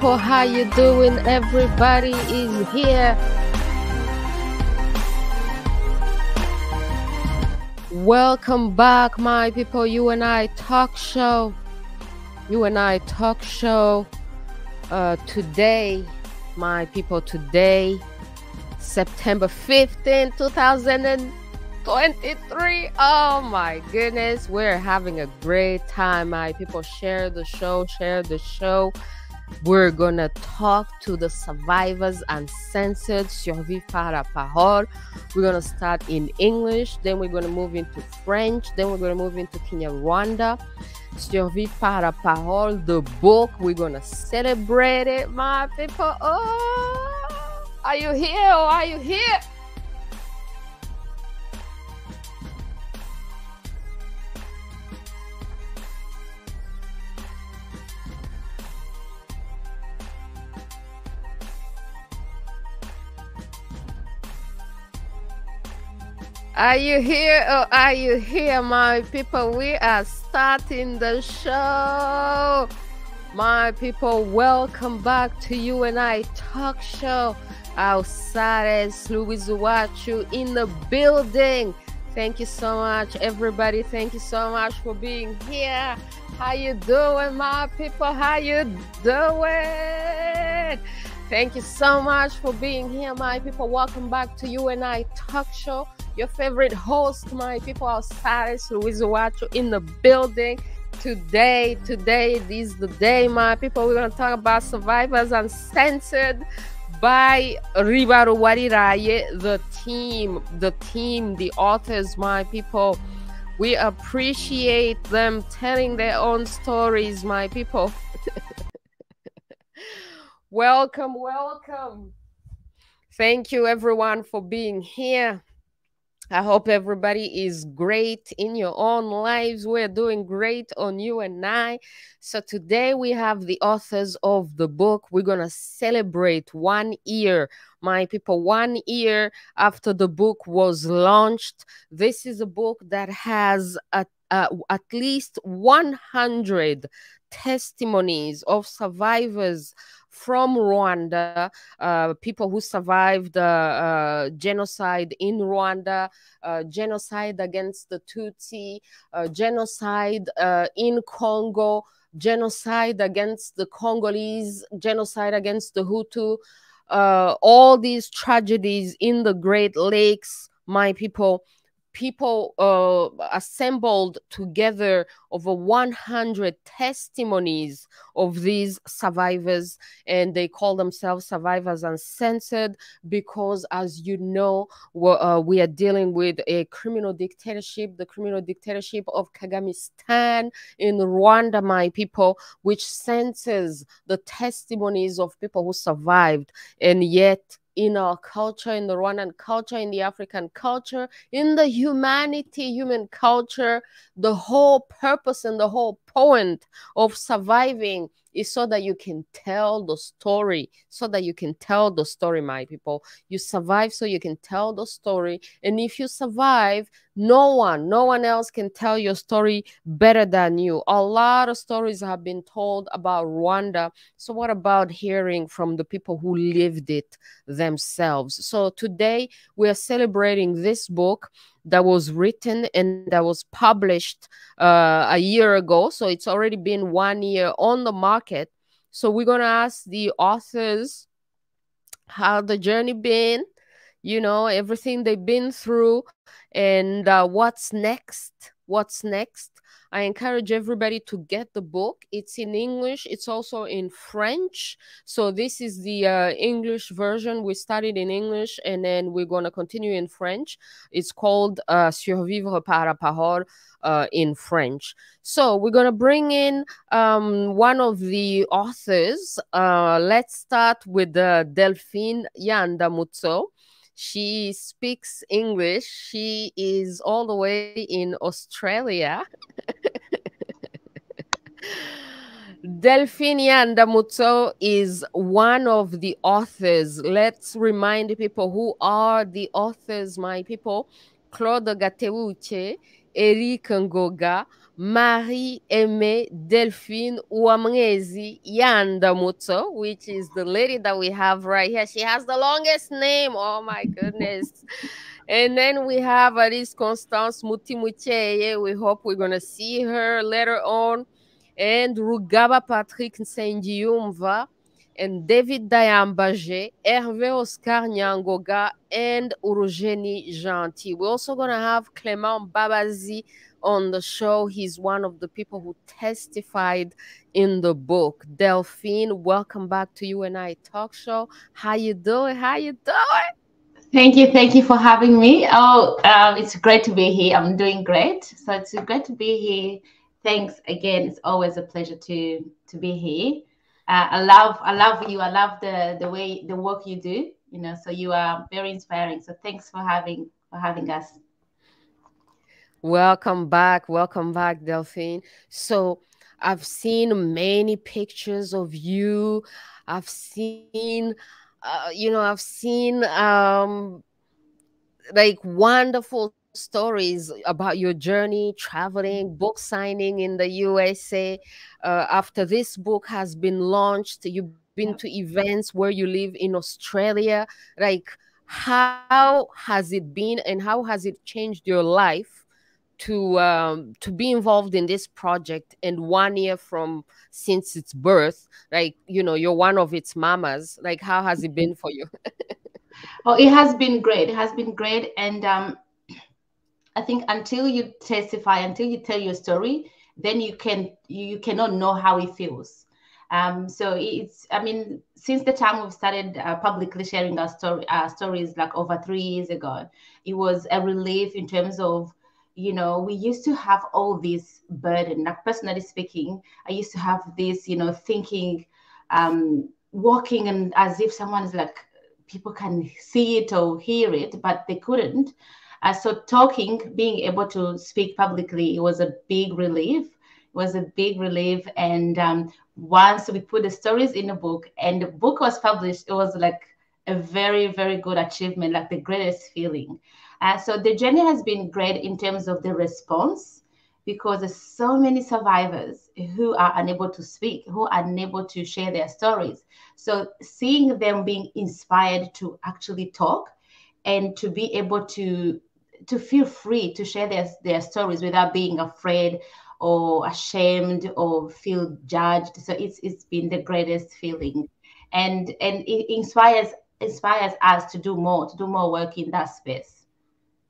people, how you doing? Everybody is here. Welcome back, my people. You and I talk show. Today, my people, today, September 15th, 2023. Oh my goodness, we're having a great time, my people. Share the show. We're gonna talk to the survivors uncensored, survie par la parole. We're gonna start in English, then we're gonna move into French, then we're gonna move into Kinyarwanda. Survie par la parole, the book, we're gonna celebrate it, my people. Oh, are you here? Are you here? Are you here or are you here, my people? We are starting the show. My people, welcome back to You and I Talk Show. Outside, Louis Uwachu in the building. Thank you so much, everybody. Thank you so much for being here. How you doing, my people? How you doing? Thank you so much for being here, my people. Welcome back to You and I Talk Show. Your favorite host, my people, outside, Louis Uwachu in the building. Today is the day, my people. We're going to talk about Survivors Uncensored by UWARIRAYE, the team, the authors, my people. We appreciate them telling their own stories, my people. Welcome. Thank you, everyone, for being here. I hope everybody is great in your own lives. We're doing great on You and I. So today we have the authors of the book. We're going to celebrate 1 year, my people, 1 year after the book was launched. This is a book that has at least 100 testimonies of survivors from Rwanda, people who survived genocide in Rwanda, genocide against the Tutsi, genocide in Congo, genocide against the Congolese, genocide against the Hutu, all these tragedies in the Great Lakes, my people. People assembled together over 100 testimonies of these survivors, and they call themselves Survivors Uncensored because, as you know, we are dealing with a criminal dictatorship, the criminal dictatorship of Kagamistan in Rwanda, my people, which censors the testimonies of people who survived. And yet, in our culture, in the Rwandan culture, in the African culture, in the human culture, the whole purpose and the whole point of surviving is so that you can tell the story, my people. You survive so you can tell the story. And if you survive, no one else can tell your story better than you. A lot of stories have been told about Rwanda. So what about hearing from the people who lived it themselves? So today we are celebrating this book that was written and that was published a year ago. So it's already been 1 year on the market. So we're going to ask the authors how the journey been, you know, everything they've been through, and what's next. I encourage everybody to get the book. It's in English. It's also in French. So this is the English version. We started in English and then we're going to continue in French. It's called Survivre par la parole in French. So we're going to bring in one of the authors. Let's start with Delphine Yandamutso. She speaks English. She is all the way in Australia. Delphine Yandamutso is one of the authors. Let's remind people who are the authors, my people. Claude Gatewuche, Eric Ngoga, Marie-Aimée Delphine Uwamwezi Yandamutso, which is the lady that we have right here. She has the longest name. Oh my goodness. And then we have Alice Constance Mutimucheye. We hope we're going to see her later on. And Rugaba Patrick Nsengiyumva. And David Dayambaje, Hervé Oscar Nyangoga, and Urugeni Gentil. We're also going to have Clément Babazi on the show. He's one of the people who testified in the book. Delphine, welcome back to You and I Talk Show. How you doing? How you doing? Thank you for having me. Oh, it's great to be here. I'm doing great. So it's great to be here. Thanks again. It's always a pleasure to be here. I love you. I love the way the work you do. You know, so you are very inspiring. So thanks for having us. Welcome back, Delphine. So I've seen many pictures of you. I've seen, I've seen like wonderful stories about your journey traveling, book signing in the USA. After this book has been launched, you've been to events where you live in Australia. Like, how has it been and how has it changed your life to be involved in this project? And 1 year from since its birth, like, you're one of its mamas. Like, how has it been for you? Oh, it has been great. It has been great, and I think until you testify, until you tell your story, then you cannot know how it feels. So it's, I mean, since the time we've started publicly sharing our stories, like over 3 years ago, it was a relief in terms of, we used to have all this burden. Like, personally speaking, I used to have this, thinking, walking, and as if someone is like, people can see it or hear it, but they couldn't. So talking, being able to speak publicly, it was a big relief. It was a big relief. And once we put the stories in a book and the book was published, it was like a very, very good achievement, like the greatest feeling. So the journey has been great in terms of the response, because there's so many survivors who are unable to speak, who are unable to share their stories. So seeing them being inspired to actually talk and to be able to feel free to share their stories without being afraid or ashamed or feel judged. So it's been the greatest feeling, and it inspires us to do more work in that space.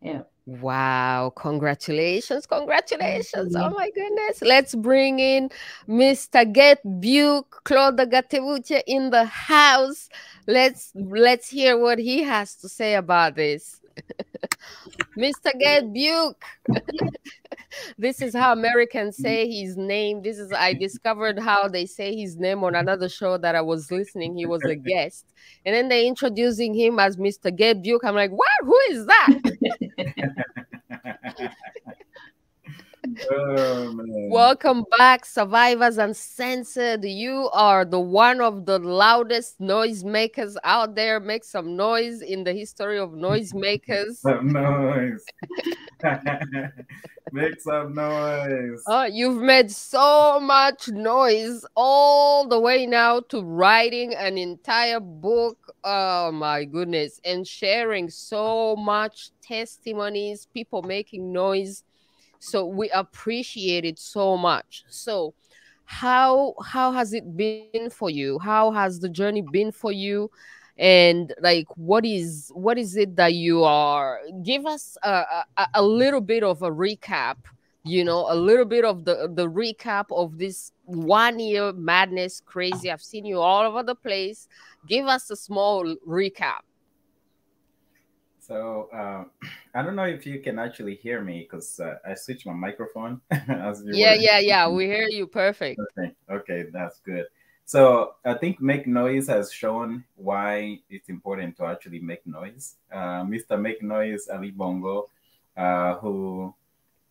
Yeah. Wow, congratulations, congratulations. Oh Mhm. my goodness. Let's bring in Mr. Get Buke, Claude Gatebuche in the house. Let's hear what he has to say about this. Mr. Get Buke. This is how Americans say his name. This is I discovered how they say his name on another show that I was listening. He was a guest. And then they introducing him as Mr. Get Buke. I'm like, what? Who is that? Oh man. Welcome back, survivors uncensored. You are the one of the loudest noisemakers out there. Make some noise in the history of noisemakers. Some noise. Make some noise. You've made so much noise all the way now to writing an entire book. Oh my goodness. And sharing so much testimonies, people making noise. So we appreciate it so much. So how has it been for you? How has the journey been for you? And like what is it that you are give us a little bit of a recap, a little bit of the recap of this 1 year madness crazy. I've seen you all over the place. Give us a small recap. So I don't know if you can actually hear me because I switched my microphone as you Yeah, were. yeah, yeah, we hear you perfect. Okay, that's good. So I think Make Noise has shown why it's important to actually make noise. Mr. Make Noise Ali Bongo, who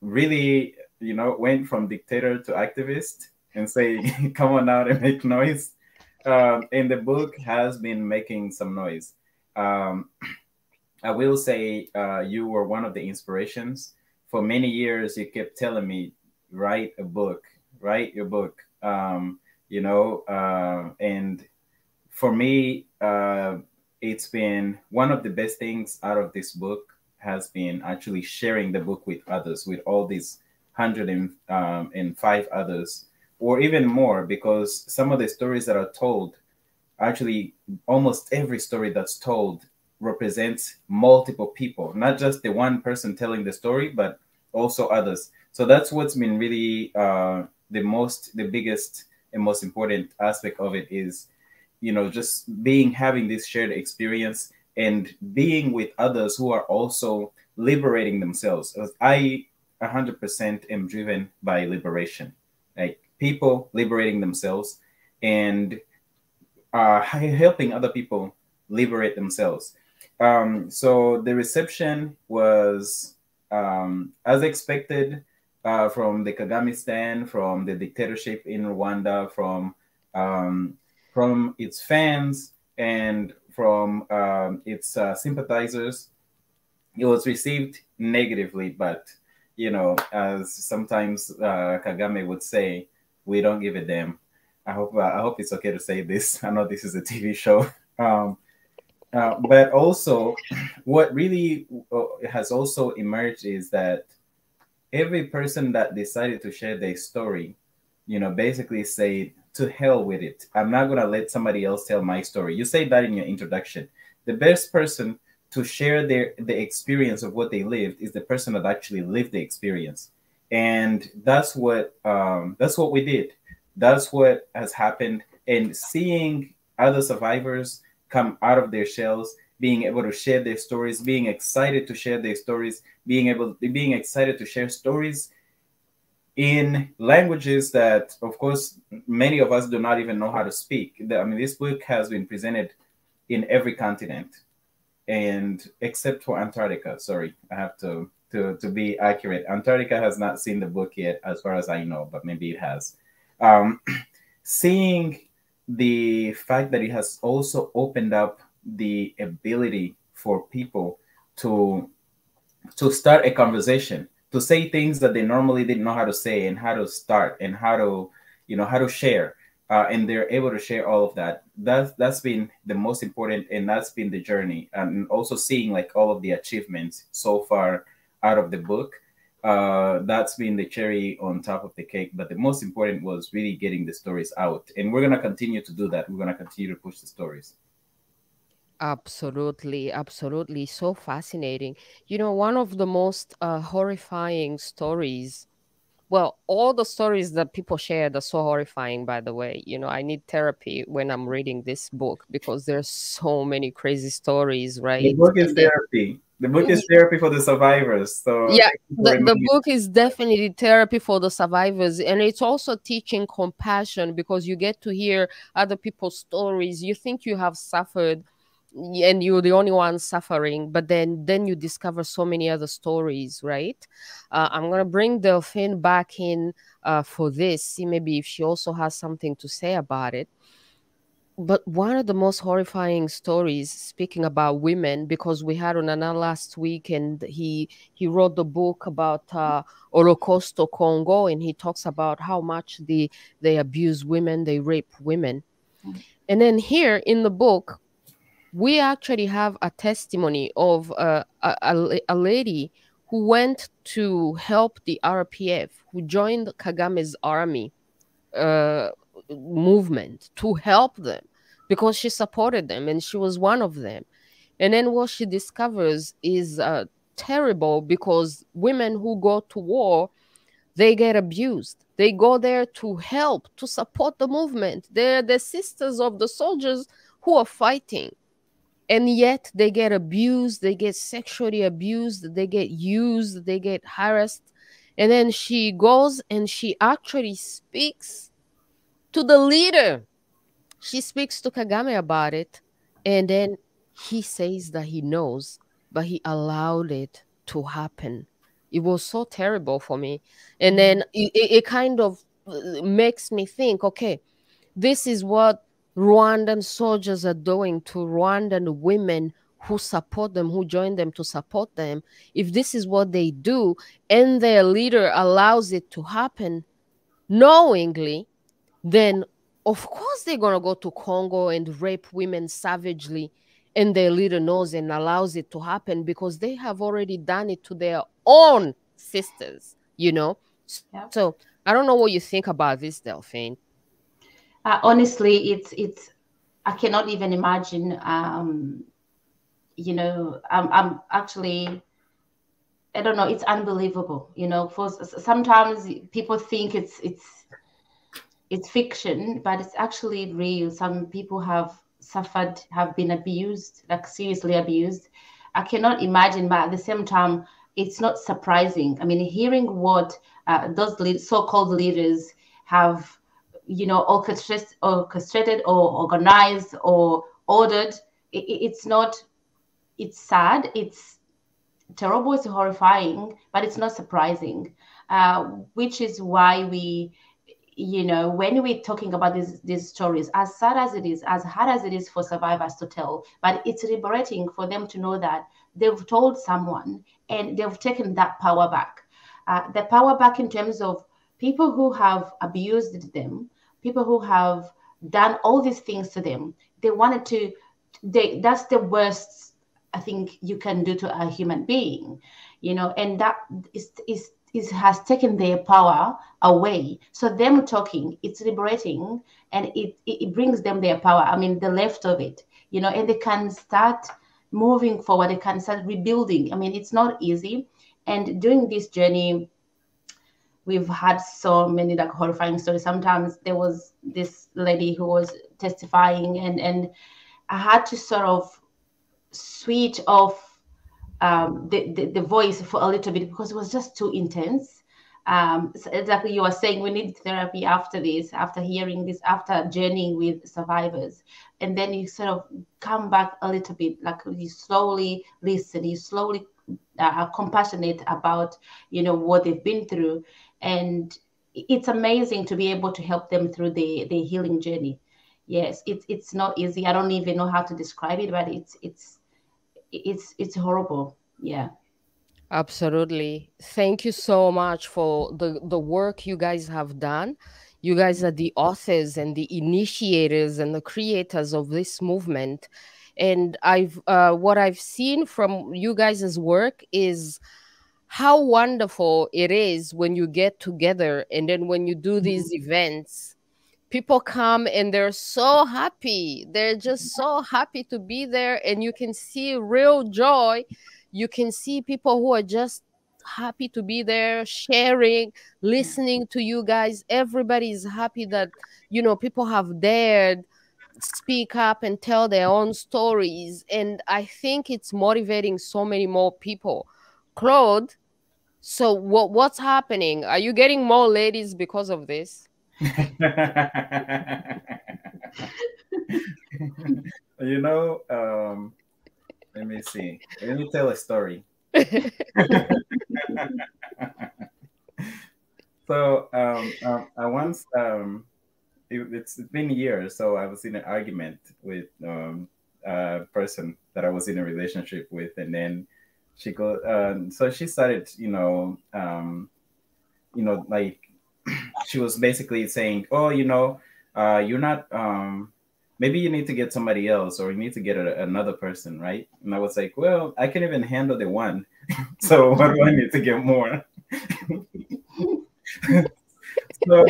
really, went from dictator to activist and say, come on out and make noise. And the book has been making some noise. I will say you were one of the inspirations. For many years, you kept telling me, write a book, write your book. You know, and for me, it's been one of the best things out of this book has been actually sharing the book with others, with all these 105 others, or even more, because some of the stories that are told, actually, almost every story that's told represents multiple people, not just the one person telling the story, but also others. So that's what's been really the biggest and most important aspect of it is, you know, just having this shared experience and being with others who are also liberating themselves. As I 100% am driven by liberation, like people liberating themselves and helping other people liberate themselves. So the reception was as expected, from the Kagame stand, from the dictatorship in Rwanda, from its fans, and from its sympathizers. It was received negatively, but you know, as sometimes Kagame would say, we don't give a damn. I hope it's okay to say this. I know this is a TV show. But also, what really has also emerged is that every person that decided to share their story, you know, basically say, to hell with it. I'm not going to let somebody else tell my story. You say that in your introduction. The best person to share the experience of what they lived is the person that actually lived the experience. And that's what we did. That's what has happened. And seeing other survivors come out of their shells, being able to share their stories, being excited to share their stories, being excited to share stories in languages that, of course, many of us do not even know how to speak. I mean, this book has been presented in every continent, and except for Antarctica. Sorry, I have to be accurate. Antarctica has not seen the book yet, as far as I know, but maybe it has. Um, Seeing the fact that it has also opened up the ability for people to start a conversation, to say things that they normally didn't know how to say, and how to start, and how to, you know, how to share, and they're able to share all of that. That's been the most important, and that's been the journey. And also seeing like all of the achievements so far out of the book, that's been the cherry on top of the cake. But the most important was really getting the stories out, and we're gonna continue to do that. We're gonna continue to push the stories. Absolutely, absolutely. So fascinating. You know, one of the most horrifying stories. Well, all the stories that people shared are so horrifying, by the way. You know, I need therapy when I'm reading this book because there's so many crazy stories, The right? book is And then, therapy. The book is therapy for the survivors. So yeah, thank you for the reminding. book is definitely therapy for the survivors, and it's also teaching compassion because you get to hear other people's stories. You think you have suffered and you're the only one suffering, but then you discover so many other stories, right? I'm gonna bring Delphine back in for this, see maybe if she also has something to say about it. But one of the most horrifying stories, speaking about women, because we had Onana last week, and he wrote the book about Holocausto Congo, and he talks about how much they abuse women, they rape women. And then here in the book, we actually have a testimony of a lady who went to help the RPF, who joined Kagame's army uh, movement to help them because she supported them and she was one of them. And then what she discovers is terrible because women who go to war, they get abused. They go there to help, to support the movement. They're the sisters of the soldiers who are fighting. And yet they get abused, they get sexually abused, they get used, they get harassed. And then she goes and she actually speaks to the leader. She speaks to Kagame about it, and then he says that he knows, but he allowed it to happen. It was so terrible for me. And then it kind of makes me think, okay, this is what Rwandan soldiers are doing to Rwandan women who support them, who join them to support them, if this is what they do and their leader allows it to happen knowingly, then of course they're going to go to Congo and rape women savagely, and their leader knows and allows it to happen because they have already done it to their own sisters, you know? Yeah. So I don't know what you think about this, Delphine. Honestly, it's I cannot even imagine. You know, I'm actually, I don't know. It's unbelievable. You know, for sometimes people think it's fiction, but it's actually real. Some people have suffered, have been abused, like seriously abused. I cannot imagine, but at the same time, it's not surprising. I mean, hearing what those so-called leaders have, you know, orchestrated or organized or ordered, it's not. It's sad. It's terrible. It's horrifying, but it's not surprising. Which is why we, you know, when we're talking about these stories, as sad as it is, as hard as it is for survivors to tell, but it's liberating for them to know that they've told someone and they've taken that power back. The power back in terms of people who have abused them, people who have done all these things to them. They wanted to. That's the worst I think you can do to a human being, you know, and that is has taken their power away. So them talking, it's liberating, and it brings them their power. I mean, the left of it, you know, and they can start moving forward. They can start rebuilding. I mean, it's not easy, and during this journey, we've had so many like horrifying stories. Sometimes there was this lady who was testifying, and I had to sort of switch off the voice for a little bit because it was just too intense. So exactly, you were saying we need therapy after this, after hearing this, after journeying with survivors, and then you sort of come back a little bit, like you slowly listen, you slowly are compassionate about, you know, what they've been through, and it's amazing to be able to help them through the healing journey. Yes, it's not easy. I don't even know how to describe it, but it's horrible. Yeah. Absolutely. Thank you so much for the work you guys have done. You guys are the authors and the initiators and the creators of this movement. And I've what I've seen from you guys' work is how wonderful it is when you get together and then when you do these events, people come and they're so happy. They're just so happy to be there, and you can see real joy. You can see people who are just happy to be there, sharing, listening to you guys. Everybody is happy that, you know, people have dared speak up and tell their own stories. And I think it's motivating so many more people. Claude, so what's happening? Are you getting more ladies because of this? You know, let me see. Let me tell a story. So I once it's been years. So I was in an argument with a person that I was in a relationship with, and then she go. So she started, like she was basically saying, "Oh, you're not. Maybe you need to get somebody else, or you need to get another person, right?" And I was like, "Well, I can even handle the one. So what do I need to get more?" So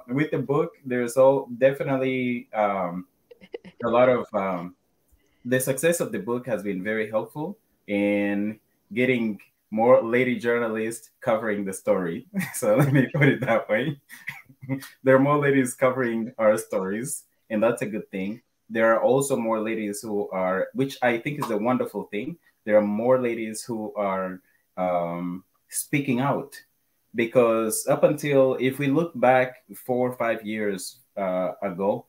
with the book, there's definitely a lot of the success of the book has been very helpful in getting more lady journalists covering the story. So let me put it that way. There are more ladies covering our stories, and that's a good thing. There are also more ladies who are, which I think is a wonderful thing. There are more ladies who are speaking out, because up until, if we look back 4 or 5 years ago,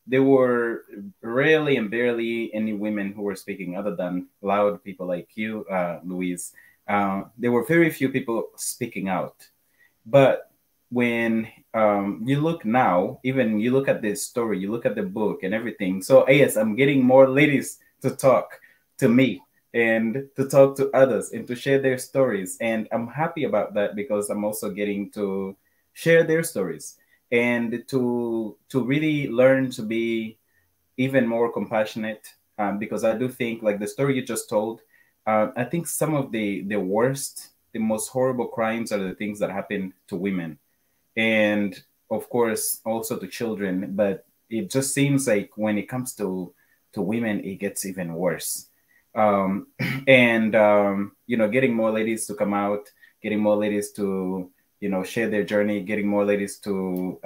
there were rarely and barely any women who were speaking, other than loud people like you, Louise. There were very few people speaking out. But when you look now, even you look at this story, you look at the book and everything. So yes, I'm getting more ladies to talk to me and to talk to others and to share their stories. And I'm happy about that because I'm also getting to share their stories and to really learn to be even more compassionate, because I do think like the story you just told, I think some of the worst, the most horrible crimes are the things that happen to women, and of course also to children. But it just seems like when it comes to women, it gets even worse. And getting more ladies to come out, getting more ladies to share their journey, getting more ladies to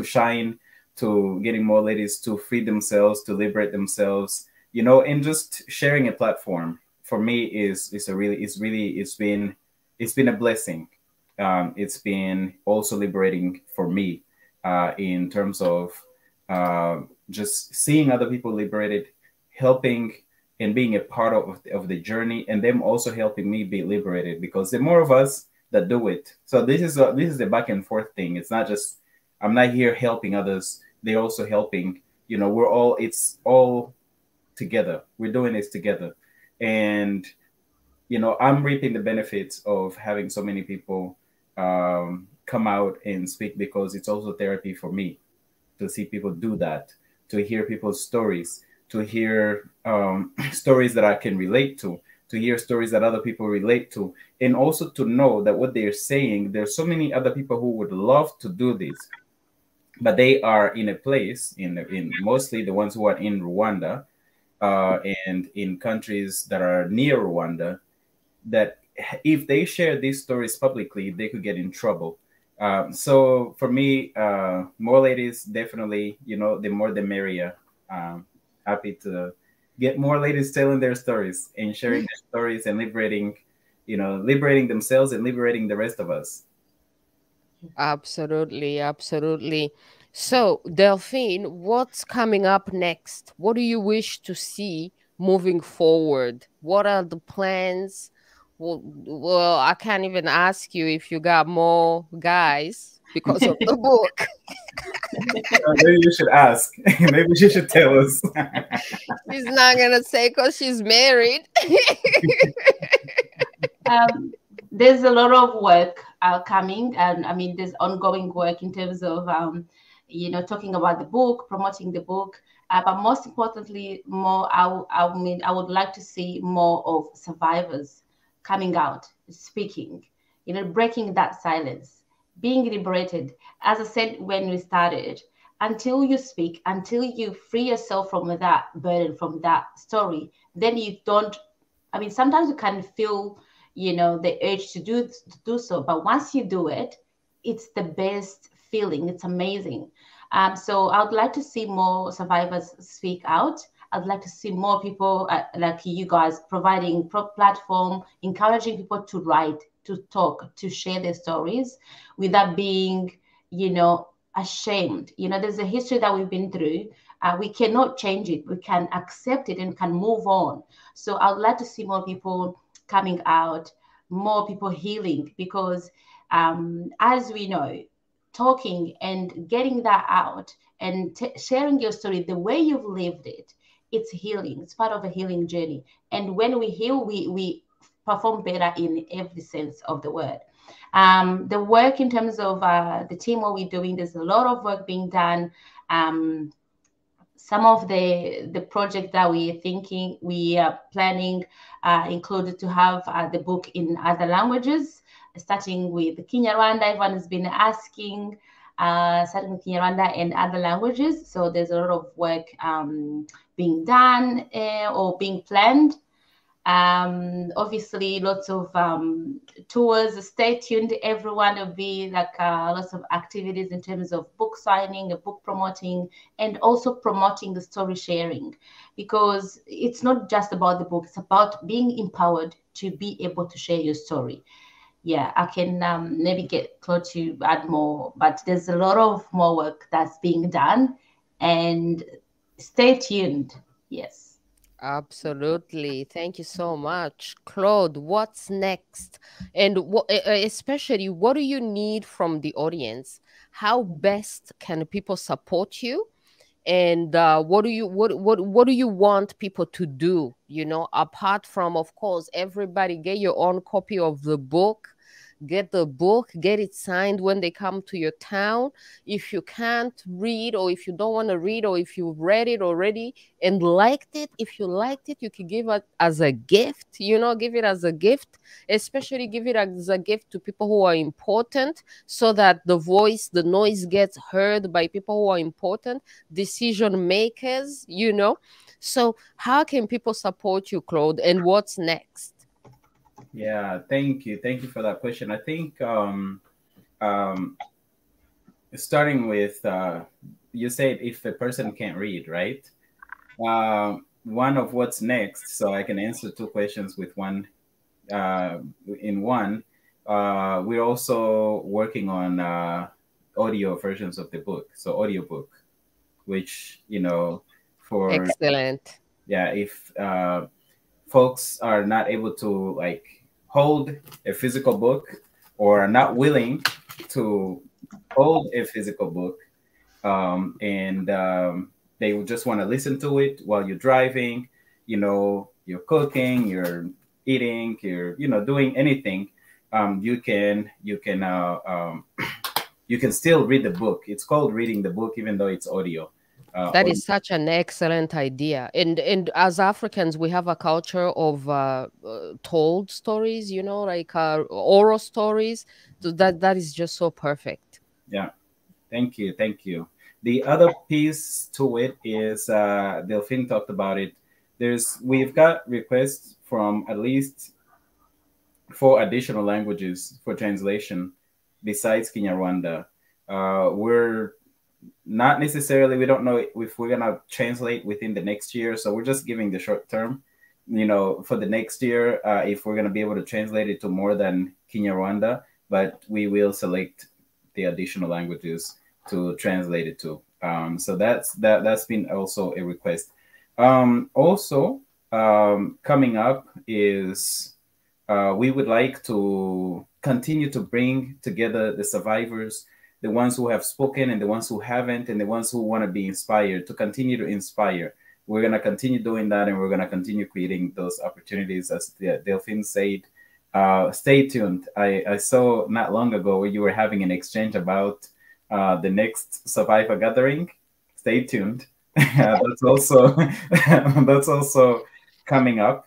shine, to getting more ladies to free themselves, to liberate themselves, and just sharing a platform for me is a really it's been a blessing. It's been also liberating for me, in terms of just seeing other people liberated, helping and being a part of the journey, and them also helping me be liberated, because the more of us that do it. So this is the back and forth thing. It's not just I'm not here helping others, they're also helping. It's all together. We're doing this together. And I'm reaping the benefits of having so many people come out and speak, because it's also therapy for me to see people do that, to hear people's stories, to hear stories that I can relate to hear stories that other people relate to, and also to know that what they're saying, there's so many other people who would love to do this, but they are in a place, in mostly the ones who are in Rwanda, and in countries that are near Rwanda, that if they share these stories publicly, they could get in trouble. So for me, more ladies, definitely, the more the merrier. Happy to get more ladies telling their stories and sharing their stories and liberating themselves and liberating the rest of us. Absolutely, absolutely. So, Delphine, what's coming up next? What do you wish to see moving forward? What are the plans? Well, I can't even ask you if you got more guys because of the book. Maybe you should ask. Maybe she should tell us. She's not gonna say because she's married. There's a lot of work coming, and I mean, there's ongoing work in terms of, talking about the book, promoting the book, but most importantly, more. I would like to see more of survivors coming out, speaking, breaking that silence, being liberated. As I said when we started, until you speak, until you free yourself from that burden, from that story, then you don't. I mean, sometimes you can feel the urge to do so, but once you do it, it's the best feeling. It's amazing. So I would like to see more survivors speak out. I'd like to see more people like you guys providing platform, encouraging people to write, to talk, to share their stories without being ashamed. There's a history that we've been through. We cannot change it. We can accept it and can move on. So I would like to see more people coming out, more people healing, because as we know, talking and getting that out and sharing your story the way you've lived it, it's healing. It's part of a healing journey. And when we heal, we perform better in every sense of the word. The work in terms of the team, what we're doing, there's a lot of work being done. Some of the project that we are planning included to have the book in other languages, starting with Kinyarwanda. Everyone has been asking, starting with Kinyarwanda and other languages. So there's a lot of work being done or being planned. Obviously, lots of tours. Stay tuned, everyone. Will be like lots of activities in terms of book signing, book promoting, and also promoting the story sharing, because it's not just about the book. It's about being empowered to be able to share your story. Yeah, I can maybe get Claude to add more, but there's a lot of more work that's being done, and stay tuned. Yes. Absolutely. Thank you so much. Claude, what's next? And especially, what do you need from the audience? How best can people support you? And what do you want people to do, you know, apart from, of course, everybody get your own copy of the book, get the book, get it signed when they come to your town. If you can't read, or if you don't want to read, or if you've read it already and liked it, if you liked it, you can give it as a gift, you know, give it as a gift, especially give it as a gift to people who are important, so that the voice, the noise gets heard by people who are important, decision makers, you know. So how can people support you, Claude, and what's next? Yeah, thank you for that question. I think um, starting with you said if a person can't read, right? One of what's next, so I can answer two questions with one uh, in one. We're also working on audio versions of the book, so audiobook, which, you know, for, Excellent. yeah, if folks are not able to like hold a physical book, or are not willing to hold a physical book, and they would just want to listen to it while you're driving, you know, you're cooking, you're eating, you're, you know, doing anything, you can still read the book. It's called reading the book, even though it's audio. That is such an excellent idea. And as Africans, we have a culture of told stories, you know, like oral stories. So that is just so perfect. Yeah, thank you, thank you. The other piece to it is Delphine talked about it. We've got requests from at least 4 additional languages for translation besides Kinyarwanda. We're not necessarily, we don't know if we're gonna translate within the next year, so we're just giving the short term, you know, for the next year, if we're gonna be able to translate it to more than Kinyarwanda, but we will select the additional languages to translate it to. So that's been also a request. Also, coming up is we would like to continue to bring together the survivors, the ones who have spoken and the ones who haven't, and the ones who want to be inspired, to continue to inspire. We're going to continue doing that, and we're going to continue creating those opportunities. As Delphine said, stay tuned. I saw not long ago where you were having an exchange about the next Survivor gathering. Stay tuned. That's also that's also coming up.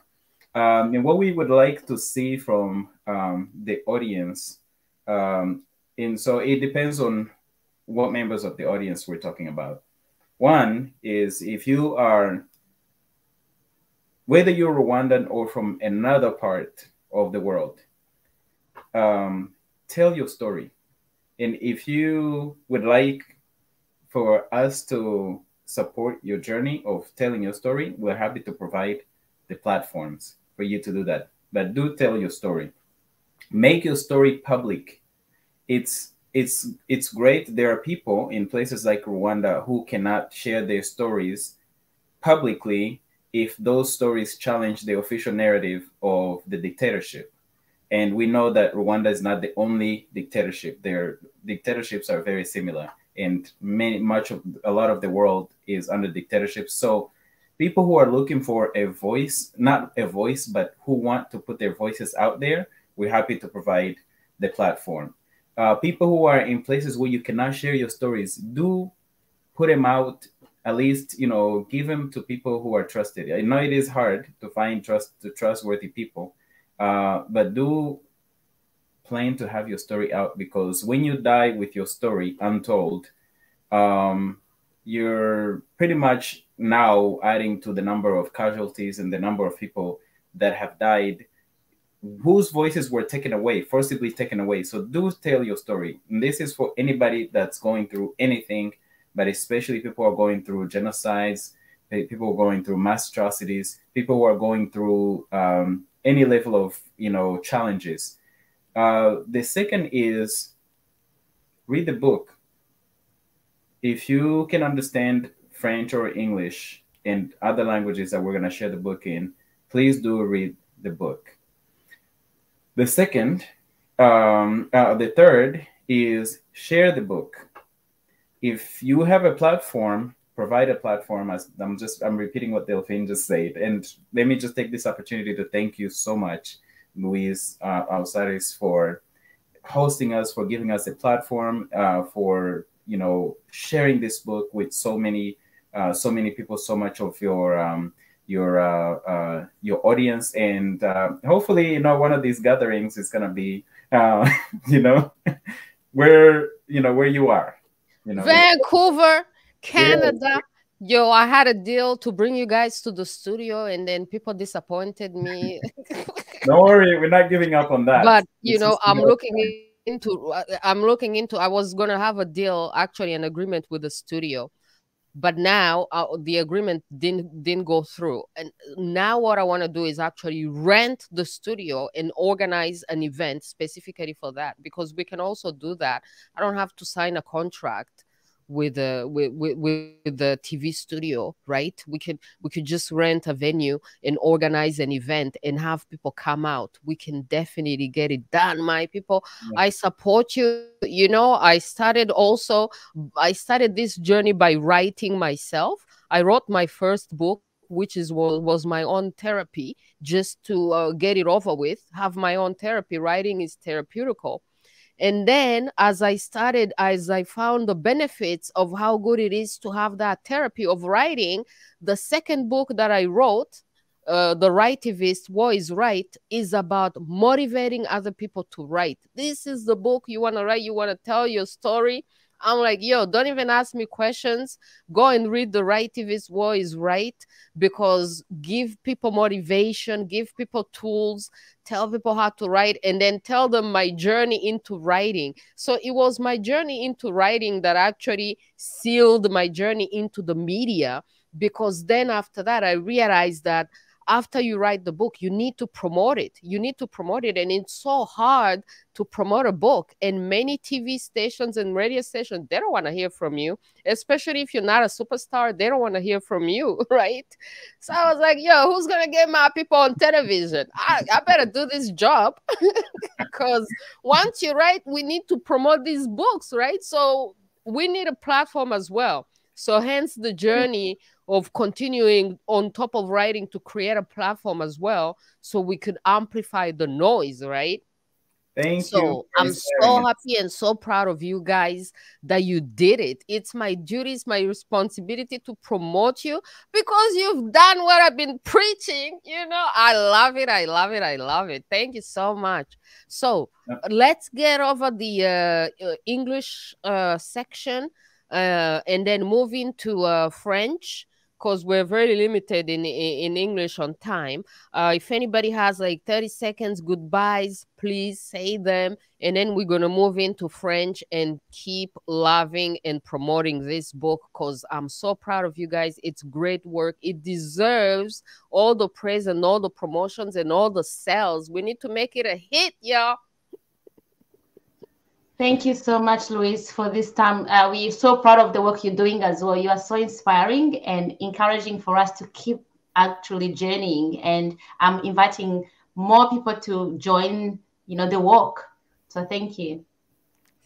And what we would like to see from the audience, and so it depends on what members of the audience we're talking about. One is, if you are, whether you're Rwandan or from another part of the world, tell your story. And if you would like for us to support your journey of telling your story, we're happy to provide the platforms for you to do that. But do tell your story. Make your story public. It's great. There are people in places like Rwanda who cannot share their stories publicly if those stories challenge the official narrative of the dictatorship. And we know that Rwanda is not the only dictatorship. Their dictatorships are very similar, and a lot of the world is under dictatorship. So people who are looking for a voice, not a voice, but who want to put their voices out there, we're happy to provide the platform. People who are in places where you cannot share your stories, do put them out. At least, you know, give them to people who are trusted. I know it is hard to find trustworthy people, but do plan to have your story out, because when you die with your story untold, you're pretty much now adding to the number of casualties and the number of people that have died, whose voices were taken away, forcibly taken away. So do tell your story. And this is for anybody that's going through anything, but especially people who are going through genocides, people who are going through mass atrocities, people who are going through any level of, you know, challenges. The second is read the book. If you can understand French or English and other languages that we're going to share the book in, please do read the book. The third is share the book. If you have a platform provide a platform. As I'm repeating what Delphine just said, and let me just take this opportunity to thank you so much, Luis Alsares, for hosting us, for giving us a platform, for sharing this book with so many people, so much of your audience, and hopefully, one of these gatherings is gonna be, where where you are, Vancouver, Canada. Yes. Yo, I had a deal to bring you guys to the studio, and then people disappointed me. Don't worry, we're not giving up on that. But It's just, I'm looking into. I was gonna have a deal, actually, an agreement with the studio, but now the agreement didn't go through. And now what I want to do is actually rent the studio and organize an event specifically for that, because we can also do that. I don't have to sign a contract with with the TV studio, right? We could just rent a venue and organize an event and have people come out. We can definitely get it done, my people. yeah. I support you. I started this journey by writing myself. I wrote my first book, which was my own therapy, just to get it over with, have my own therapy. Writing is therapeutical. And then as I found the benefits of how good it is to have that therapy of writing, the second book that I wrote, The Writivist, War is Right, is about motivating other people to write. This is the book you want to write. You want to tell your story. I'm like, yo, don't even ask me questions. Go and read The Writivist, War is Right, because give people motivation, give people tools, tell people how to write, and then tell them my journey into writing. So it was my journey into writing that actually sealed my journey into the media, because then after that, I realized that after you write the book, you need to promote it. You need to promote it. And it's so hard to promote a book. And many TV stations and radio stations, they don't want to hear from you, especially if you're not a superstar. They don't want to hear from you, right? So I was like, yo, who's going to get my people on television? I better do this job, because once you write, we need to promote these books, right? So we need a platform as well. So hence the journey of continuing on top of writing to create a platform as well, so we could amplify the noise, right? Thank you So for I'm sharing so it. happy and so proud of you guys that you did it. It's my duty, it's my responsibility to promote you, because you've done what I've been preaching. I love it. I love it. I love it. Thank you so much. So let's get over the English section and then move into French, because we're very limited in English on time. If anybody has like 30 seconds, goodbyes, please say them. And then we're going to move into French and keep loving and promoting this book, because I'm so proud of you guys. It's great work. It deserves all the praise and all the promotions and all the sales. We need to make it a hit, y'all. Thank you so much, Luis, for this time. We're so proud of the work you're doing as well. You are so inspiring and encouraging for us to keep actually journeying. And I'm inviting more people to join, the work. So thank you.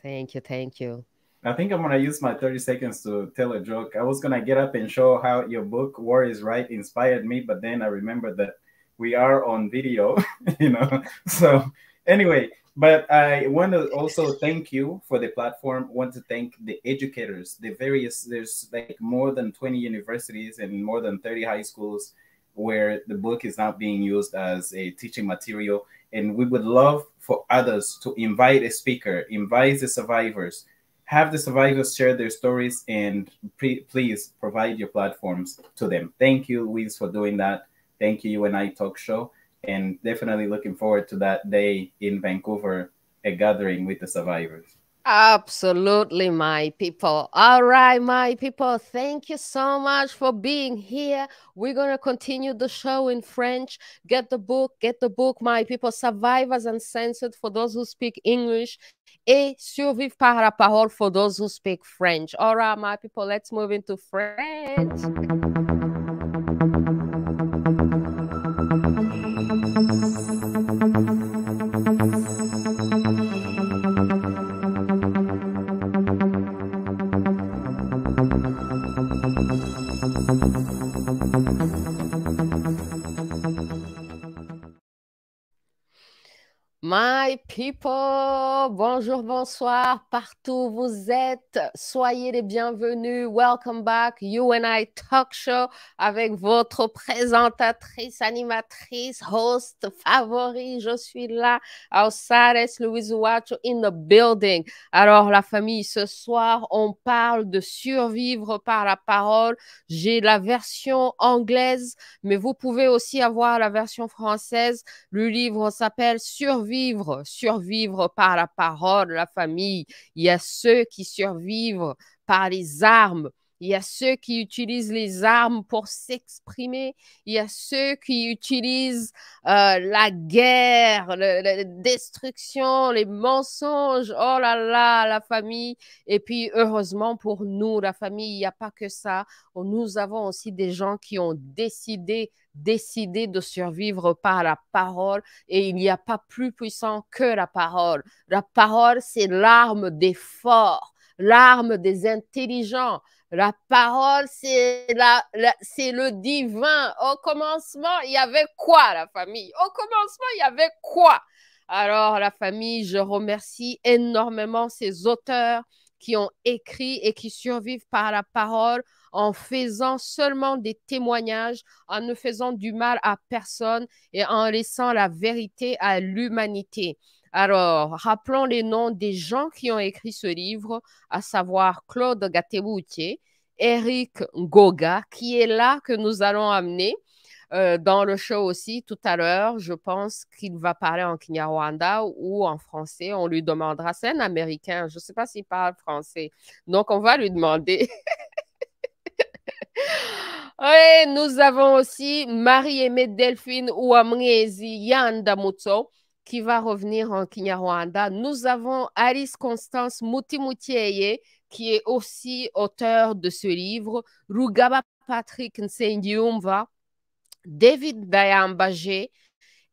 Thank you. Thank you. I think I'm gonna use my 30 seconds to tell a joke. I was gonna get up and show how your book War is Right inspired me, but then I remembered that we are on video, So anyway, but I want to also thank you for the platform. Want to thank the educators, there's like more than 20 universities and more than 30 high schools where the book is now being used as a teaching material. And we would love for others to invite a speaker, invite the survivors, have the survivors share their stories, and please provide your platforms to them. Thank you, Luis, for doing that. Thank you, You and I Talk Show. And definitely looking forward to that day in Vancouver, a gathering with the survivors. Absolutely, my people. All right, my people. Thank you so much for being here. We're going to continue the show in French. Get the book, my people. Survivors Uncensored for those who speak English, et Survivre par la parole for those who speak French. All right, my people. Let's move into French. My people, bonjour, bonsoir, partout où vous êtes, soyez les bienvenus. Welcome back, You and I Talk Show avec votre présentatrice, animatrice, host favori. Je suis là, Alsares Louise Wacho in the building. Alors la famille, ce soir, on parle de survivre par la parole. J'ai la version anglaise, mais vous pouvez aussi avoir la version française. Le livre s'appelle Survivre par la parole, la famille. Il y a ceux qui survivent par les armes. Il y a ceux qui utilisent les armes pour s'exprimer. Il y a ceux qui utilisent la guerre, la destruction, les mensonges. Oh là là, la famille. Et puis, heureusement pour nous, la famille, il n'y a pas que ça. Nous avons aussi des gens qui ont décidé de survivre par la parole et il n'y a pas plus puissant que la parole. La parole, c'est l'arme des forts, l'arme des intelligents. La parole, c'est le divin. Au commencement, il y avait quoi, la famille? Au commencement, il y avait quoi? Alors, la famille, je remercie énormément ces auteurs qui ont écrit et qui survivent par la parole en faisant seulement des témoignages, en ne faisant du mal à personne et en laissant la vérité à l'humanité. Alors, rappelons les noms des gens qui ont écrit ce livre, à savoir Claude Gatewoutier, Eric Ngoga, qui est là que nous allons amener dans le show aussi tout à l'heure. Je pense qu'il va parler en Kinyarwanda ou en français. On lui demandera. C'est un Américain. Je ne sais pas s'il parle français. Donc, on va lui demander. Oui, nous avons aussi Marie-Aimée Delphine Ouamriezi Yandamutso qui va revenir en Kinyarwanda. Nous avons Alice Constance Mutimutieye qui est aussi auteur de ce livre. Rugaba Patrick Nsengiumva, David Dayambaje,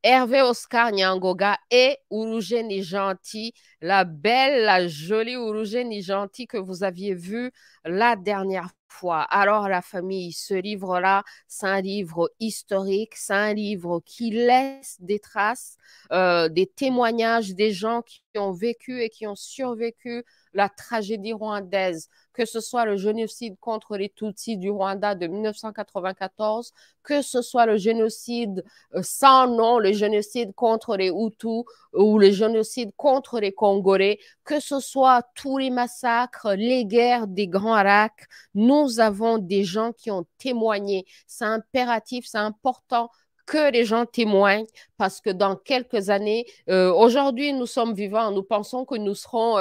Hervé Oscar Nyangoga et Urugeni Gentil, la belle, la jolie Urugeni Gentil que vous aviez vue la dernière fois. Alors la famille, ce livre-là, c'est un livre historique, c'est un livre qui laisse des traces, des témoignages des gens qui ont vécu et qui ont survécu la tragédie rwandaise, que ce soit le génocide contre les Tutsis du Rwanda de 1994, que ce soit le génocide sans nom, le génocide contre les Hutus ou le génocide contre les Congolais, que ce soit tous les massacres, les guerres des Grands Lacs, nous avons des gens qui ont témoigné. C'est impératif, c'est important que les gens témoignent parce que dans quelques années, aujourd'hui nous sommes vivants, nous pensons que nous serons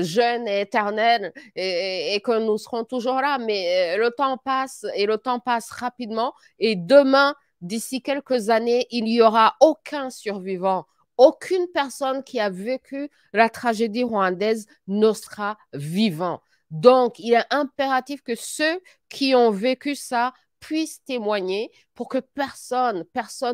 jeunes et éternels et que nous serons toujours là, mais le temps passe et le temps passe rapidement et demain, d'ici quelques années, il n'y aura aucun survivant. Aucune personne qui a vécu la tragédie rwandaise ne sera vivant. Donc, il est impératif que ceux qui ont vécu ça puissent témoigner pour que personne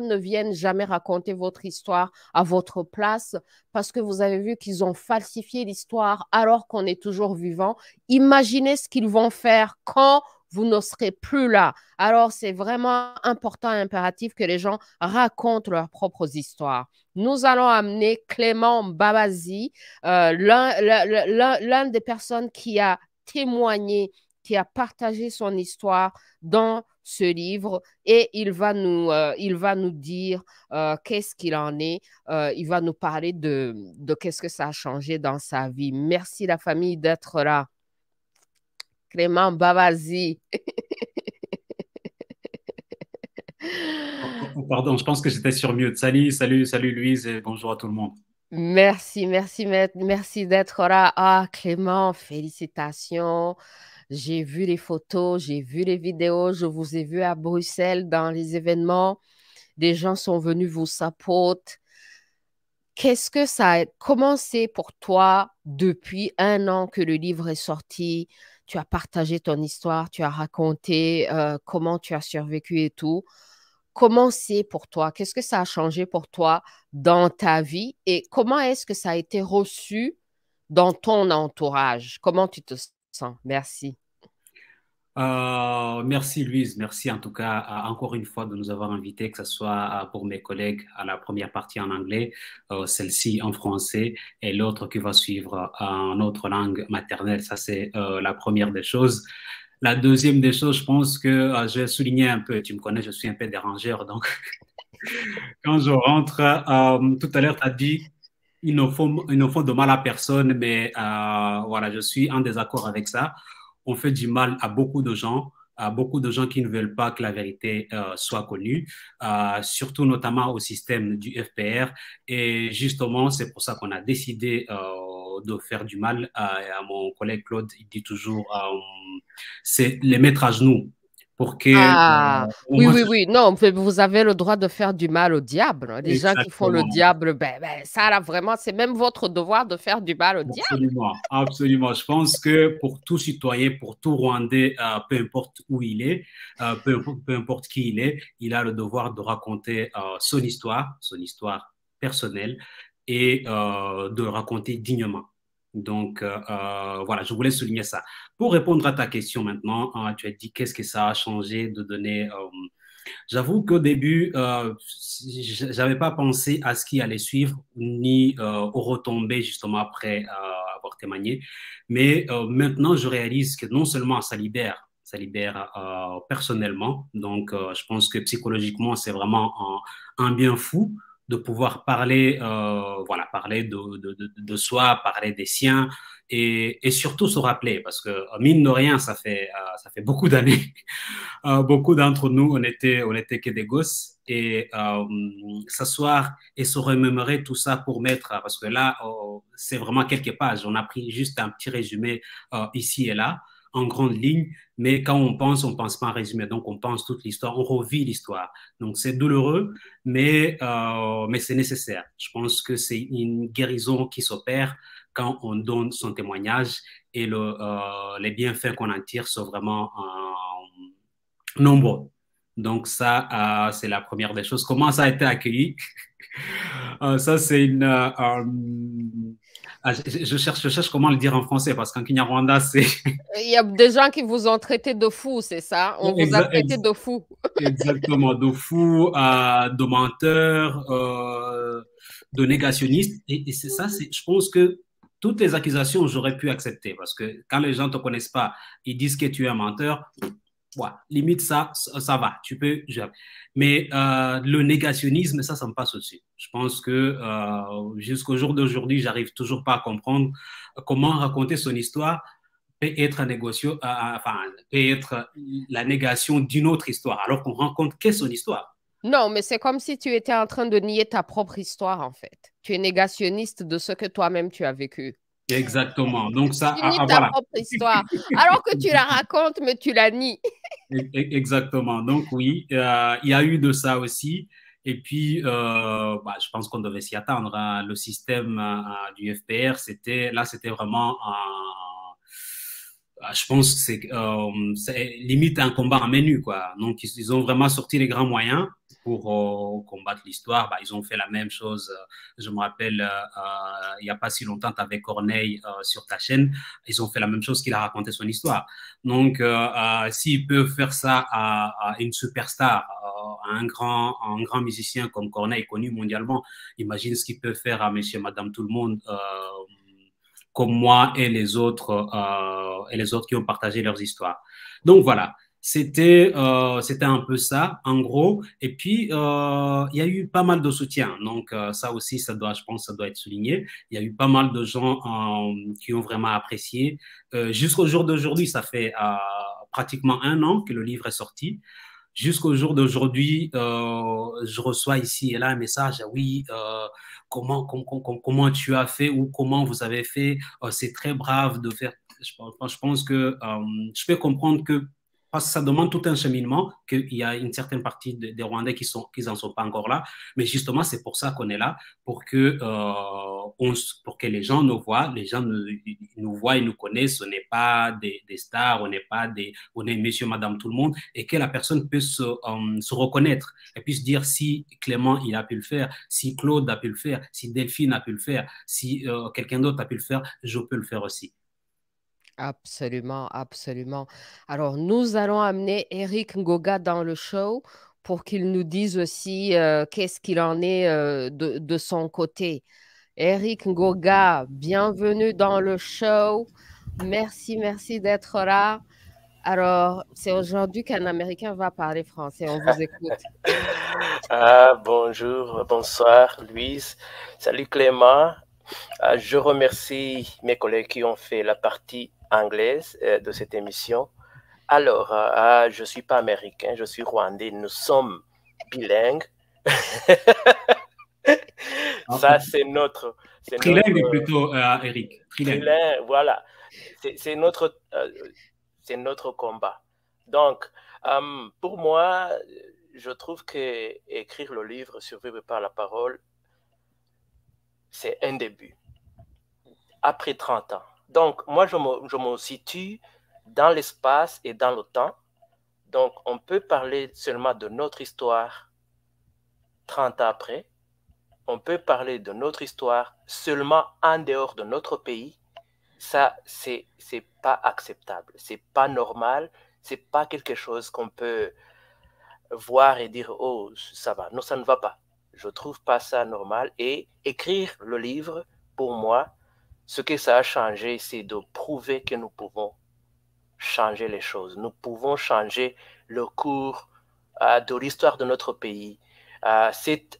ne vienne jamais raconter votre histoire à votre place parce que vous avez vu qu'ils ont falsifié l'histoire alors qu'on est toujours vivant. Imaginez ce qu'ils vont faire quand vous ne serez plus là. Alors, c'est vraiment important et impératif que les gens racontent leurs propres histoires. Nous allons amener Clément Babazi, l'un des personnes qui a témoigné, qui a partagé son histoire dans ce livre et il va nous dire qu'est-ce qu'il en est. Il va nous parler de qu'est-ce que ça a changé dans sa vie. Merci la famille d'être là. Clément Babazi. Pardon, je pense que j'étais sur mute. Salut Louise et bonjour à tout le monde. Merci d'être là. Ah, Clément, félicitations. J'ai vu les photos, j'ai vu les vidéos, je vous ai vu à Bruxelles dans les événements. Des gens sont venus vous supporter. Qu'est-ce que ça a commencé pour toi depuis 1 an que le livre est sorti? Tu as partagé ton histoire, tu as raconté comment tu as survécu et tout. Comment c'est pour toi? Qu'est-ce que ça a changé pour toi dans ta vie et comment est-ce que ça a été reçu dans ton entourage? Comment tu te sens? Merci. Merci Louise, merci en tout cas encore une fois de nous avoir invités, que ce soit pour mes collègues à la première partie en anglais, celle-ci en français et l'autre qui va suivre en autre langue maternelle. Ça, c'est la première des choses. La deuxième des choses, je pense que je vais souligner un peu, tu me connais, je suis un peu dérangeur, donc quand je rentre, tout à l'heure, tu as dit, il ne faut de mal à personne, mais voilà, je suis en désaccord avec ça. On fait du mal à beaucoup de gens qui ne veulent pas que la vérité soit connue, surtout notamment au système du FPR. Et justement, c'est pour ça qu'on a décidé de faire du mal à mon collègue Claude. Il dit toujours, c'est les mettre à genoux pour que, Ah, au oui, moins, oui, oui. Non, vous avez le droit de faire du mal au diable. Les gens qui font le exactement. diable, ça, là, vraiment, c'est même votre devoir de faire du mal au diable. Absolument, absolument. Je pense que pour tout citoyen, pour tout Rwandais, peu importe où il est, peu importe qui il a le devoir de raconter son histoire personnelle et de le raconter dignement. Donc, voilà, je voulais souligner ça. Pour répondre à ta question maintenant, tu as dit qu'est-ce que ça a changé de donner j'avoue qu'au début, j'avais pas pensé à ce qui allait suivre, ni aux retombées justement après avoir témoigné. Mais maintenant, je réalise que non seulement ça libère personnellement. Donc, je pense que psychologiquement, c'est vraiment un bien fou de pouvoir parler, voilà, parler de soi, parler des siens et surtout se rappeler, parce que mine de rien, ça fait beaucoup d'années beaucoup d'entre nous, on était que des gosses et s'asseoir et se remémorer tout ça pour mettre, parce que là, c'est vraiment quelques pages. On a pris juste un petit résumé ici et là, en grande ligne, mais quand on pense pas en résumé. Donc, on pense toute l'histoire, on revit l'histoire. Donc, c'est douloureux, mais c'est nécessaire. Je pense que c'est une guérison qui s'opère quand on donne son témoignage et les bienfaits qu'on en tire sont vraiment nombreux. Donc ça, c'est la première des choses. Comment ça a été accueilli? Ça, c'est une... je cherche comment le dire en français parce qu'en Kinyarwanda, c'est... Il y a des gens qui vous ont traité de fou, c'est ça? On vous a traité de fou. Exactement, de fou, de menteur, de négationniste. Et c'est ça, je pense que toutes les accusations, j'aurais pu accepter parce que quand les gens ne te connaissent pas, ils disent que tu es un menteur. Ouais, limite ça va, tu peux. Mais le négationnisme, ça me passe au-dessus. Je pense que jusqu'au jour d'aujourd'hui, j'arrive toujours pas à comprendre comment raconter son histoire peut être enfin, peut être la négation d'une autre histoire, alors qu'on rencontre qu'est son histoire. Non, mais c'est comme si tu étais en train de nier ta propre histoire, en fait. Tu es négationniste de ce que toi-même tu as vécu. Exactement. Donc ça, Tu nies ta voilà. propre histoire, alors que tu la racontes, mais tu la nies. Exactement. Donc oui, il y a eu de ça aussi. Et puis, je pense qu'on devait s'y attendre, hein. Le système du FPR, c'était vraiment je pense que c'est limite un combat à main nue, quoi. Donc, ils ont vraiment sorti les grands moyens pour combattre l'histoire. Ils ont fait la même chose. Je me rappelle, il n'y a pas si longtemps, avec Corneille sur ta chaîne, ils ont fait la même chose qu'il a raconté son histoire. Donc, s'ils peuvent faire ça à une superstar, à un grand musicien comme Corneille, connu mondialement, imagine ce qu'ils peuvent faire à monsieur, madame, tout le monde. Comme moi et les autres qui ont partagé leurs histoires. Donc voilà, c'était un peu ça en gros. Et puis il y a eu pas mal de soutien. Donc ça aussi, je pense, ça doit être souligné. Il y a eu pas mal de gens qui ont vraiment apprécié. Jusqu'au jour d'aujourd'hui, ça fait pratiquement un an que le livre est sorti. Jusqu'au jour d'aujourd'hui, je reçois ici et là un message, oui, comment tu as fait ou comment vous avez fait, c'est très brave de faire. Je pense que je peux comprendre que parce que ça demande tout un cheminement, qu'il y a une certaine partie des Rwandais qui n'en sont pas encore là. Mais justement, c'est pour ça qu'on est là, pour pour que les gens nous voient, nous voient et nous connaissent. On n'est pas des stars, on est monsieur, madame, tout le monde, et que la personne puisse se reconnaître et puisse dire si Clément, il a pu le faire, si Claude a pu le faire, si Delphine a pu le faire, si quelqu'un d'autre a pu le faire, je peux le faire aussi. Absolument, absolument. Alors, nous allons amener Eric Ngoga dans le show pour qu'il nous dise aussi qu'est-ce qu'il en est de son côté. Eric Ngoga, bienvenue dans le show. Merci, merci d'être là. Alors, c'est aujourd'hui qu'un Américain va parler français. On vous écoute. Bonjour, bonsoir, Louise. Salut Clément. Je remercie mes collègues qui ont fait la partie anglaise de cette émission. Alors, je ne suis pas américain, je suis rwandais. Nous sommes bilingues. Ça, c'est notre... Trilingue plutôt, Eric. Trilingue, voilà. C'est notre combat. Donc, pour moi, je trouve que écrire le livre Survivre par la parole, c'est un début. Après 30 ans. Donc, moi, je me situe dans l'espace et dans le temps. Donc, on peut parler seulement de notre histoire 30 ans après. On peut parler de notre histoire seulement en dehors de notre pays. Ça, c'est pas acceptable. C'est pas normal. C'est pas quelque chose qu'on peut voir et dire, oh, ça va. Non, ça ne va pas. Je trouve pas ça normal. Et écrire le livre, pour moi, ce que ça a changé, c'est de prouver que nous pouvons changer les choses. Nous pouvons changer le cours de l'histoire de notre pays. Cette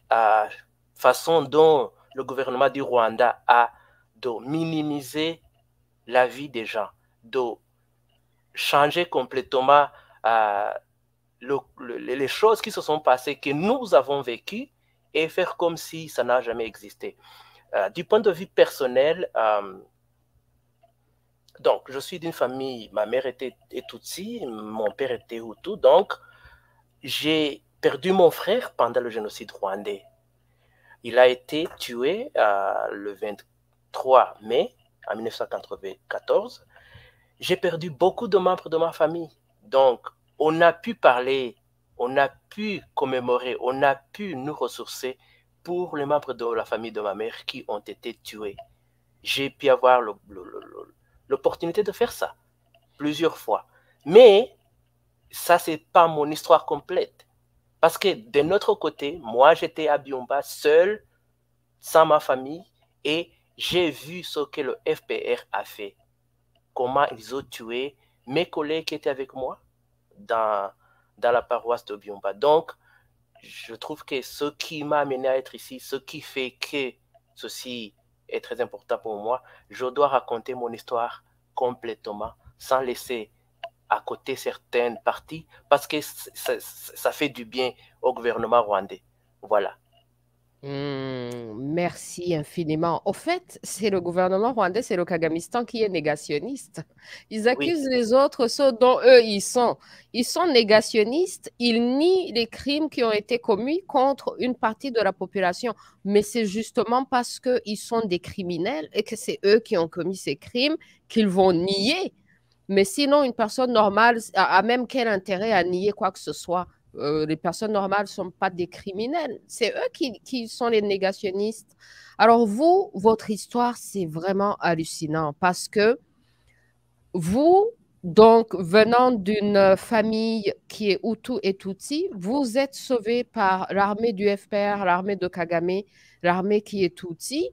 façon dont le gouvernement du Rwanda a de minimiser la vie des gens, de changer complètement les choses qui se sont passées, que nous avons vécues, et faire comme si ça n'a jamais existé. Du point de vue personnel, donc je suis d'une famille, ma mère était Tutsi, mon père était Hutu, donc j'ai perdu mon frère pendant le génocide rwandais. Il a été tué le 23 mai en 1994. J'ai perdu beaucoup de membres de ma famille. Donc, on a pu parler, on a pu commémorer, on a pu nous ressourcer pour les membres de la famille de ma mère qui ont été tués. J'ai pu avoir l'opportunité de faire ça plusieurs fois. Mais ça, c'est pas mon histoire complète. Parce que de notre côté, moi, j'étais à Byumba seul, sans ma famille, et j'ai vu ce que le FPR a fait. Comment ils ont tué mes collègues qui étaient avec moi dans la paroisse de Byumba. Donc, je trouve que ce qui m'a amené à être ici, ce qui fait que ceci est très important pour moi, je dois raconter mon histoire complètement, sans laisser à côté certaines parties, parce que ça fait du bien au gouvernement rwandais. Voilà. Merci infiniment. Au fait, c'est le gouvernement rwandais, c'est le Kagamistan qui est négationniste. Ils accusent les autres, ceux dont eux ils sont. Ils sont négationnistes, ils nient les crimes qui ont été commis contre une partie de la population. Mais c'est justement parce qu'ils sont des criminels et que c'est eux qui ont commis ces crimes qu'ils vont nier. Mais sinon, une personne normale a même quel intérêt à nier quoi que ce soit? Les personnes normales ne sont pas des criminels. C'est eux qui sont les négationnistes. Alors vous, votre histoire, c'est vraiment hallucinant parce que vous, donc, venant d'une famille qui est Hutu et Tutsi, vous êtes sauvé par l'armée du FPR, l'armée de Kagame, l'armée qui est Tutsi.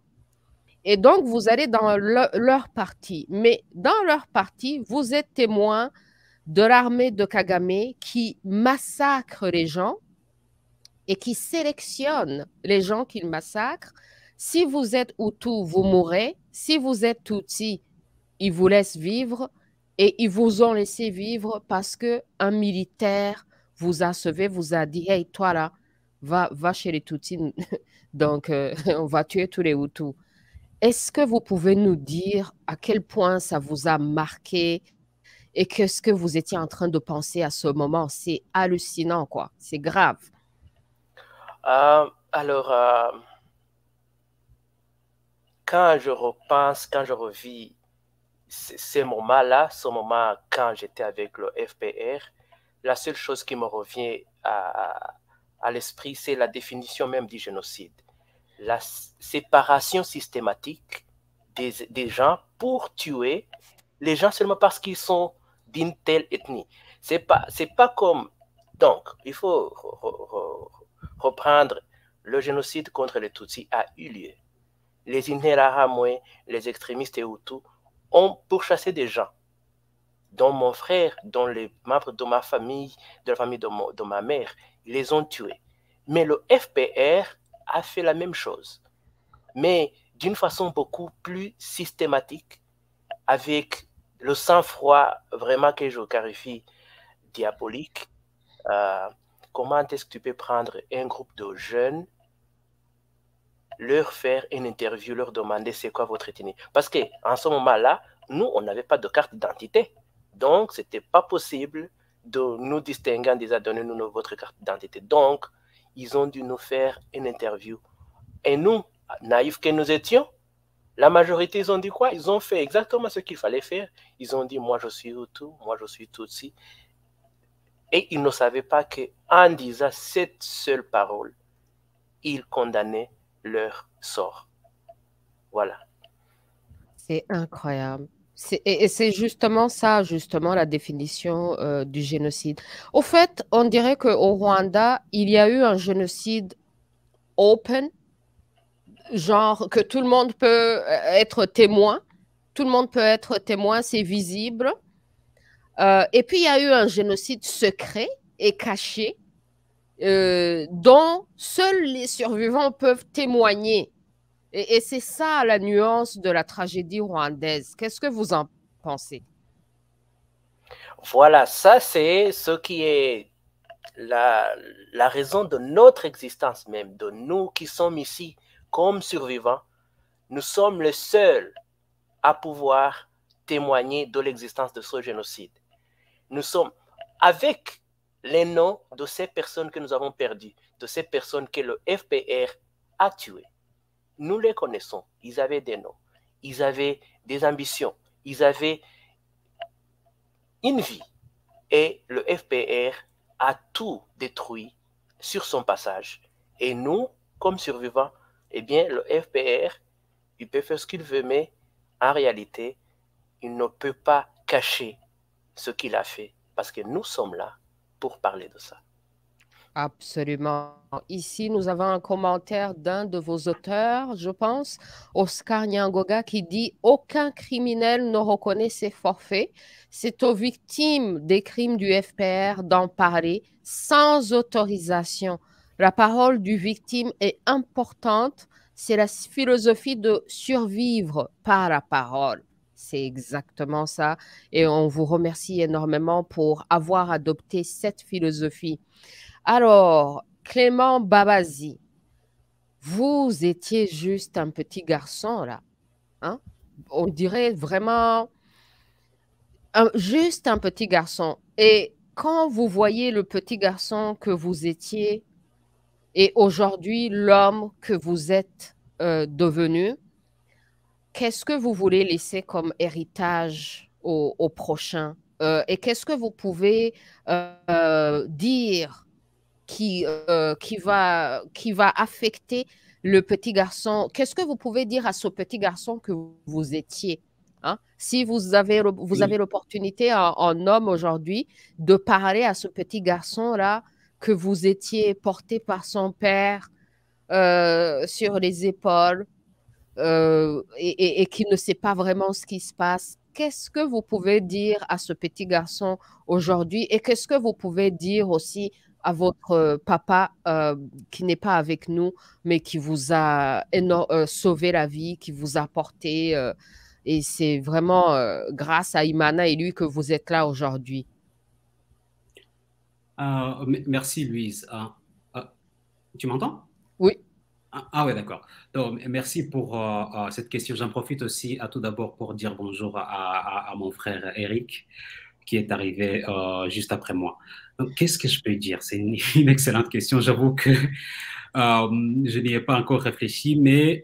Et donc, vous allez dans leur parti. Mais dans leur parti, vous êtes témoin de l'armée de Kagame qui massacre les gens et qui sélectionne les gens qu'il massacre. Si vous êtes Hutu, vous mourrez. Si vous êtes Tutsi, ils vous laissent vivre et ils vous ont laissé vivre parce qu'un militaire vous a sauvé, vous a dit « Hey, toi là, va chez les Tutsis, donc on va tuer tous les Hutus ». Est-ce que vous pouvez nous dire à quel point ça vous a marqué et qu'est-ce que vous étiez en train de penser à ce moment? C'est hallucinant, quoi. C'est grave. Alors, quand je repense, quand je revis ces moments-là, ce moment quand j'étais avec le FPR, la seule chose qui me revient à l'esprit, c'est la définition même du génocide. La séparation systématique des gens pour tuer les gens seulement parce qu'ils sont d'une telle ethnie. C'est pas comme... Donc, il faut reprendre le génocide contre les Tutsis a eu lieu. Les Interahamwe, les extrémistes et Hutus ont pourchassé des gens, dont mon frère, dont les membres de ma famille, de la famille de ma mère, ils les ont tués. Mais le FPR a fait la même chose, mais d'une façon beaucoup plus systématique, avec le sang-froid vraiment que je qualifie diabolique. Comment est-ce que tu peux prendre un groupe de jeunes, leur faire une interview, leur demander c'est quoi votre ethnie? Parce qu'en ce moment-là, nous, on n'avait pas de carte d'identité. Donc, ce n'était pas possible de nous distinguer en disant donnez-nous votre carte d'identité. Donc, ils ont dû nous faire une interview. Et nous, naïfs que nous étions, la majorité, ils ont dit quoi? Ils ont fait exactement ce qu'il fallait faire. Ils ont dit moi je suis Hutu, moi je suis Tutsi. Et ils ne savaient pas qu'en disant cette seule parole, ils condamnaient leur sort. Voilà. C'est incroyable. Et c'est justement ça, justement, la définition du génocide. Au fait, on dirait qu'au Rwanda, il y a eu un génocide open, genre que tout le monde peut être témoin. Tout le monde peut être témoin, c'est visible. Et puis, il y a eu un génocide secret et caché, dont seuls les survivants peuvent témoigner. Et c'est ça la nuance de la tragédie rwandaise. Qu'est-ce que vous en pensez? Voilà, ça c'est ce qui est la raison de notre existence même, de nous qui sommes ici comme survivants. Nous sommes les seuls à pouvoir témoigner de l'existence de ce génocide. Nous sommes avec les noms de ces personnes que nous avons perdues, de ces personnes que le FPR a tuées. Nous les connaissons, ils avaient des noms, ils avaient des ambitions, ils avaient une vie. Et le FPR a tout détruit sur son passage. Et nous, comme survivants, eh bien, le FPR, il peut faire ce qu'il veut, mais en réalité, il ne peut pas cacher ce qu'il a fait, parce que nous sommes là pour parler de ça. Absolument. Ici, nous avons un commentaire d'un de vos auteurs, je pense, Oscar Nyangoga, qui dit: aucun criminel ne reconnaît ses forfaits. C'est aux victimes des crimes du FPR d'en parler sans autorisation. La parole du victime est importante. C'est la philosophie de survivre par la parole. C'est exactement ça. Et on vous remercie énormément pour avoir adopté cette philosophie. Alors, Clément Babazi, vous étiez juste un petit garçon, là. Hein? On dirait vraiment juste un petit garçon. Et quand vous voyez le petit garçon que vous étiez et aujourd'hui l'homme que vous êtes devenu, qu'est-ce que vous voulez laisser comme héritage au prochain? Et qu'est-ce que vous pouvez dire qui va affecter le petit garçon? Qu'est-ce que vous pouvez dire à ce petit garçon que vous étiez? Hein? Si vous avez l'opportunité en homme aujourd'hui de parler à ce petit garçon-là que vous étiez porté par son père sur les épaules et qui ne sait pas vraiment ce qui se passe, qu'est-ce que vous pouvez dire à ce petit garçon aujourd'hui et qu'est-ce que vous pouvez dire aussi à votre papa qui n'est pas avec nous, mais qui vous a sauvé la vie, qui vous a porté. Et c'est vraiment grâce à Imana et lui que vous êtes là aujourd'hui. Merci, Louise. Tu m'entends? Oui. Ah ouais, d'accord. Donc, merci pour cette question. J'en profite aussi tout d'abord pour dire bonjour à mon frère Eric, qui est arrivé juste après moi. Donc, qu'est-ce que je peux dire? C'est une excellente question. J'avoue que je n'y ai pas encore réfléchi, mais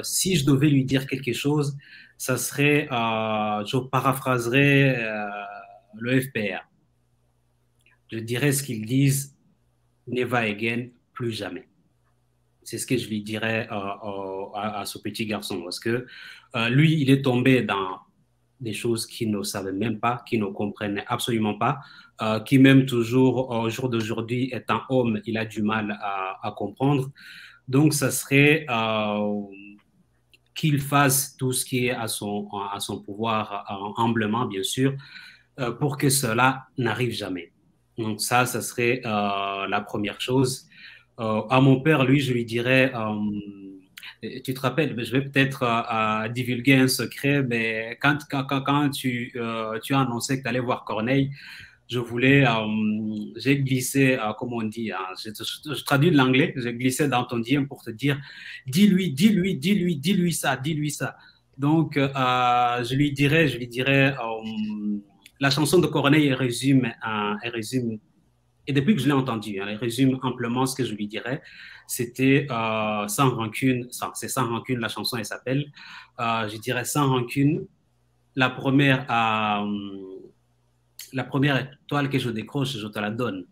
si je devais lui dire quelque chose, ça serait, je paraphraserais le FPR. Je dirais ce qu'ils disent, never again, plus jamais. C'est ce que je lui dirais à ce petit garçon, parce que lui, il est tombé des choses qu'ils ne savaient même pas, qu'ils ne comprenaient absolument pas, qui même toujours au jour d'aujourd'hui, étant homme, il a du mal à comprendre. Donc, ça serait qu'il fasse tout ce qui est à son pouvoir, humblement, bien sûr, pour que cela n'arrive jamais. Donc ça serait la première chose. À mon père, lui, je lui dirais, tu te rappelles, je vais peut-être divulguer un secret, mais quand tu as annoncé que tu allais voir Corneille, je voulais, j'ai glissé, comme on dit, hein, je traduis de l'anglais, j'ai glissé dans ton DM pour te dire, dis-lui ça, dis-lui ça. Donc, je lui dirais, la chanson de Corneille, elle résume, et depuis que je l'ai entendue, elle résume amplement ce que je lui dirais. C'était sans rancune, c'est sans rancune, la chanson, elle s'appelle. Je dirais sans rancune, la première, la première étoile que je décroche, je te la donne.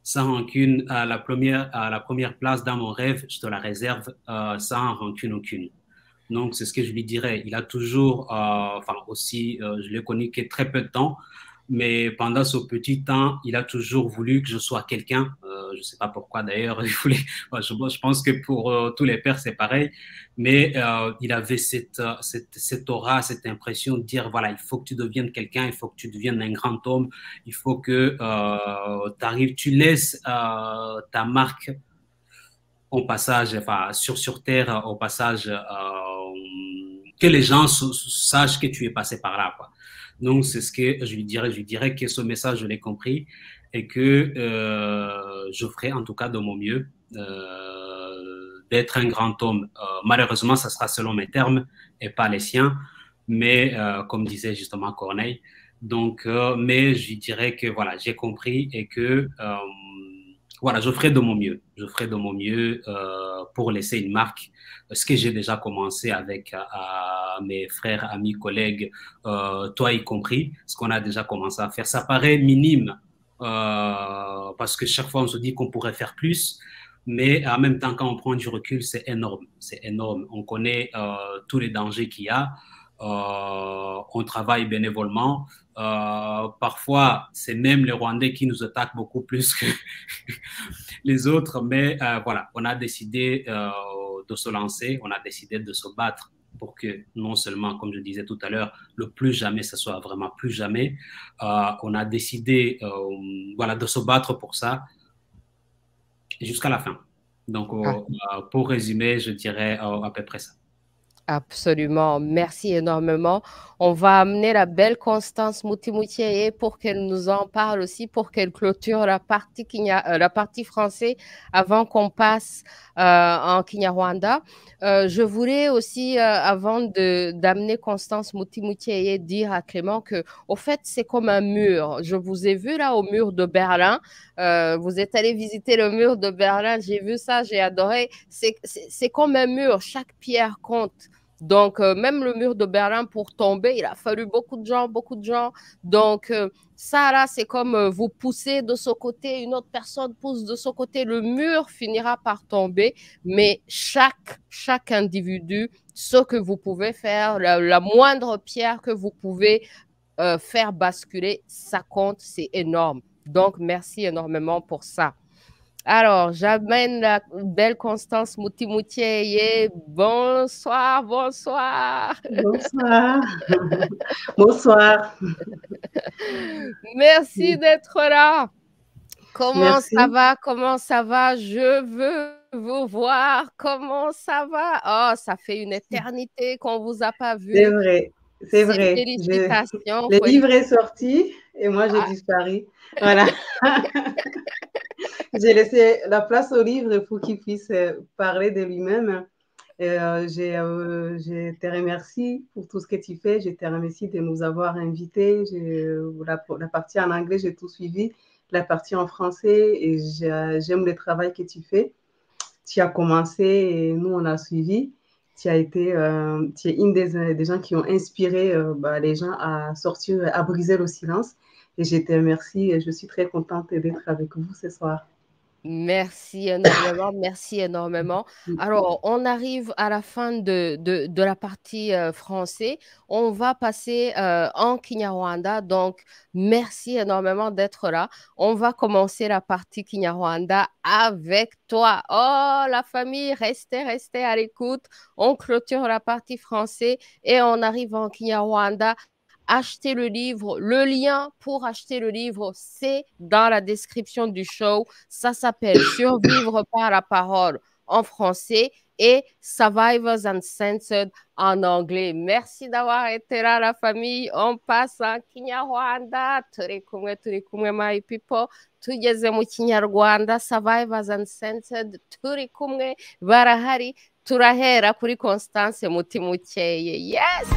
Sans rancune, la première place dans mon rêve, je te la réserve sans rancune aucune. Donc, c'est ce que je lui dirais. Il a toujours, enfin aussi, je l'ai connu que très peu de temps, mais pendant ce petit temps, il a toujours voulu que je sois quelqu'un. Je ne sais pas pourquoi d'ailleurs. Je pense que pour tous les pères, c'est pareil. Mais il avait cette aura, cette impression de dire, voilà, il faut que tu deviennes quelqu'un, il faut que tu deviennes un grand homme, il faut que tu laisses ta marque au passage, enfin, sur Terre, au passage, que les gens sachent que tu es passé par là, quoi. Donc, c'est ce que je lui dirais. Je lui dirais que ce message, je l'ai compris et que je ferai en tout cas de mon mieux d'être un grand homme. Malheureusement, ça sera selon mes termes et pas les siens, mais comme disait justement Corneille. Donc, mais je lui dirais que voilà, j'ai compris et que voilà, je ferai de mon mieux. Je ferai de mon mieux pour laisser une marque. Ce que j'ai déjà commencé avec mes frères, amis, collègues, toi y compris, ce qu'on a déjà commencé à faire. Ça paraît minime parce que chaque fois on se dit qu'on pourrait faire plus, mais en même temps, quand on prend du recul, c'est énorme. C'est énorme. On connaît tous les dangers qu'il y a. On travaille bénévolement. Parfois, c'est même les Rwandais qui nous attaquent beaucoup plus que les autres, mais voilà, on a décidé de se lancer, on a décidé de se battre pour que non seulement, comme je disais tout à l'heure, le plus jamais, ce soit vraiment plus jamais. On a décidé voilà, de se battre pour ça jusqu'à la fin. Donc, pour résumer, je dirais à peu près ça. Absolument, merci énormément. On va amener la belle Constance Mutimoutiaye pour qu'elle nous en parle aussi, pour qu'elle clôture la partie français avant qu'on passe en Kinyarwanda. Je voulais aussi, avant d'amener Constance Mutimoutiaye, dire à Clément que, au fait, c'est comme un mur. Je vous ai vu là au mur de Berlin. Vous êtes allé visiter le mur de Berlin. J'ai vu ça, j'ai adoré. C'est comme un mur. Chaque pierre compte. Donc, même le mur de Berlin, pour tomber, il a fallu beaucoup de gens, beaucoup de gens. Donc, ça, là, c'est comme vous poussez de ce côté, une autre personne pousse de ce côté, le mur finira par tomber. Mais chaque individu, ce que vous pouvez faire, la moindre pierre que vous pouvez faire basculer, ça compte, c'est énorme. Donc, merci énormément pour ça. Alors, j'amène la belle Constance Mutimoutiaye. Bonsoir, bonsoir. Bonsoir. Bonsoir. Merci d'être là. Comment Merci. ça va? Comment ça va? Je veux vous voir. Comment ça va? Oh, ça fait une éternité qu'on ne vous a pas vu. C'est vrai, c'est vrai. Félicitations. Le livre est sorti et moi, j'ai disparu. Voilà. J'ai laissé la place au livre pour qu'il puisse parler de lui-même. Je te remercie pour tout ce que tu fais. Je te remercie de nous avoir invités. La partie en anglais, j'ai tout suivi. La partie en français, et j'aime le travail que tu fais. Tu as commencé et nous, on a suivi. Tu es une des gens qui ont inspiré les gens à sortir, à briser le silence. Et je te remercie et je suis très contente d'être avec vous ce soir. Merci énormément, merci énormément. Alors, on arrive à la fin de la partie français. On va passer en Kinyarwanda. Donc, merci énormément d'être là. On va commencer la partie Kinyarwanda avec toi. Oh, la famille, restez à l'écoute. On clôture la partie français et on arrive en Kinyarwanda. Achetez le livre. Le lien pour acheter le livre, c'est dans la description du show. Ça s'appelle Survivre par la parole en français et Survivors Uncensored en anglais. Merci d'avoir été là, la famille. On passe en Kinyarwanda. Turi kumwe, my people. Tugeze mu Kinyarwanda. Survivors Uncensored. Turi kumwe, barahari. Turahera kuri Constance Mutimukeye. Yes!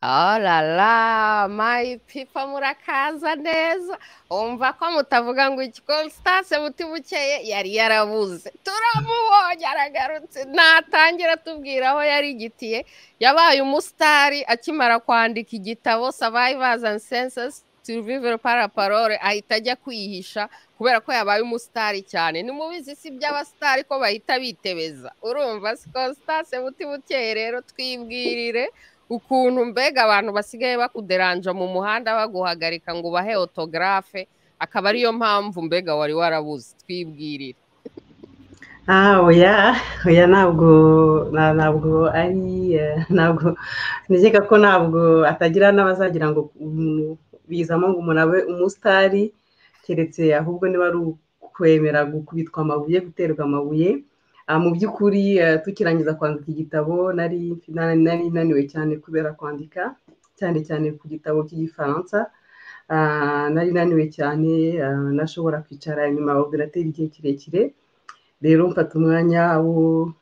Oh la la, my people murakaza neza. Umva ko mutavuga ngo iki Constance Mutimukeye yari yarabuze. Turamubonye aragarutse. Natangira tubwira aho yari igitiye. Yabaye umusitari akimara kwandika igitabo Survivors Uncensored Survivor par la parole, ahita ajya kwihisha kubera ko yabaye umusitari cyane. Ni mubizi si by'abasitari ko bahita bitebeza. Urumva si Constance Mutimukeye rero twibwirire ukuntu mbega abantu basigaye bakuderanja mu muhanda baguhagarika ngo ubahe autographe, akaba ariyo mpamvu mbega wari warabuze. Twibwirire. Oya ntabwo ari ntabwo nigeka ko ntabwo atagira n'abazagira ngo bizamo ngo umuntu abe umusitari, keretse ahubwo niba ari ukwemera gukubitwa amabuye, guterwa amabuye. Mu by'ukuri tukirangiza kwandika igitabo nari naniwe cyane kubera kwandika cyane cyane ku gitabo cy'igifaransa. Nari naniwe cyane, nashobora kwicara inyuma ya ordinateur igihe kirekire. Rero mfata umwanya wo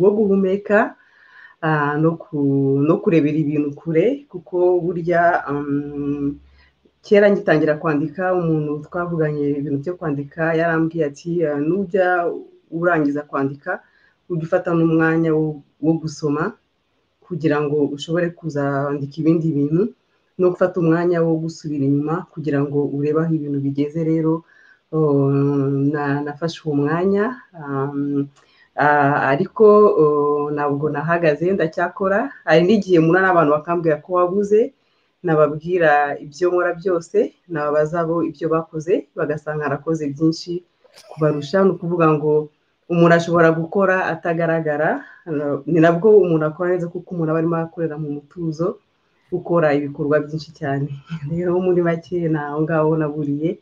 guhumeka no kurebera ibintu kure, kuko burya kera ngitangira kwandika umuntu twavuganye ibintu byo kwandika yarambwiye ati nujya urangiza kwandika ujye ufata n'umwanya wo gusoma kugira ngo ushobore kuzandika ibindi bintu, no gufata umwanya wo gusubira inyuma kugira ngo urebe aho ibintu bigeze. Rero nafashe uwo mwanya, ariko ntabwo nahagaze, ndacyakora. Hari n'igihe muna n'abantu bakambwira ko wabuze, nababwira ibyo nkora byose, nababaza bo ibyo bakoze, bagasanga narakoze byinshi kubarusha. Ni ukuvuga ngo umuntu ashobora gukora atagaragara, ni nabwo umuntu akora neza, kuko umuntu aba arimo akorera mu mutuzo, gukora ibikorwa byinshi cyane. Rero muri make naho ngaho naburiye.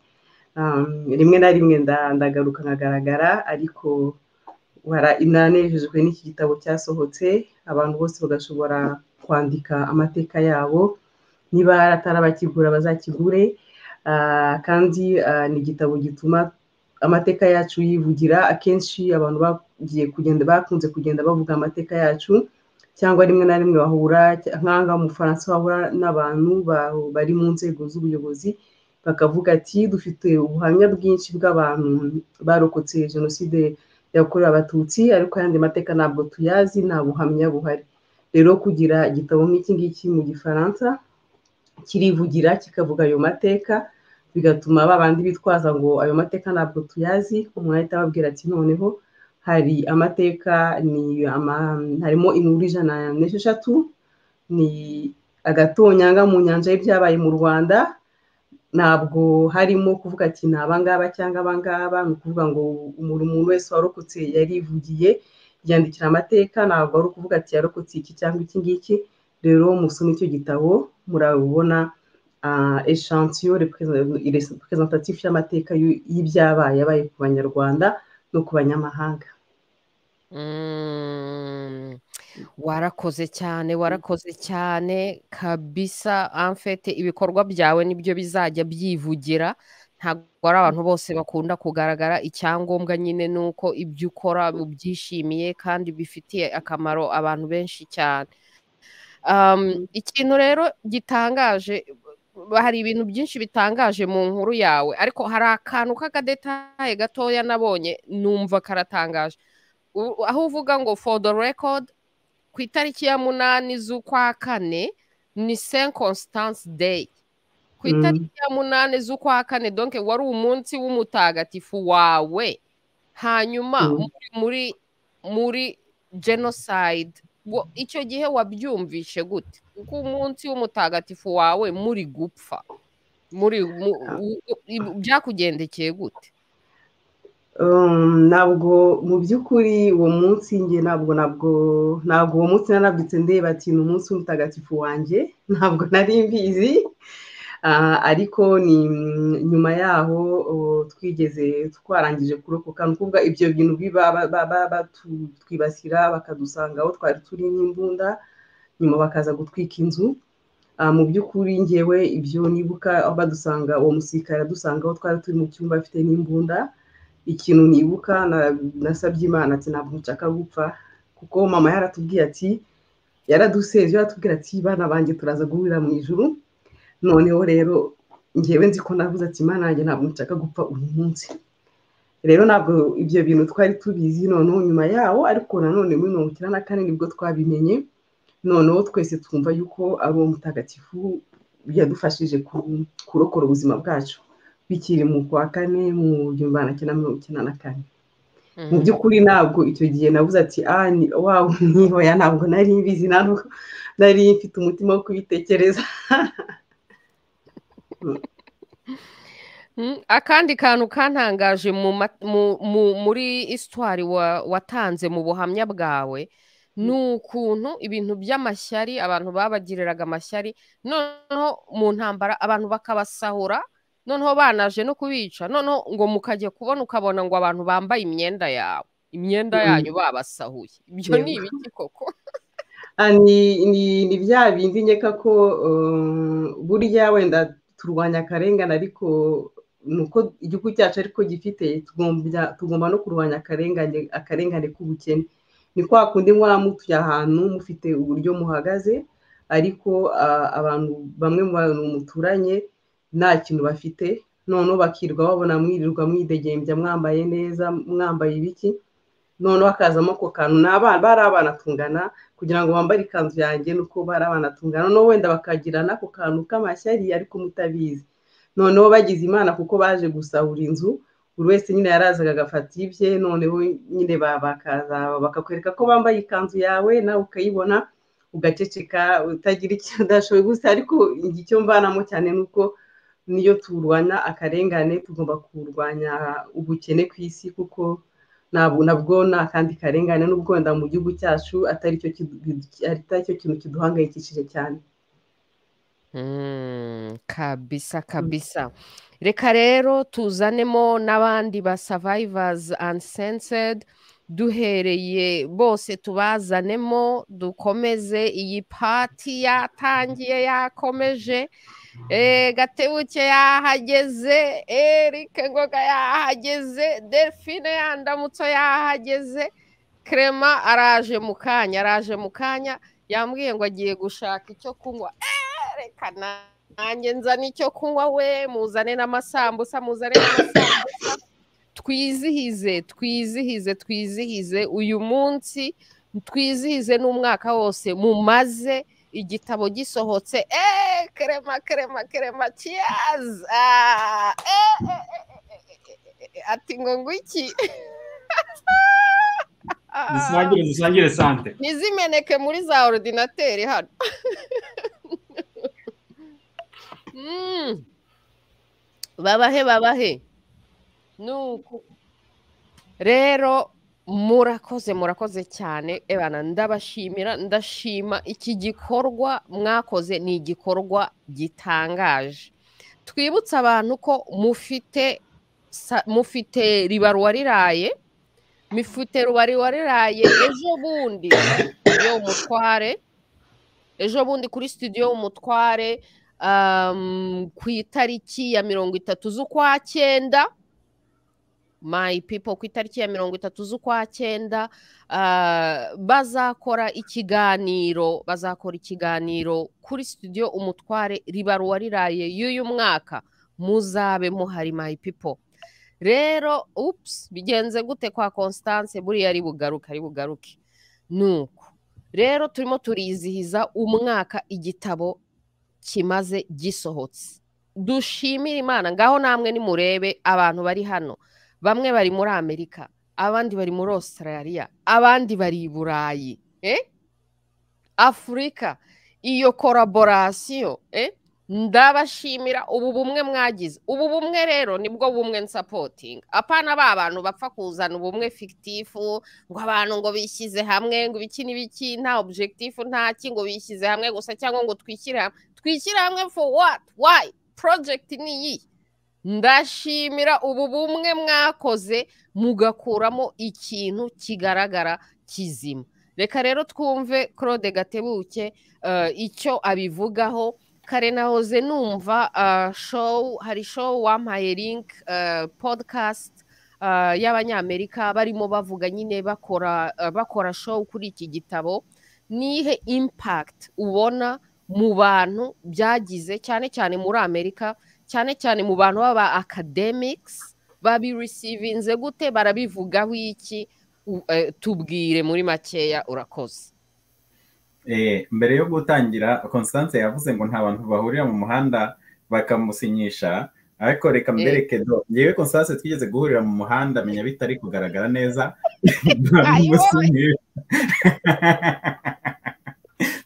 Rimwe na rimwe ndagaruka nkagaragara, ariko nanejejwe n'iki gitabo cyasohotse, abantu bose bagashobora kwandika amateka yabo. Niba atari abakigura bazakigure, kandi ni igitabo gituma amateka yacu yivugira. Akenshi abantu bakunze kugenda bavuga amateka yacu, cyangwa rimwe na rimwe bahura nk'aha mu Bufaransa, bahura n'abantu bari mu nzego z'ubuyobozi bakavuga ati dufite ubuhamya bwinshi bw'abantu barokotse jenoside yakorewe abatutsi, ariko ayandi mateka ntabwo tuyazi, nta buhamya buhari. Rero kugira igitabo nk'iki ngiki mu gifaransa kirivugira kikavuga ayo mateka, bigatuma babandi bitwaza ngo ayo mateka ntabwo tuyazi, umuntu ahita ababwira ati noneho hari amateka, harimo inkuru 106, ni agatonyanga mu nyanja y'ibyabaye mu Rwanda. Ntabwo harimo kuvuga ati ni abangaba cyangwa abangaba, ni ukuvuga ngo umuntu wese warokotse yarivugiye, yandikira amateka. Ntabwo ari ukuvuga ati yarokotse iki cyangwa iki ngiki. Rero musome icyo gitabo murabona echantillon representatif y'amateka y'ibyabaye ku Banyarwanda no ku banyamahanga. Warakoze cyane kabisa. Amfete ibikorwa byawe nibyo bizajya byivugira, ntabwo ari abantu bose bakunda kugaragara. Icyangombwa nyine ni uko ibyo ukora ubyishimiye kandi bifitiye akamaro abantu benshi cyane. ikintu rero gitangaje, hari ibintu byinshi bitangaje mu nkuru yawe, ariko hari akantu k'akadetaye gatoya nabonye numva karatangaje, aho uvuga ngo for the record ku itariki ya 8 z'ukwa kane ni Saint Constance Day. Ku itariki ya 8 z'ukwa kane donc wari umunsi w'umutagatifu wawe, hanyuma muri genocide icyo gihe wabyumvishe gute? Kuko umunsi w'umutagatifu wawe muri gupfa, byakugendekeye gute? Ntabwo mu by'ukuri uwo munsi nge ntabwo uwo munsi narabyutse ndeba ati ni umunsi w'umutagatifu wanjye, ntabwo nari mbizi. Ariko ni nyuma yaho twigeze twarangije kurokoka, ni ukuvuga ibyo bintu twibasira bakadusanga aho twari turi n'imbunda, nyuma bakaza gutwika inzu. Mu by'ukuri ngewe ibyo nibuka aho badusanga, uwo musirikare adusanga aho twari turi mu cyumba afite n'imbunda. Ikintu nibuka nasabye Imana ati ntabwo nshaka gupfa, kuko mama yaratubwiye ati, yaraduseje yaratubwira ati bana banjye turaza guhurira mu ijuru. Noneho rero ngewe nzi ko navuze ati Imana yanjye ntabwo nshaka gupfa uyu munsi. Rero ntabwo ibyo bintu twari tubizi, noneho nyuma yaho ariko nanone muri 1994 nibwo twabimenye, noneho twese twumva yuko ari uwo mutagatifu yadufashije kurokora ubuzima bwacu bikiri mu kwa kane mu 1994. Mu by'ukuri ntabwo icyo gihe navuze ati wow, nihoya, ntabwo nari mbizi, nari mfite umutima wo kubitekereza. Akandi kantu kantangaje muri histoire watanze mu buhamya bwawe, ni ukuntu ibintu by'amashyari abantu babagiriraga amashyari, noneho mu ntambara abantu bakabasahura, noneho banaje no kubica, noneho ngo mukajya kubona ukabona ngo abantu bambaye imyenda yanyu babasahuye. Ibyo ni ibiki koko? Ni bya bindi nkeka ko burya wenda turwanya akarengane, ariko nuko igihugu cyacu ariko gifite, tugomba no kurwanya akarengane k'ubukene. Ni kwa kundi mwaba mutuye ahantu mufite uburyo muhagaze, ariko abantu bamwe mu bantu muturanye nta kintu bafite, noneho bakirwa babona mwirirwa mwidegembya, mwambaye neza, mwambaye ibiki, noneho hakazamo ako kantu. Bari abana tungana kugira ngo bambare ikanzu yanjye, nuko bari abana tungana, noneho wenda bakagira n'ako kantu k'amashyari ariko mutabizi. Noneho bagize Imana kuko baje gusahura inzu, buri wese nyine yarazaga agafata ibye, noneho nyine bakaza bakakwereka ko bambaye ikanzu yawe, nawe ukayibona ugaceceka utagira icyo udashoboye gusa. Ariko icyo mvanamo cyane nuko niyo turwanya akarengane tugomba kurwanya ubukene ku isi, kuko nabwo nta kandi karengane, n'ubwo wenda mu gihugu cyacu atari cyo kintu kiduhangayikishije cyane. Kabisa. Reka rero tuzanemo n'abandi ba survivors Uncensored, duhereye bose tubazanemo, dukomeze iyi party yatangiye yakomeje. Gatebuke yahageze, Eric Ngoga yahageze, Delphine Yandamutso yahageze, Clement araje mu kanya, yambwiye ngo agiye gushaka icyo kunywa. Reka nanjye nzana icyo kunywa, we muzane n'amasambusa, twizihize uyu munsi, twizihize n'umwaka wose mumaze igitabo gisohotse. Clement, cheers. Ati ngo ngwiki. Dusangire sante. Nizimeneke muri za ordinateri hano. Babahe. Nuko rero murakoze cyane, ebana ndashima iki gikorwa mwakoze, ni igikorwa gitangaje. Twibutse abantu ko mufite RIBARA, ejo bundi kuri studio Umutware, ku itariki ya 30 z'ukwa 9 my people ku itariki ya 30 z'ukwa cyenda bazakora ikiganiro kuri studio Umutware Ribara Uwariraye y'uyu mwaka, muzabe muhari my people. Rero bigenze gute kwa Constance? Buriya ari bugaruke nuko rero turimo turizihiza umwaka igitabo kimaze gisohotse. Dushimira Imana, ngaho namwe nimurebe abantu bari hano, bamwe bari muri Amerika, abandi bari muri Australia, abandi bari i Burayi, Afurika. Iyo collaboration ndabashimira ubu bumwe mwagize. Ubu bumwe rero nibwo bumwe supporting, apana ba bantu bapfa kuzana ubumwe fictifu ngo abantu ngo bishyize hamwe ngo ibiki n'ibiki, nta objectif nta kingo bishyize hamwe gusa, cyangwa ngo twishyire hamwe for what, why, project ni iyi. Ndashimira ubu bumwe mwakoze mugakuramo ikintu kigaragara kizima. Reka rero twumve Claude Gatebuke icyo abivugaho. Kare nahoze numva hari show wampaye link, podcast y'Abanyamerika barimo bavuga nyine bakora show kuri iki gitabo. Nihe impact ubona mu bantu byagize, cyane cyane muri Amerika, cyane cyane mu bantu baba academics, babi receiving gute, barabivugaho iki? Tubwire muri makeya, urakoze. Mbere yo gutangira, Constance yavuze ngo nta bantu bahurira mu muhanda bakamusinyisha, ariko reka mbereke ngewe Constance twigeze guhurira mu muhanda, menya bitari kugaragara neza.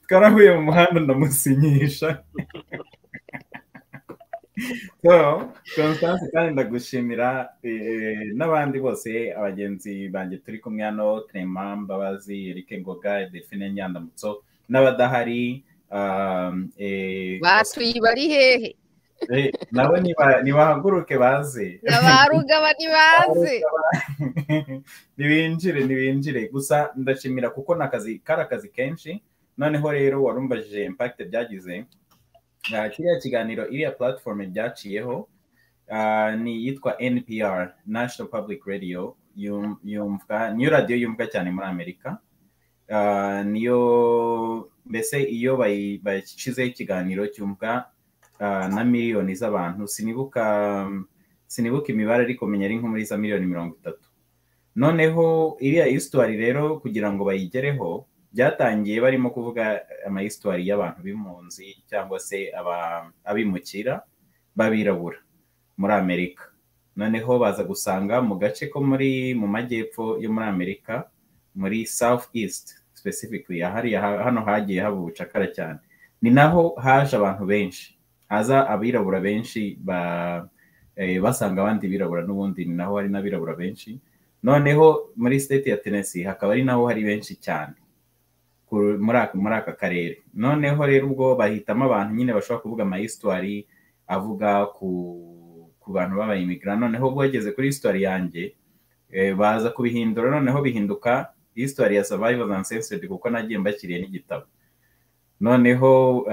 Twarahuye mu muhanda ndamusinyisha. So Constance kandi ndagushimira n'abandi bose abagenzi banjye turi kumwe hano, Clement Mbabazi, Eric Ngoga, Delphine Nyandamutso n'abadahari. Batuyi bari hehe? Nabo nibahaguruke baze, n'abarugaba nibaze. Nibinjire gusa ndashimira kuko karakazi kenshi. Noneho rero warumbajije impact byagize. Kiriya kiganiro, iriya platform byaciyeho ni yitwa NPR, National Public Radio, niyo radio yumvwa cyane muri Amerika. Niyo mbese iyo bayishyizeho ikiganiro cyumvwa na miliyoni z'abantu. Sinibuka imibare ariko menya ari nko muri za miliyoni 30. Noneho iriya histoire rero kugira ngo bayigereho, byatangiye barimo kuvuga amahistoire y'abantu b'impunzi cyangwa se abimukira babirabura muri Amerika. Noneho baza gusanga mu gace ko mu majyepfo yo muri Amerika, muri South East specifically, hano hagiye haba ubucakara cyane. Ni naho haje abantu benshi, haza abirabura benshi basanga abandi birabura, n'ubundi ni naho hari n'abirabura benshi. Noneho muri state ya Tennessee hakaba ari naho hari benshi cyane muri aka karere. Noneho rero ubwo bahitamo abantu nyine bashobora kuvuga amahistoire avuga ku bantu b'abayimmigrant. Noneho ubwo bageze kuri histoire yanjye baza kubihindura, noneho bihinduka histoire ya Survivors Uncensored kuko nagiye mbakiriye n'igitabo. Noneho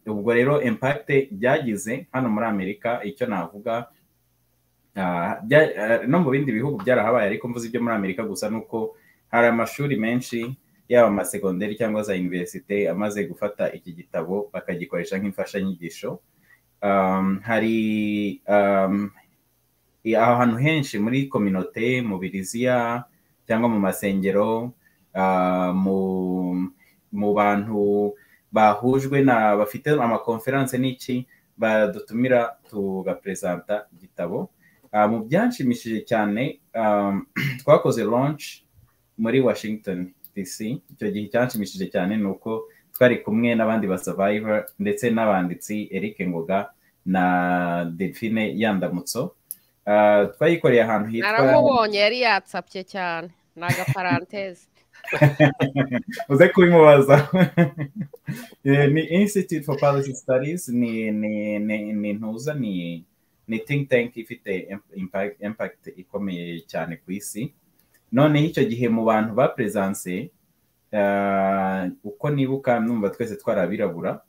ubwo rero impact byagize hano muri Amerika, icyo navuga no mu bindi bihugu byarahabaye, ariko mvuze ibyo muri Amerika gusa nuko hari amashuri menshi yaba amasegonderi cyangwa za universite amaze gufata iki gitabo bakagikoresha nk'imfashanyigisho. Hari ahantu henshi muri communauté, mu biriziya cyangwa mu masengero, mu bantu bahujwe bafite amakonferanse n'iki, badutumira tugapresenta igitabo. Mu byanshimishije cyane, twakoze launch muri Washington DC. Icyo gihe cyanshimishije cyane nuko twari kumwe n'abandi ba survivor ndetse n'abanditsi Eric Ngoga na Delphine Nyandamutso. Twayikoreye ahantu hitwa, naramubonye yari yatsapye cyane, naga parenthèse uze kubimubaza. Ni Institute for Policy Studies, ni ntuza, ni think tank ifite impact ikomeye cyane ku isi. Noneho icyo gihe mu bantu ba presence, uko nibuka numva twese twarabirabura,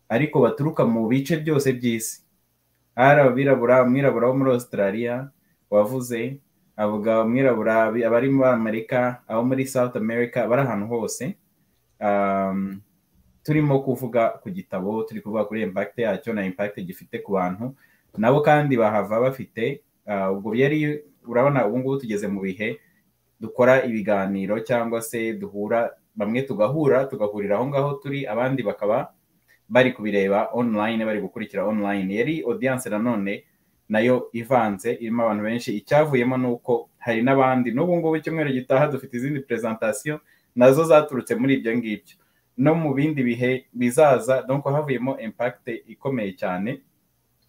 ariko baturuka mu bice byose by'isi. Hari abirabura, umwirabura wo muri Australia, wavuze, avuga umwirabura abari muri Amerika, abo muri South America, bari ahantu hose. Turimo kuvuga ku gitabo, turi kuvuga kuri impact yacyo na impact gifite ku bantu nabo, kandi bahava bafite ubwo yari urabona ubu ngubu tugeze mu bihe dukora ibiganiro cyangwa se duhura, bamwe tugahurira aho ngaho turi, abandi bakaba bari kubireba online, bari gukurikira online. Yari audience nanone nayo ivanze, irimo abantu benshi. Icyavuyemo nuko hari n'abandi n'ubu ngubu icyumweru gitaha dufite izindi presentation nazo zaturutse muri ibyo ngibyo no mu bindi bihe bizaza. Donc havuyemo impact ikomeye cyane.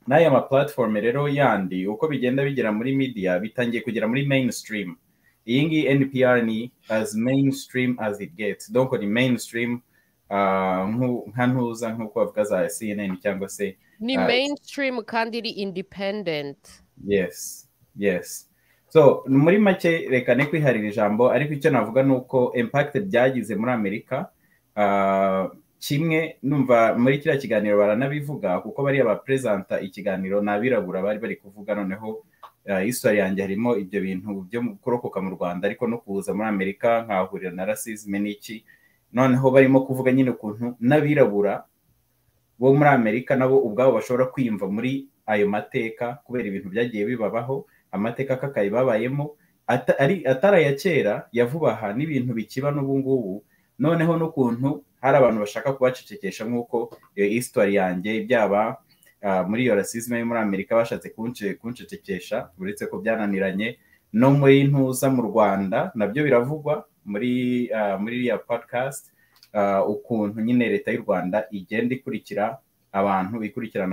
N'aya ma platform rero yandi uko bigenda bigera muri media, bitangiye kugera muri mainstream. Iyi ngiyi NPR ni as mainstream as it gets. Donc ni mainstream nka ntuza nk'uko bavuga za CNN cyangwa se ni mainstream kandi iri independent. Yes. So muri make reka ne kwiharira ijambo, ariko icyo navuga nuko impact byagize muri Amerika. Kimwe numva muri kiriya kiganiro baranabivuga, kuko bari abapresenta ikiganiro n'abirabura bari kuvuga, noneho history yanjye harimo ibyo bintu byo kurokoka mu Rwanda ariko no kuza muri Amerika nkahurira na racisme n'iki. Noneho barimo kuvuga nyine ukuntu n'abirabura bo muri Amerika nabo ubwabo bashobora kwiyumva muri ayo mateka kubera ibintu byagiye bibabaho, amateka kakayi babayemo atari ya kera, yavubaha n'ibintu bikiba n'ubu ngubu. Noneho n'ukuntu hari abantu bashaka kubacecekesha, nk'uko iyo history yanjye byaba muri iyo racisme yo muri Amerika bashatse kunshecekesha, uretse ko byananiranye. No muri ntuza mu Rwanda nabyo biravugwa muri ya podcast, ukuntu nyine leta y'u Rwanda igenda ikurikirana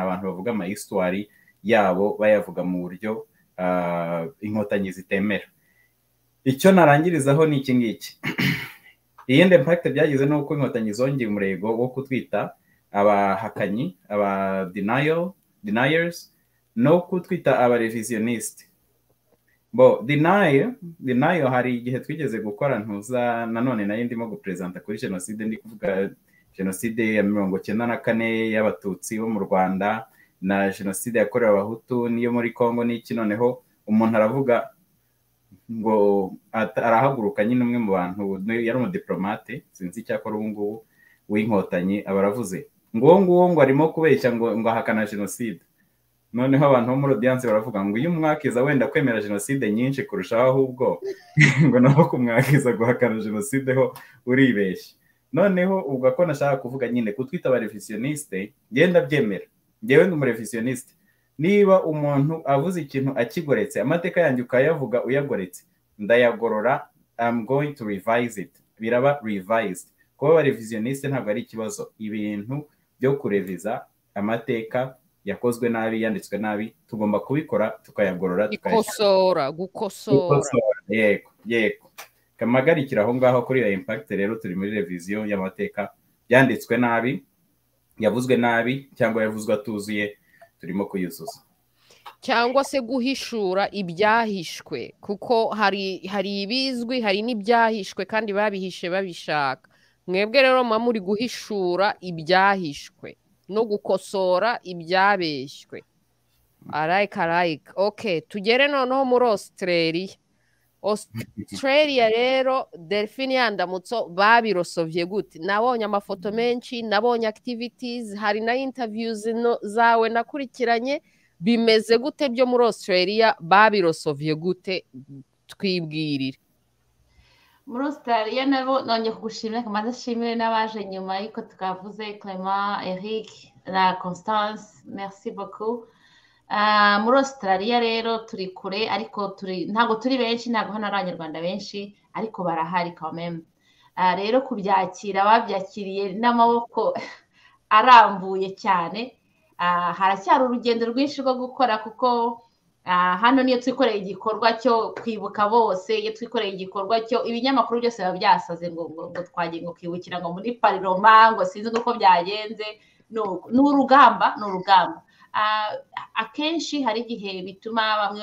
abantu bavuga ama history yabo, bayavuga mu buryo inkotanyi zitemera. Icyo narangirizaho ni iki ngiki. Iyindi impact byagize nuko inkotanyi zongeye umurego wo kutwita abahakanyi, aba deniers, no kutwita aba revisionist. Denial hari igihe twigeze gukora ntuza, nanone nayo ndimo gupresenta kuri genocide, ndi kuvuga genocide ya 1994 y'abatutsi bo mu Rwanda na genocide yakorewe abahutu niyo muri Congo n'iki. Noneho umuntu aravuga ngo arahaguruka, nyine umwe mu bantu yari umudipolomate, sinzi icyakora ubu ngubu w'inkotanyi, abaravuze ngo arimo kubeshya ngo ahakana genocide. Noneho abantu bo muri audience baravuga ngo uyu mwakiza wenda kwemera genocide nyinshi kurushaho, ahubwo ngo naho kumwakiza guhakana genocide ho uribeshya. Noneho ubwo ko nashaka kuvuga nyine kutwita aba revisioniste, genda byemera. Ngewe ndi umurevisioniste. Niba umuntu avuze ikintu akigoretse, amateka yanjye ukayavuga uyagoretse, ndayagorora, I'm going to revise it. Biraba revised. Kuba aba revisioniste ntabwo ari ikibazo. Ibintu byo kureviza amateka yakozwe nabi, yanditswe nabi, tugomba kubikora tukayagorora, gukosora. Yego. Kamagarikira aho ngaho kuri iyo impact. Rero turi muri revision y'amateka yanditswe nabi, yavuzwe nabi, cyangwa yavuzwe atuzuye, turimo kuyuzuza. Cyangwa se guhishura ibyahishwe, kuko hari ibizwi, hari n'ibyahishwe kandi babihishe babishaka. Mwebwe rero muri guhishura ibyahishwe no gukosora ibyabeshywe. Alike. Okay, tugere noneho muri Australia rero Delphine Yandamutso babirosovye gute? Nabonye amafoto menshi, nabonye activities, hari na interviews zawe nakurikiranye. Bimeze gute byo muri Australia, babirosovye gute? Twibwirire. Muri Australia nabo nonye kugushimira, kamaze shimire n'abaje nyuma yuko tukavuze, Clement, Eric na Constance, merci beaucoup. Muri Australia rero turi kure, ariko ntago turi benshi, ntago hano abanyarwanda benshi, ariko barahari quand même. Rero kubyakira babyakiriye n'amaboko arambuye cyane. Haracyari urugendo rwinshi rwo gukora, kuko hano niyo twikoreye igikorwa cyo kwibuka bose, iyo twikoreye igikorwa cyo ibinyamakuru byose biba byasaze ngo twagiye ngo kwibukira ngo muri Parlement, ngo sinzi uko byagenze. Ni urugamba. Akenshi hari igihe bituma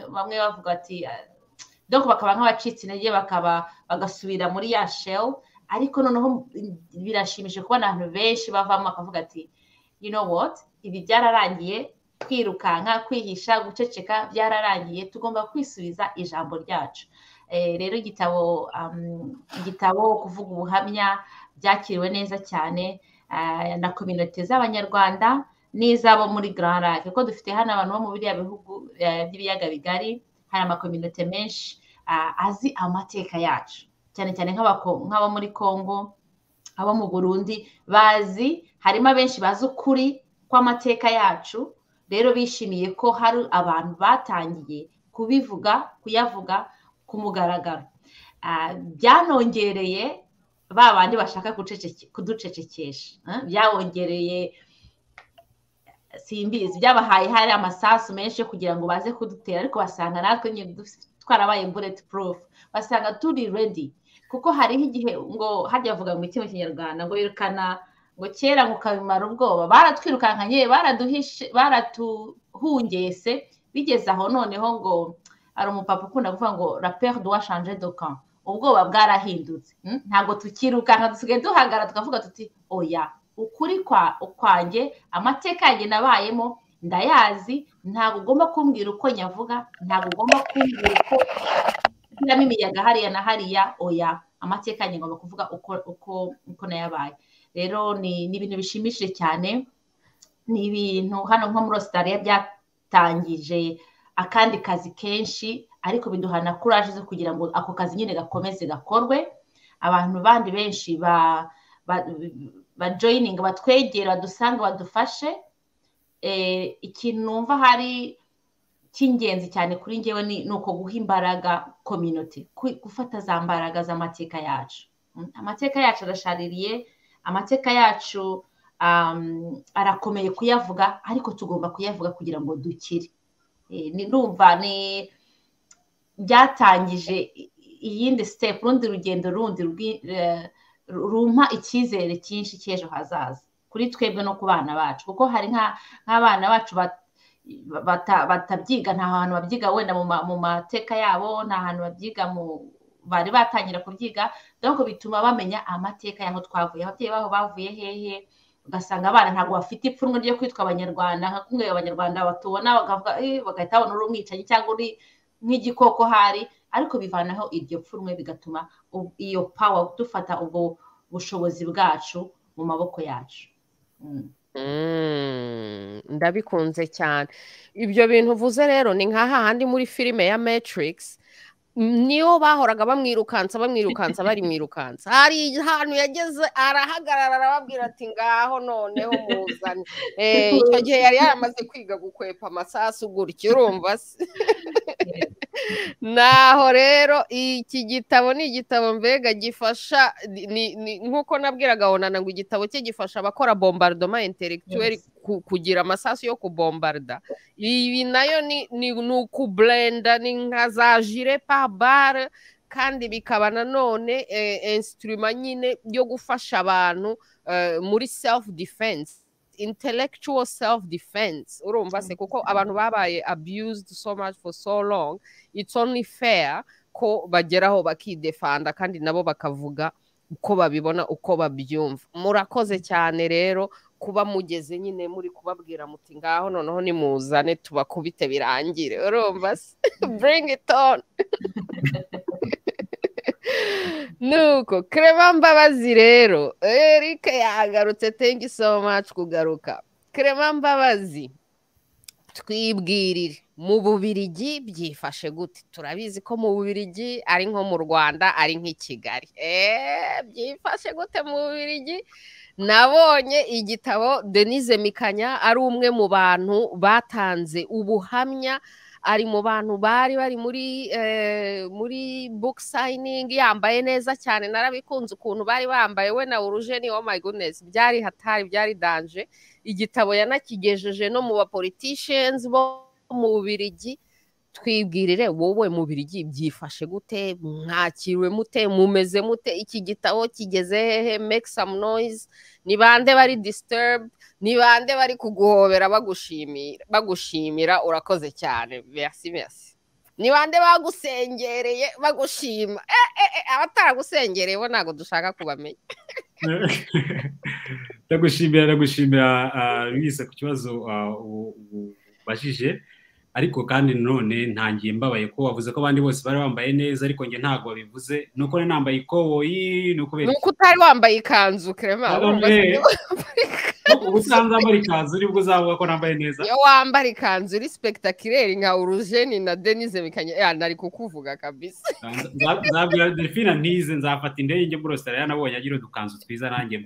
bamwe bavuga ati donc bakaba nk'abacitse intege, bagasubira muri ya shell. Ariko noneho birashimishije kubona abantu benshi bavamo bakavuga ati you know what, ibi byararangiye, kwirukanka, kwihisha, guceceka byararangiye, tugomba kwisubiza ijambo ryacu. Rero igitabo kuvuga ubuhamya byakiriwe neza cyane na community z'abanyarwanda n'izabo muri Grand Lac, kuko dufite hano abantu bo mu biriya bihugu by'ibiyaga bigari, hari amakominote menshi azi amateka yacu, cyane cyane nk'abo muri Congo, abo mu Burundi, harimo abenshi bazi ukuri kw'amateka yacu. Rero bishimiye ko hari abantu batangiye kuyavuga ku mugaragaro. Byanongereye ba bandi bashaka kuducecekesha, byawongereye, simbizi, byabahaye hari amasasu menshi kugira ngo baze kudutera, ariko basanga natwe twarabaye bullet proof, basanga turi ready. Kuko hariho igihe ngo hajya bavuga mu Kinyarwanda ngo yirukana ngo kera ngo kabimara ubwoba, baratwirukankanye, baratuhungese, bigeze aho noneho ngo hari umupapa ukunda kuvuga ngo la peur doit changer de camp, ubwoba bwarahindutse. Ntabwo tukirukanka, dusigaye duhagara tukavuga tuti oya, ukuri kwanjye, amateka yanjye nabayemo ndayazi, ntabwo ugomba kumbwira uko nyavuga, ntabwo ugomba kumbwira uko kiramo imiyaga hariya na hariya, oya, amateka yanjye ngomba kuvuga uko nayabaye. Rero ni ibintu bishimishije cyane, ni ibintu hano nko muri Australia byatangije akandi kazi kenshi, ariko biduha na courage zo kugira ngo ako kazi nyine gakomeze gakorwe. Abantu bandi benshi ba joining, batwegera, badusanga, badufashe. Ikintu numva hari cy'ingenzi cyane kuri njyewe ni uko guha imbaraga community, gufata za mbaraga z'amateka yacu. Amateka yacu arashaririye, amateka yacu arakomeye kuyavuga, ariko tugomba kuyavuga kugira ngo dukire. Ndumva byatangije iyindi step, rundi rugendo rundi rumpa icyizere cyinshi cy'ejo hazaza kuri twebwe no ku bana bacu, kuko hari nk'abana bacu batabyiga, nta hantu babyiga wenda mu mateka yabo, nta hantu babyiga bari batangira kubyiga, donc bituma bamenya amateka y'aho twavuye, ababyeyi babo bavuye hehe. Ugasanga abana ntabwo bafite ipfunwe ryo kwitwa abanyarwanda, nka kumwe abanyarwanda batubona bakavuga bagahita babona uri umwicanyi cyangwa uri nk'igikoko hari, ariko bivanaho iryo pfunwe, bigatuma iyo power, dufata ubwo bushobozi bwacu mu maboko yacu. Ndabikunze cyane ibyo bintu uvuze. Rero ni nka hahandi muri filime ya Matrix, niyo bahoraga bamwirukansa bari mwirukansa, hari ahantu yageze arahagarara arababwira ati ngaho noneho muzane. Icyo gihe yari yaramaze kwiga gukwepa amasasu gutyo, urumva se? Naho rero iki gitabo ni igitabo mbega gifasha, nk'uko nabwiraga Onana ngo igitabo cye gifasha abakora bombardement intellectuel kugira amasasu yo kubombarda. Ibi nayo ni ukublenda, ni nka za jire par balle, kandi bikaba nanone instrument nyine yo gufasha abantu muri self defense, intellectual self defense, urumva se? Kuko abantu babaye abused so much for so long, it's only fair ko bageraho bakidefanda, kandi nabo bakavuga uko babibona, uko babyumva. Murakoze cyane rero kuba mugeze nyine muri kubabwira muti ngaho noneho nimuzane tubakubite birangire, urumva se? Bring it on. Nuko Clement Mbabazi rero, Eric yagarutse, thank you so much kugaruka. Clement Mbabazi, twibwirire mu Bubiligi byifashe gute? Turabizi ko mu Bubiligi ari nko mu Rwanda, ari nk'i Kigali. Byifashe gute mu Bubiligi? Nabonye igitabo Denise Mikanya ari umwe mu bantu batanze ubuhamya, ari mu bantu bari muri book signing, yambaye neza cyane, narabikunze ukuntu bari bambaye we na Urujeni. Oh my goodness, byari hatari, byari danje. Igitabo yanakigejeje no mu ba politicians bo mu Bubiligi. Twibwirire wowe mu Bubiligi byifashe gute? Mwakiriwe mute? Mumeze mute? Iki gitabo kigeze hehe? Make some noise. Ni bande bari disturbed? Ni bande bari kuguhobera bagushimira urakoze cyane? Merci. Ni bande bagusengereye bagushima? Abataragusengereye bo ntago dushaka kubamenya. Ndagushimira Luis ku kibazo bashije ariko kandi none ntangiye mbabaye ko wavuze ko abandi bose bari bambaye neza ariko njye ntabwo babivuze nuko nambaye ikoboyi nuko utari wambaye ikanzu Clement ubusanzwe wambara ikanzu nibwo uzavuga ko nambaye neza iyo wambara ikanzu uri spectaculaire nka Urujeni na Denise Bikanye nari kukuvuga kabisa nzabwira Delphine ntize nzafata indege njye muri Australia nabonye agira udukanzu twiza nanjye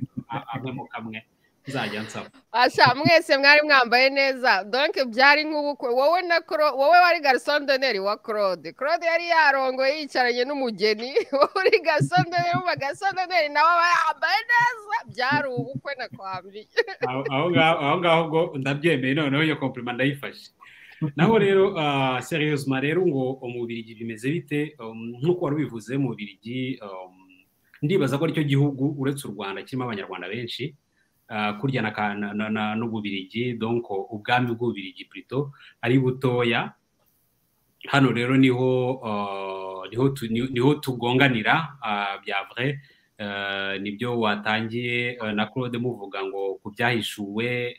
amwe kamwe nzajya nsaba asha mwese mwari mwambaye neza donc byari nk'ubukwe wowe na wowe wari garçon d'honneur wa Claude yari yarongoye yicaranye n'umugeni wowe uri garçon d'honneur mu garçon d'honneur nawe wambaye neza byari ubukwe nakwambiye aho ngaho ngo ndabyemeye noneho iyo compliment ndayifashe naho rero seriousement rero ngo umubirigi bimeze bite nk'uko wari bivuze mu Bubiligi ndibaza ko aricyo gihugu uretse u Rwanda kirimo abanyarwanda benshi kurya n'Ububiligi donc ubwami bw'Ububiligi plutôt ari butoya hano rero niho tugonganira bya vrai nibyo watangiye na Claude muvuga ngo kubyahishuwe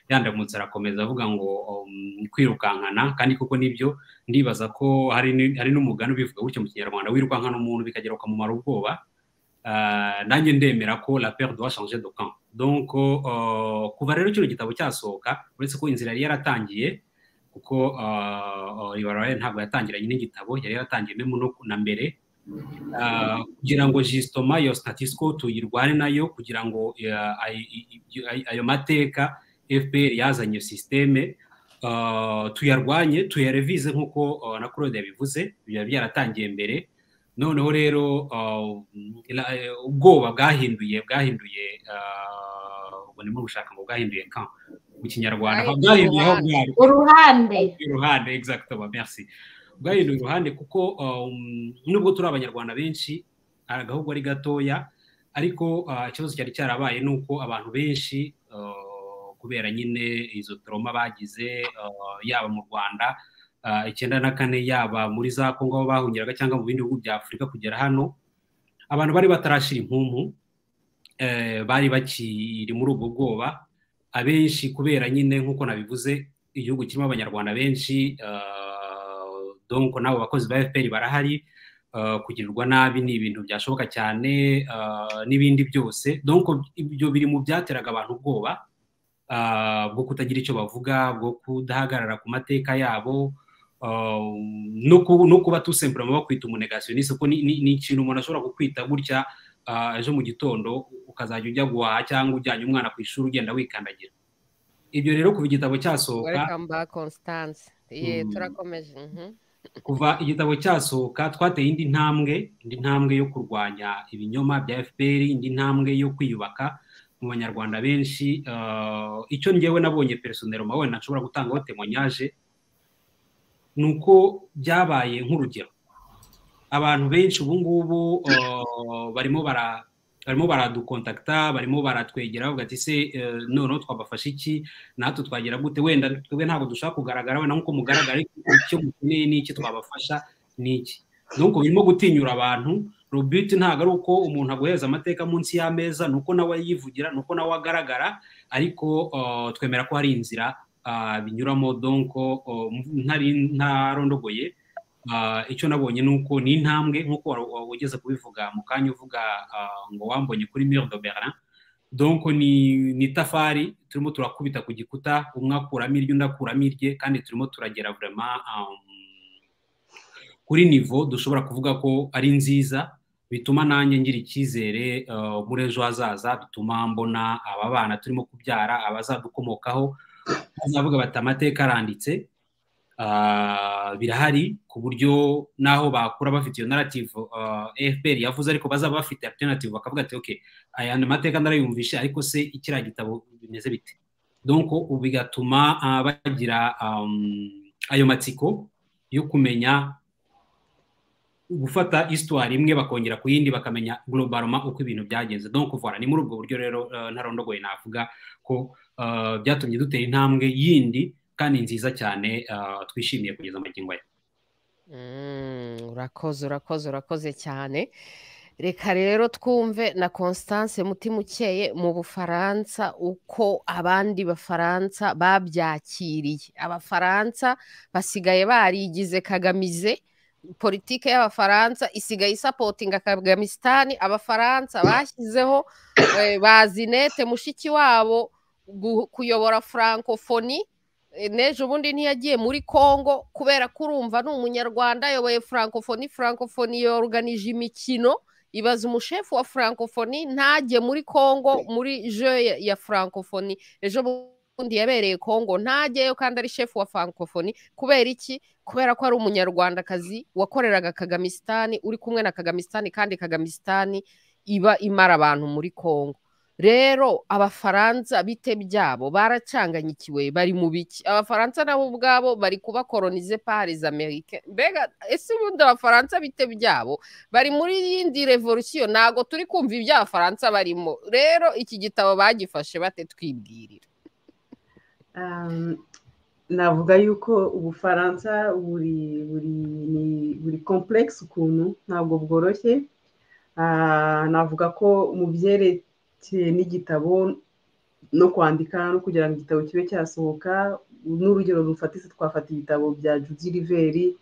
yandamutse arakomeza avuga ngo kwirukankana kandi koko nibyo ndibaza ko hari n'umugani ubivuga gutyo mu Kinyarwanda wirukankana umuntu bikagera ukamumara ubwoba nanjye ndemera ko la peur doit changer de camp donc kuva rero kino gitabo cyasohoka uretse ko inzira yari yaratangiye kuko RIBARA ntabwo yatangiranye n'igitabo yari yaratangiye na mbere kugira ngo justement iyo status quo tuyirwane nayo kugira ngo ayo mateka FPR yazanye systeme tuyarwanye tuyarevise nk'uko na Claude yabivuze byari byaratangiye mbere noneho rero ubwoba bwahinduye ubwo ni mu gushaka ngo bwahinduye camp mu Kinyarwanda bwahinduye uruhande exactement merci bwahinduye uruhande kuko nubwo turi abanyarwanda benshi agahugu ari gatoya ariko ikibazo cyari cyarabaye nuko abantu benshi kubera nyine izo trauma bagize yaba mu Rwanda 94 yaba muri za Kongo aho bahungiraga cyangwa mu bindi bihugu bya Afurika kugera hano abantu bari batarashira impumu bari bakiri muri ubwo bwoba abenshi kubera nyine nkuko nabivuze igihugu kirimo abanyarwanda benshi donc nabo bakozi ba FPR barahari kugirirwa nabi ni ibintu byashoboka cyane n'ibindi byose donc ibyo biri mu byateraga abantu ubwoba bwo kutagira icyo bavuga bwo kudahagarara ku mateka yabo no kuba tout simplement bakwita umunegationniste ko ni ikintu umuntu ashobora kukwita gutya ejo mu gitondo ukazajya ujya guhaha cyangwa ujyanye umwana ku ishuri ugenda wikandagira ibyo rero kuva igitabo cyasohoka welcome back Constance turakomeje kuva igitabo cyasohoka twateye indi ntambwe yo kurwanya ibinyoma bya FPR indi ntambwe yo kwiyubaka mu banyarwanda benshi icyo ngewe nabonye personnellement wenda nshobora gutangaho témoignage nuko byabaye nk'urugero abantu benshi ubu ngubu barimo baradukontakta barimo baratwegera bavuga ati se noneho twabafasha iki natwe twagira gute wenda twebwe ntabwo dushaka kugaragara wenda nk'uko mugaragara icyo mukeneye n'iki twabafasha n'iki donc birimo gutinyura abantu but ntabwo ari uko umuntu aguheza amateka munsi y'ameza nuko nawe yivugira nuko nawe agaragara ariko twemera ko hari inzira binyuramo donc ntarondogoye icyo nabonye nuko ni intambwe nkuko wageze kubivuga mu kanya uvuga ngo wambonye kuri mur de Berlin donc ni tafari turimo turakubita ku gikuta umwe akuramo iryo undi akuramo irye kandi turimo turagera vraiment kuri niveau dushobora kuvuga ko ari nziza bituma nanjye ngira icyizere muri ejo hazaza bituma mbona aba bana turimo kubyara abazadukomokaho bazavuga bati amateka aranditse birahari ku buryo naho bakura bafite iyo narrative FPR yavuze ariko bazaba bafite alternative bakavuga ati okay aya mateka ndarayumvisha ariko se ikira gitabo bimeze bite donc bigatuma bagira ayo matsiko yo kumenya gufata histoire imwe bakongera ku yindi bakamenya globalement uko ibintu byagenze donc voilà ni muri ubwo buryo rero ntarondogoye navuga ko byatumye dutera intambwe yindi kandi nziza cyane twishimiye kugeza amagingo aya urakoze cyane reka rero twumve na Constance mutima ukeye mu Bufaransa uko abandi bafaransa babyakiriye. Abafaransa basigaye barigize kagamize, politike y'abafaransa isigaye isapotinga Kagamisitani. Abafaransa bashyizeho bazinete mushiki wabo kuyobora francophonie. N'ejo bundi ntiyagiye muri Congo kubera ko urumva ni umunyarwanda ayoboye francophonie. Francophonie yoruganije imikino, ibaza umushefu wa francophonie ntajye muri Congo muri jeu ya francophonie. Ejo bundi yabereye Congo ntajyeyo kandi ari shefu wa francophonie. Kubera iki? Kubera ko ari umunyarwandakazi wakoreraga Kagamisitani, uri kumwe na Kagamisitani, kandi Kagamisitani iba imara abantu muri Congo. Rero abafaransa bite byabo baracanganyikiwe, bari mu biki? Abafaransa nabo ubwabo bari kuba colonize par les Américains. Mbega ese ubundi abafaransa bite byabo bari muri yindi revolution? Nago turi kumva iby'abafaransa barimo. Rero iki gitabo bagifashe bate twibwirira? Navuga yuko Ubufaransa buri complexe ukuntu, ntabwo bworoshye. Navuga ko mu byerekeye n'igitabo no kwandika no kugira ngo igitabo kibe cyasohoka, n'urugero rufatise twafata ibitabo bya Judy Riveri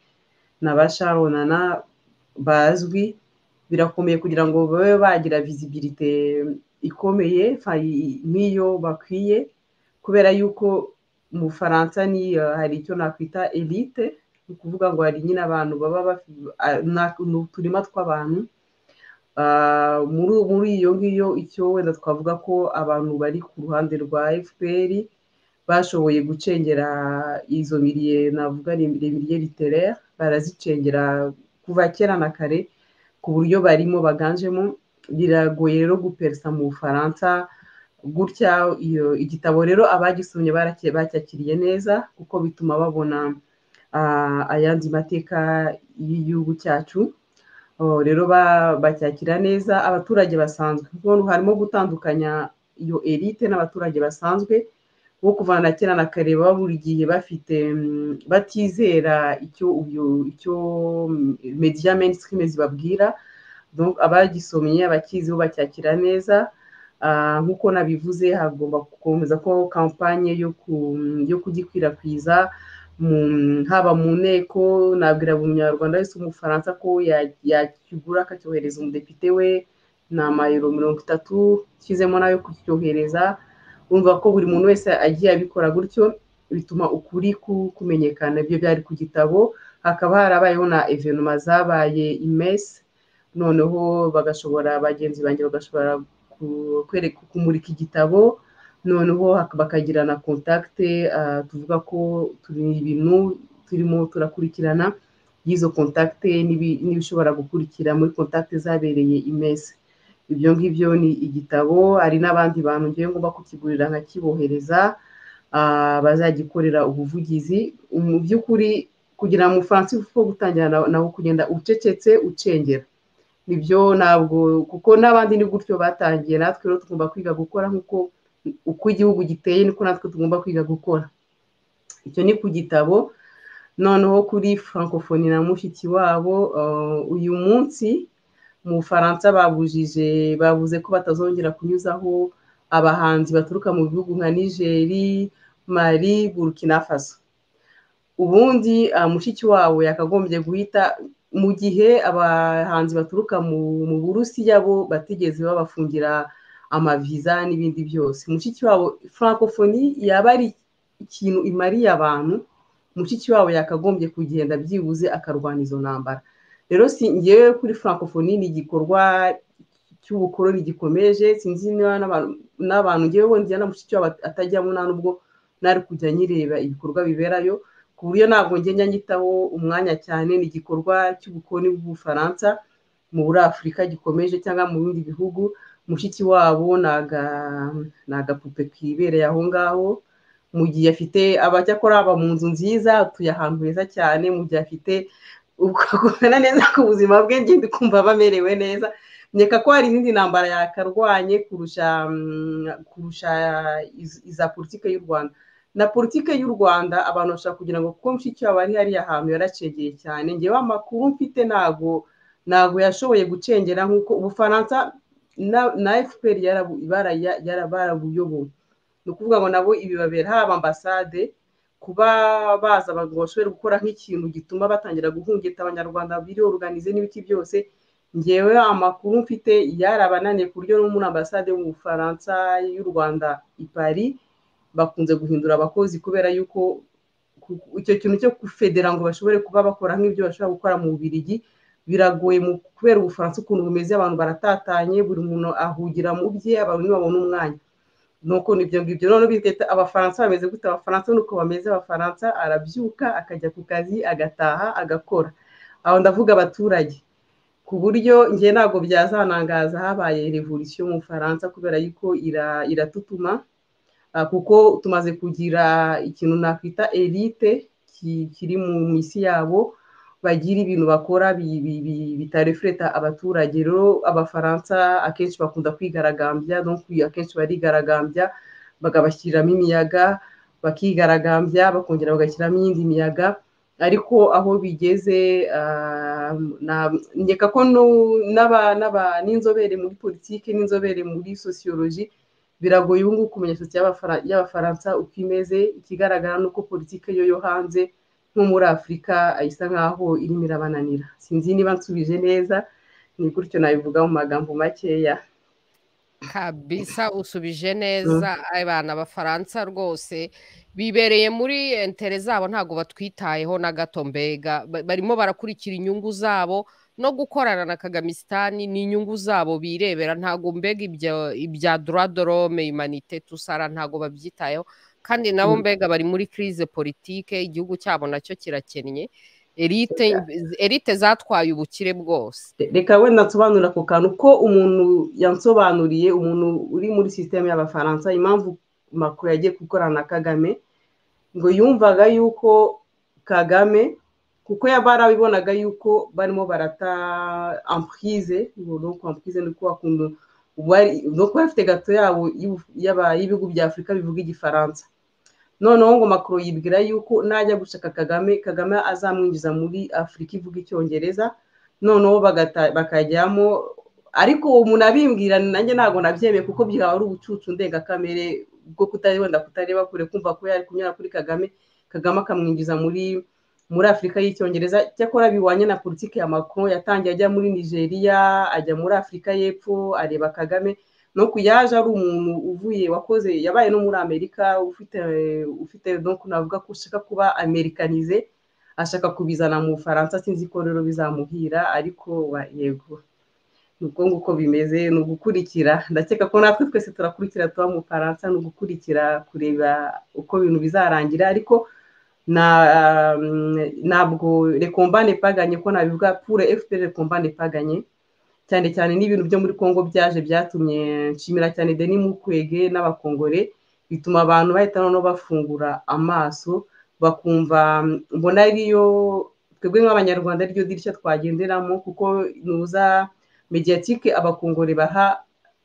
na Basharonana bazwi, birakomeye kugira ngo babe bagira visibilité ikomeye nk'iyo bakwiye, kubera yuko mu Faransa ni hari icyo nakwita elite, ni ukuvuga ngo hari nyine abantu baba n'uturima tw'abantu. Muri iyo ngiyo icyo wenda twavuga ko abantu bari ku ruhande rwa FPR bashoboye gucengera izo miliye, navuga les milieux littéraires, barazicengera kuva kera na kare ku buryo barimo baganjemo. Biragoye rero gupersa mu Bufaransa gutya. Igitabo rero abagisomye bacyakiriye neza kuko bituma babona ayandi mateka y'igihugu cyacu. Rero bacyakira neza. Abaturage basanzwe harimo gutandukanya iyo elite n'abaturage basanzwe bo kuvana kera na kare, baba buri gihe bafite batizera icyo media mainstream zibabwira. Donc abagisomye abakiziho bacyakira neza. Nk'uko nabivuze, hagomba gukomeza ko kampanye yo kugikwirakwiza haba mu nteko. Nabwira buri munyarwanda wese w'umufaransa ko yakigura akacyohereza umudepite we, ni amayero 30 kishyizemo nayo kucyohereza. Urumva ko buri muntu wese agiye abikora gutyo, bituma ukuri kumenyekana. Ibyo byari ku gitabo. Hakaba harabayeho na evenema zabaye imesi, noneho bagashobora bagenzi banjye bagashobora kumurika igitabo, noneho bakagira na contact. Tuvuga ko turi ibintu turimo turakurikirana y'izo contact n'ibishobora gukurikira muri contact zabereye imesi. Ibyo ngibyo ni igitabo. Hari n'abandi bantu ngiye ngomba kukigurira nkakibohereza bazagikorera ubuvugizi. Mu by'ukuri kugira mu Faransa uko gutangira naho kugenda ucecetse ucengera, nibyo ntabwo, kuko n'abandi ni gutyo batangiye. Natwe rero tugomba kwiga gukora nk'uko uko igihugu giteye niko natwe tugomba kwiga gukora. Icyo ni ku gitabo. Noneho kuri francophonie na mushiki wabo, uyu munsi mu Faransa bavuze ko batazongera kunyuzaho abahanzi baturuka mu bihugu nka Niger, Mali, Burkina Faso. Ubundi mushiki wabo yakagombye guhita, mu gihe abahanzi baturuka mu Burusiya bo batigeze babafungira amaviza n'ibindi byose. Mushiki wabo francophonie yaba ari ikintu imariye abantu, mushiki wabo yakagombye kugenda byibuze akarwana izo ntambara. Rero ngewe kuri francophonie ni igikorwa cy'ubukoroni gikomeje. Sinzi n'abantu ngewe wongera na mushiki wabo atajyamo, nta nubwo nari kujya nyireba ibikorwa biberayo, ku buryo ntabwo ngenda nyitaho umwanya cyane. Ni igikorwa cy'ubukoroni bw'Ubufaransa muri Afurika gikomeje, cyangwa mu bindi bihugu. Mushiki wabo ni agapupe kibereye aho ngaho, mu gihe afite abajya akora aba mu nzu nziza, atuye ahantu heza cyane. Mu gihe afite ukumenya neza ku buzima bwe, ngende kumva bamerewe neza. Nkeka ko hari izindi ntambara yakarwanye kurusha iza politike y'u Rwanda. Na politike y'u Rwanda abantu bashaka kugira ngo kuko mushiki wabo ari hariya ahantu yaracegeye cyane. Ngewe amakuru mfite ntago ntabwo yashoboye gucengera nk'uko Ubufaransa na FPR barabuyoboye. Ni ukuvuga ngo nabo ibi babera haba ambasade kuba baza ngo bashobore gukora nk'ikintu gituma batangira guhungeta abanyarwanda biri organize n'ibiki byose. Ngewe amakuru mfite yarabananiye ku buryo no muri ambasade mu Bufaransa y'u Rwanda i Paris bakunze guhindura abakozi kubera yuko icyo kintu cyo kufedera ngo bashobore kuba bakora nk'ibyo bashobora gukora mu Bubiligi biragoye kubera Ubufaransa ukuntu bumeze, abantu baratatanye, buri muntu ahugira mu bye, abantu ntibabona umwanya. Nuko nibyo ngibyo none biteta Abafaransa bameze gute? Abafaransa nuko bameze. Abafaransa arabyuka akajya ku kazi agataha agakora. Aho ndavuga abaturage, ku buryo ngiye ntabwo byazanangaza habaye revolution mu Faransa kubera yuko iratutuma, kuko tumaze kugira ikintu nakwita elite kiri mu misi yabo, bagira ibintu bakora bitarefleta abaturage. Rero Abafaransa akenshi bakunda kwigaragambya, donc akenshi barigaragambya bagabashyiriramo imiyaga, bakigaragambya bakongera bagashyiramo iyindi miyaga. Ariko aho bigeze nkeka ko n'inzobere muri politiki n'inzobere muri sociologie biragoye ubu ngubu kumenya sosiyete y'Abafaransa uko imeze. Ikigaragara ni uko politiki yo hanze nko muri Afurika isa nkaho irimo irabananira. Sinzi niba nsubije neza, ni gutyo nabivuga mu magambo makeya. Kabisa usubije neza. Abana b'Abafaransa rwose bibereye muri entere zabo, ntabwo batwitayeho na gato. Mbega barimo barakurikira inyungu zabo, no gukorana na Kagamisitani ni inyungu zabo birebera. Ntabwo mbega ibya droit de l'homme, humanité, tusara ntabwo babyitayeho. Kandi nabo mbega bari muri crise politique, igihugu cyabo nacyo kirakennye. Elite zatwaye ubukire bwose. Reka wenda nsobanura ako kantu ko umuntu yansobanuriye, umuntu uri muri systeme y'Abafaransa, impamvu Macron yagiye gukorana na Kagame, ngo yumvaga yuko Kagame, kuko barabibonaga yuko barimo barata emprise, donc emprise ni ko akundu donc bafite gato yabo y'ibihugu bya Afurika bivuga Igifaransa. Noneho ngo Macron yibwira yuko najya gushaka Kagame azamwinjiza muri Afurika ivuga Icyongereza, noneho bakajyamo. Ariko umuntu abimbwira nanjye ntabwo nabyemeye, kuko byaba ari ubucucu ndengakamere bwo kutareba kure, kumva ko yari kunyura kuri Kagame akamwinjiza muri Afurika y'Icyongereza. Cyakora biwanye na politiki ya Macron, yatangiye ajya muri Nigeria, ajya muri Afurika y'Epfo, areba Kagame. No kuyaje ari umuntu uvuye wakoze, yabaye no muri Amerika, ufite donc navuga ko ushaka kuba americanize, ashaka kubizana mu Faransa. Sinzi ko rero bizamuhira, ariko yego nuko nguko bimeze. Ni ugukurikira, ndakeka ko natwe twese turakurikira tuba mu Faransa, ni ugukurikira kureba uko ibintu bizarangira. Ariko ntabwo le combat n'est pas gagné, ko nabivuga pour FPR le combat n'est pas gagné. Cyane cyane n'ibintu byo muri Kongo byatumye nshimira cyane Denis Mukwege n'abakongore, bituma abantu bahita no bafungura amaso bakumva, mbona ariyo twebwe nk'Abanyarwanda aryo dirishya twagenderamo, kuko nuza mediatique abakongore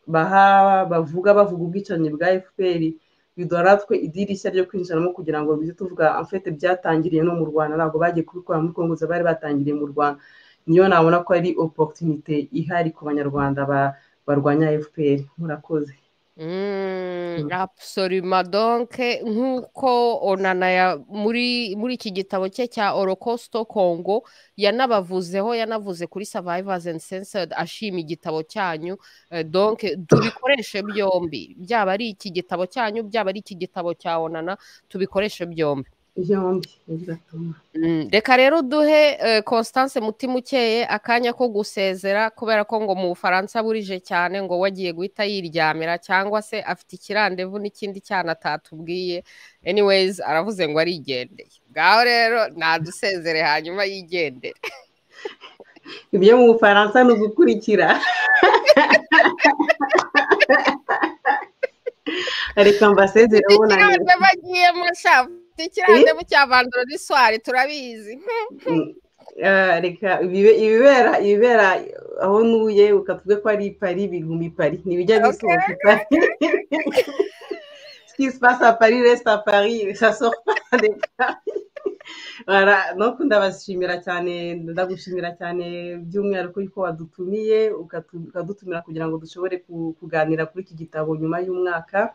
bavuga ubwicanyi bwa FPR, bidoratwe idirishya ryo kwinjiramo kugira ngo bize tuvuga en fait byatangiriye no mu Rwanda, ntabwo bagiye kubikora muri Kongo, bari batangiriye mu Rwanda. Niyo nabona ko ari opportunité ihari ku Banyarwanda barwanya FPR. Murakoze. Absolument. Donc nk'uko Onana muri iki gitabo cye cya Holocaust Congo yanavuze kuri Survivors Uncensored, ashima igitabo cyanyu. Donc tubikoreshe byombi, byaba ari iki gitabo cyanyu, byaba ari iki gitabo cya Onana, tubikoreshe byombi. Reka rero duhe Constance Mutimukeye akanya ko gusezera, kubera ko ngo mu Bufaransa burije cyane, ngo wagiye guhita yiryamira cyangwa se afite ikirandevu n'ikindi cyana atatubwiye. Anyways aravuze ngo arigendeye. Ngaho rero nadusezere hanyuma yigendere. Ibyo mu Bufaransa ni ugukurikira. Reka mbasezere ubona bagiye mushafu ikirandevu cya vendredi soir turabizi. Reka ibibera aho nuye ukatuvuge ko ari Paris, biguma i Paris, ntibijya bisohoka Paris. Ce qui se passe à Paris reste à Paris, ça sort pas de Paris. no ndabashimira cyane, ndagushimira cyane by'umwihariko yuko wadutumiye ukadutumira kugira ngo dushobore kuganira kuri iki gitabo nyuma y'umwaka.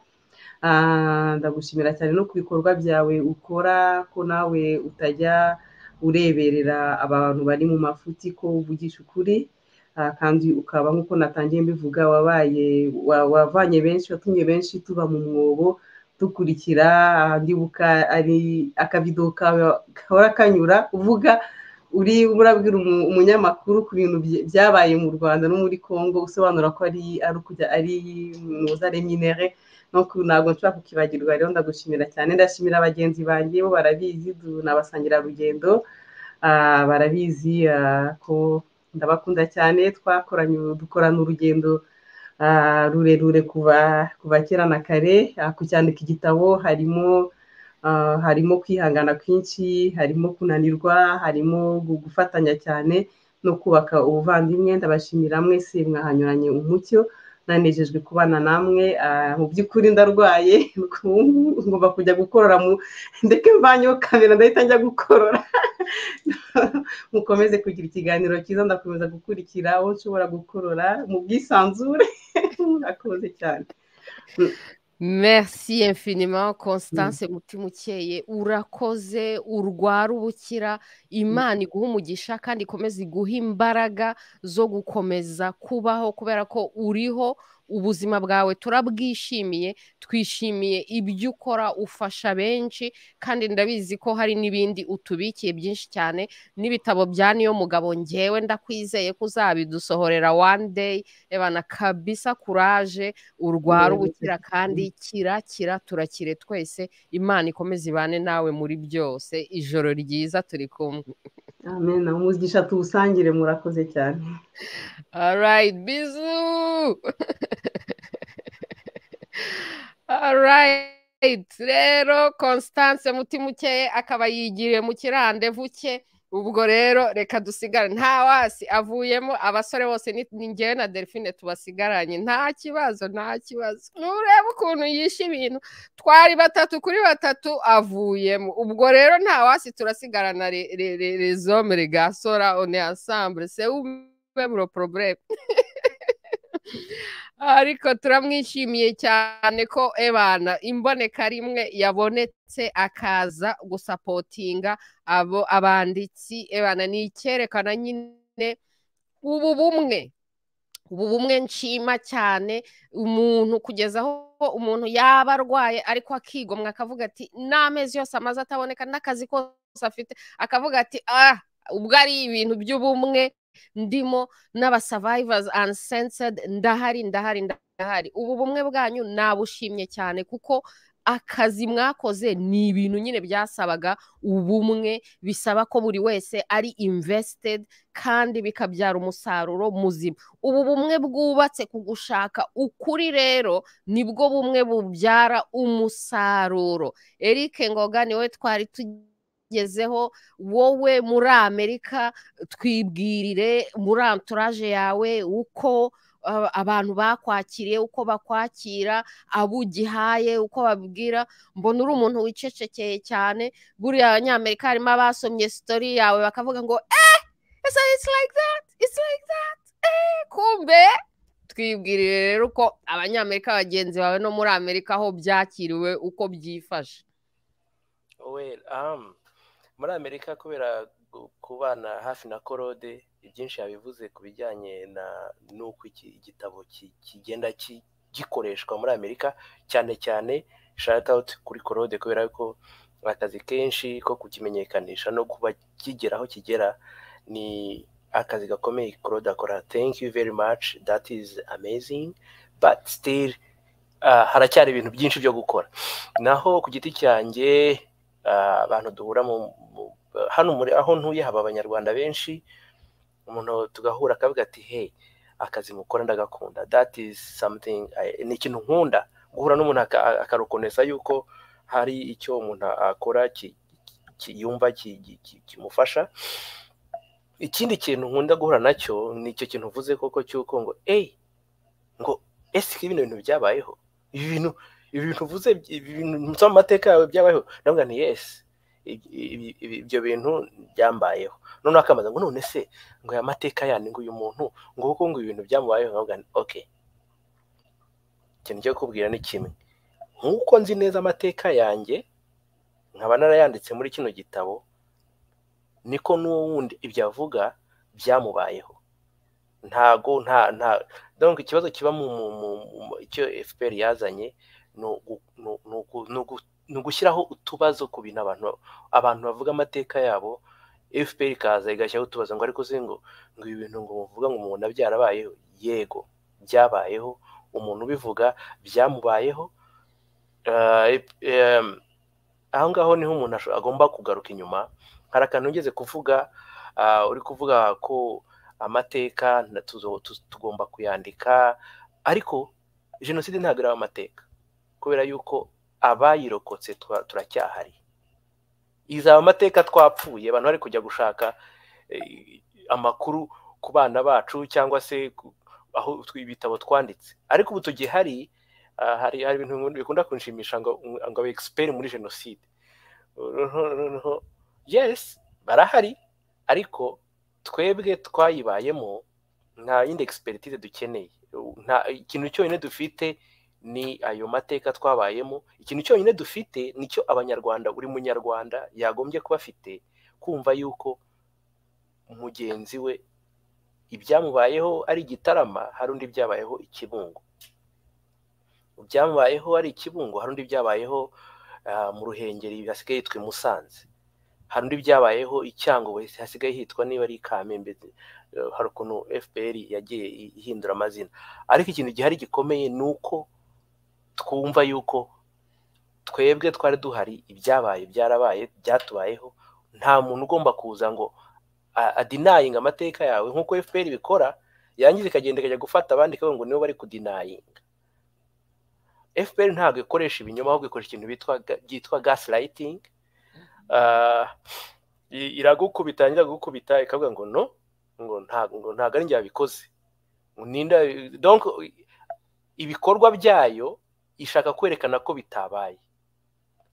Ndagushimira cyane no ku bikorwa byawe ukora, ko nawe utajya ureberera abantu bari mu mafuti, ko uvugisha ukuri, kandi ukaba nk'uko natangiye mbivuga wavanye benshi, watumye benshi tuba mu mwobo dukurikira. Ndibuka ari akavido kahora kanyura uvuga urabwira umunyamakuru ku bintu byabaye mu Rwanda no muri Congo, usobanura ko ari mpuzaremyinere. Ntabwo nshobora kukibagirwa. Rero ndagushimira cyane, ndashimira bagenzi banjye, bo barabizi, n'abasangira rugendo barabizi ko ndabakunda cyane. dukorana urugendo rurerure kuva kera na kare. Kucyandika igitabo harimo kwihangana kwinshi, harimo kunanirwa, harimo gufatanya cyane no kubaka ubuvandimwe. Ndabashimira mwese mwahanyuranye umucyo, nanejejwe kubana namwe. Mu by'ukuri ndarwaye, ngomba kujya gukorora, ndeke mvanyeho kamera ndahita njya gukorora. Mukomeze kugira ikiganiro cyiza, ndakomeza gukurikira aho nshobora gukorora mu bwisanzure. Murakoze cyane. Merci infiniment Constance mutima ukeye, urakoze, urwara ubukira, Imana iguha umugisha kandi ikomeze iguha imbaraga zo gukomeza kubaho, kubera ko uriho, ubuzima bwawe turabwishimiye, twishimiye ibyo ukora, ufasha benshi, kandi ndabizi ko hari n'ibindi utubikiye byinshi cyane. N'ibitabo bya Niyo Mugabo ngewe ndakwizeye ko uzabidusohorera one day. Ebana kabisa, courage, urwara ubukira kandi kira turakire twese. Imana ikomeze ibane nawe muri byose. Ijoro ryiza, turi kumwe. Amen. Umugisha tuwusangire. Murakoze cyane. All right, bisous. All right, rero Constance mutima ukeye akaba yigiriye mu kirandevu cye. Ubwo rero reka dusigare, nta wasi avuyemo, abasore bose ni ngewe na Delphine tubasigaranye. Nta kibazo. Nureba ukuntu yishe ibintu, twari 3 kuri 3 avuyemo. Ubwo rero nta wasi, turasigarana les hommes, les garçons, on est ensemble, c'est où même le problème. Ariko turamwishimiye cyane ko ebana imboneka rimwe yabonetse akaza gusapotinga abo abanditsi. Ebana ni icyerekana nyine ubu bumwe nshima cyane, umuntu kugeza aho umuntu yaba arwaye ariko akigomwa akavuga ati n'amezi yose amaze ataboneka n'akazi kose afite, akavuga ati ubwo ari ibintu by'ubumwe ndimo n'abasurvivors Uncensored ndahari. Ubu bumwe bwanyu nabushimye cyane, kuko akazi mwakoze ni ibintu nyine byasabaga ubumwe, bisaba ko buri wese ari invested kandi bikabyara umusaruro muzima. Ubu bumwe bwubatse ku gushaka ukuri, rero nibwo bumwe bubyara umusaruro. Eric Ngoga niwe twari gezeho, wowe muri Amerika, twibwirire muri entourage yawe uko abantu bakwakiriye, uko bakwakira, abo ugihaye uko babwira. Mbona uri umuntu wicecekeye cyane, buriya abanyamerika harimo abasomye story yawe bakavuga ngo it's like that, kumbe twibwirire rero uko abanyamerika bagenzi bawe no muri Amerika aho byakiriwe, uko byifashe. Muri Amerika kubera kubana hafi na Korode, ibyinshi yabivuze ku bijyanye n'uko iki gitabo kigenda gikoreshwa muri Amerika, cyane shout out kuri Korode, kubera ko akazi kenshi ko kukimenyekanisha no kuba kigera aho kigera ni akazi gakomeye Korode akora. Thank you very much, that is amazing, but still haracyari ibintu byinshi byo gukora. Naho ku giti cyanjye, abantu duhura hano muri aho ntuye haba abanyarwanda benshi, umuntu tugahura akavuga ati hey, akazi mukora ndagakunda. That is something, ni ikintu nkunda, guhura n'umuntu akarukonesa yuko hari icyo umuntu akora yumva kimufasha. Ikindi kintu nkunda guhura nacyo ni icyo kintu uvuze koko cyuko ngo ngo ese ibintu byabayeho, ibintu uvuze, ibintu mu mateka yawe byabayeho. Ndavuga ni yes, ibyo bintu byambayeho. Noneho akamaza ngo none se ngo aya mateka yandi ngo uyu muntu ngo kuko ngo ibintu byamubayeho, nkavuga okay, ikintu cyo kubwira ni kimwe, nk'uko nzi neza amateka yanjye nkaba narayanditse muri kino gitabo, niko n'uwundi ibyo avuga byamubayeho. Ntago donc ikibazo kiba mu icyo FPR yazanye no gushyiraho utubazo ku bintu abantu bavuga amateka yabo. FPR ikaza igashyiraho utubazo ngo ariko se ngo ibi bintu ngo muvuga ngo umuntu byarabayeho. Yego byabayeho, umuntu ubivuga byamubayeho. Aho ngaho niho umuntu agomba kugaruka inyuma. Hari akantu ugeze kuvuga, uri kuvuga ko amateka tugomba kuyandika, ariko jenoside ntabwo ari amateka, kubera yuko abayirokotse turacyahari. Izaba amateka twapfuye, abantu bari kujya gushaka amakuru ku bana bacu cyangwa se aho ibitabo twanditse, ariko ubu tugihari. Hari ibintu bikunda kunshimisha ngo expert muri jenoside. Yes, barahari, ariko twebwe twayibayemo, nta yindi expertise dukeneye. Nta ikintu cyonyine dufite ni ayo mateka twabayemo. Ikintu cyonyine dufite nicyo abanyarwanda, buri munyarwanda yagombye kuba afite, kumva yuko mugenzi we ibyamubayeho ari Gitarama, hari undi byabayeho Ikibungo. Byamubayeho ari Ikibungo, hari undi byabayeho mu Ruhengeri hasigaye hitwa Musanze. Hari undi byabayeho Icyangugu hasigaye hitwa niba ari Kamembe. Hari ukuntu FPR yagiye ihindura amazina, ariko ikintu gihari gikomeye nuko twumva yuko twebwe twari duhari, ibyabaye byarabaye, byatubayeho. Nta muntu ugomba kuza ngo adinayinga amateka yawe nkuko FPR bikora, yangiza ikagenda ikajya gufata abandi kavuga ngo nibo bari kudinayinga. FPR ntabwo ikoresha ibinyoma, ahubwo ikoresha ikintu byitwa gaslighting. Iragukubita ikavuga ngo no, ngo ntabwo ari njye yabikoze. Donc ibikorwa byayo ishaka kwerekana ko bitabaye.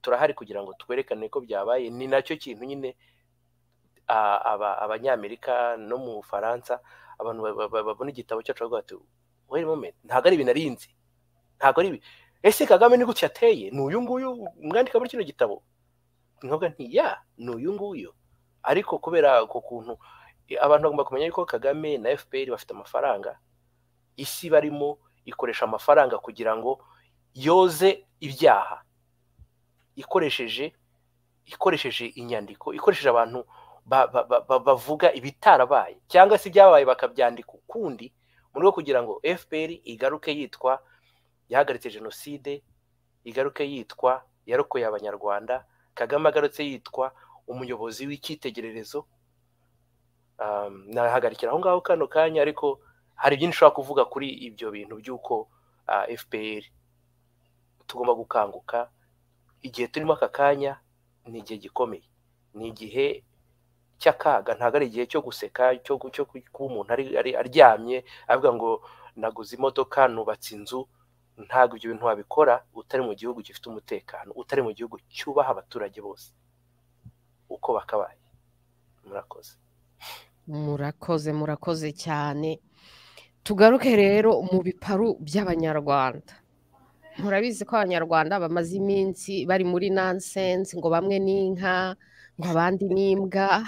Turahari kugira ngo twerekane ko byabaye. Ni nacyo kintu nyine abanyamerika no mu Bufaransa abantu babona igitabo cyacu bavuga ati wait a moment, ntabwo ari ibintu arinzi, ntabwo ari ibi. Ese Kagame ni gutya ateye? Ni uyu nguyu mwandika muri kino gitabo? Nkavuga nti ya ni uyu nguyu. Ariko kubera ko kuntu abantu bagomba kumenya yuko Kagame na FPR bafite amafaranga, isi barimo ikoresha amafaranga kugira ngo yoze ibyaha, ikoresheje inyandiko, ikoresheje abantu bavuga ibitarabaye cyangwa se ibyabaye bakabyandika ukundi, mu rwego kugira ngo FPR igaruke yitwa yahagaritse jenoside, igaruke yitwa yarokoye abanyarwanda, Kagame agarutse yitwa umuyobozi w'icyitegererezo. Nahagarikira aho ngaho kano kanya, ariko hari byinshi ushobora kuvuga kuri ibyo bintu by'uko FPR tugomba gukanguka. Igihe turimo aka kanya ni igihe gikomeye, ni igihe cy'akaga, ntabwo ari igihe cyo guseka, cyo kuba umuntu aryamye avuga ngo naguze imodoka, nubatse inzu. Ntabwo ibyo bintu wabikora utari mu gihugu gifite umutekano, utari mu gihugu cyubaha abaturage bose uko bakabaye. Murakoze cyane. Tugaruke rero mu biparu by'abanyarwanda. Murabizi ko abanyarwanda bamaze iminsi bari muri nonsense, ngo bamwe ni inka, ngo abandi ni imbwa.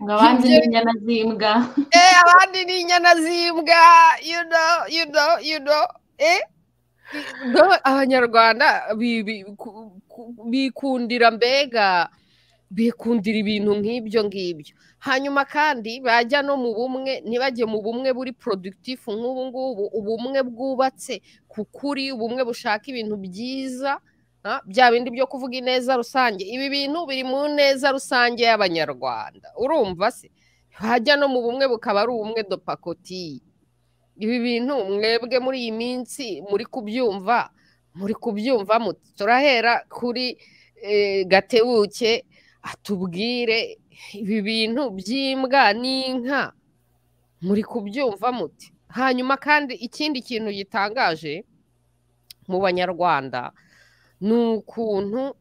ngo abandi ni inyana z'imbwa. Abandi ni inyana z'imbwa, you know. Abanyarwanda bikundira ibintu nk'ibyo ngibyo. Hanyuma kandi bajya no mu bumwe, ntibajye mu bumwe buri productif nk'ubu ngubu, ubumwe bwubatse ku kuri, ubumwe bushaka ibintu byiza, bya bindi byo kuvuga ineza rusange. Ibi bintu biri mu neza rusange y'abanyarwanda, urumva se? Hajya no mu bumwe bukaba ari ubumwe do pakoti. Ibi bintu mwebwe muri iyi minsi muri kubyumva muti. Turahera kuri Gatebuke atubwire ibi bintu by'imbwa n'inka muri kubyumva muti. hanyuma kandi ikindi kintu gitangaje mu banyarwanda ni ukuntu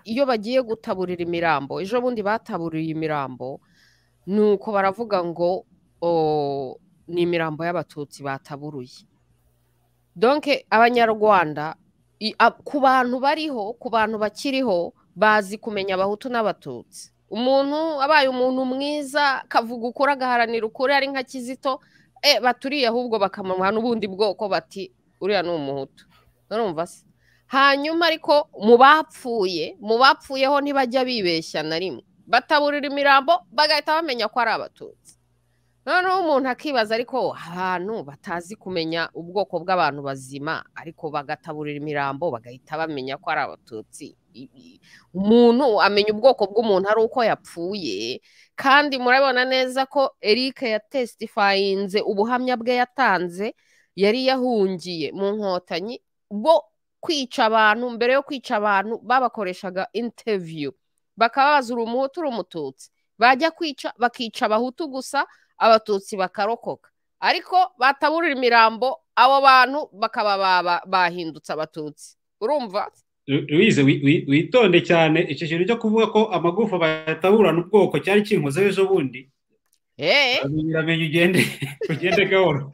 iyo bagiye gutaburira imirambo, ejo bundi bataburiye imirambo, ni uko baravuga ngo ni imirambo y'abatutsi bataburuye. donke abanyarwanda ku bantu bariho, ku bantu bakiriho, bazi kumenya abahutu n'abatutsi. Umuntu abaye umuntu mwiza akavuga ukuri agaharanira ukuri ari nka Kizito, baturiye ahubwo bakamuha n'ubundi bwoko bati uriya ni umuhutu. Urumva se? Hanyuma ariko mu bapfuyeho ntibajya bibeshya na rimwe, bataburira imirambo bagahita bamenya ko ari abatutsi. Noneho umuntu akibaza ariko ahantu batazi kumenya ubwoko bw'abantu bazima ariko bagataburira imirambo bagahita bamenya ko ari abatutsi. Umuntu amenya ubwoko bw'umuntu ari uko yapfuye. Kandi murabona neza ko Eric yatestifayinze ubuhamya bwe yatanze, yari yahungiye mu nkotanyi, bo kwica abantu, mbere yo kwica abantu babakoreshaga interview, bakababaza uri umuhutu uri umututsi, bajya kwica bakica abahutu gusa, abatutsi bakarokoka. Ariko bataburira imirambo abo bantu bakaba bahindutse abatutsi. Urumva? Louise, witonde cyane icyo kintu cyo kuvuga ko amagufa bataburana ubwoko cyari kinkoze ejo bundi. Biramenye ugende gahoro.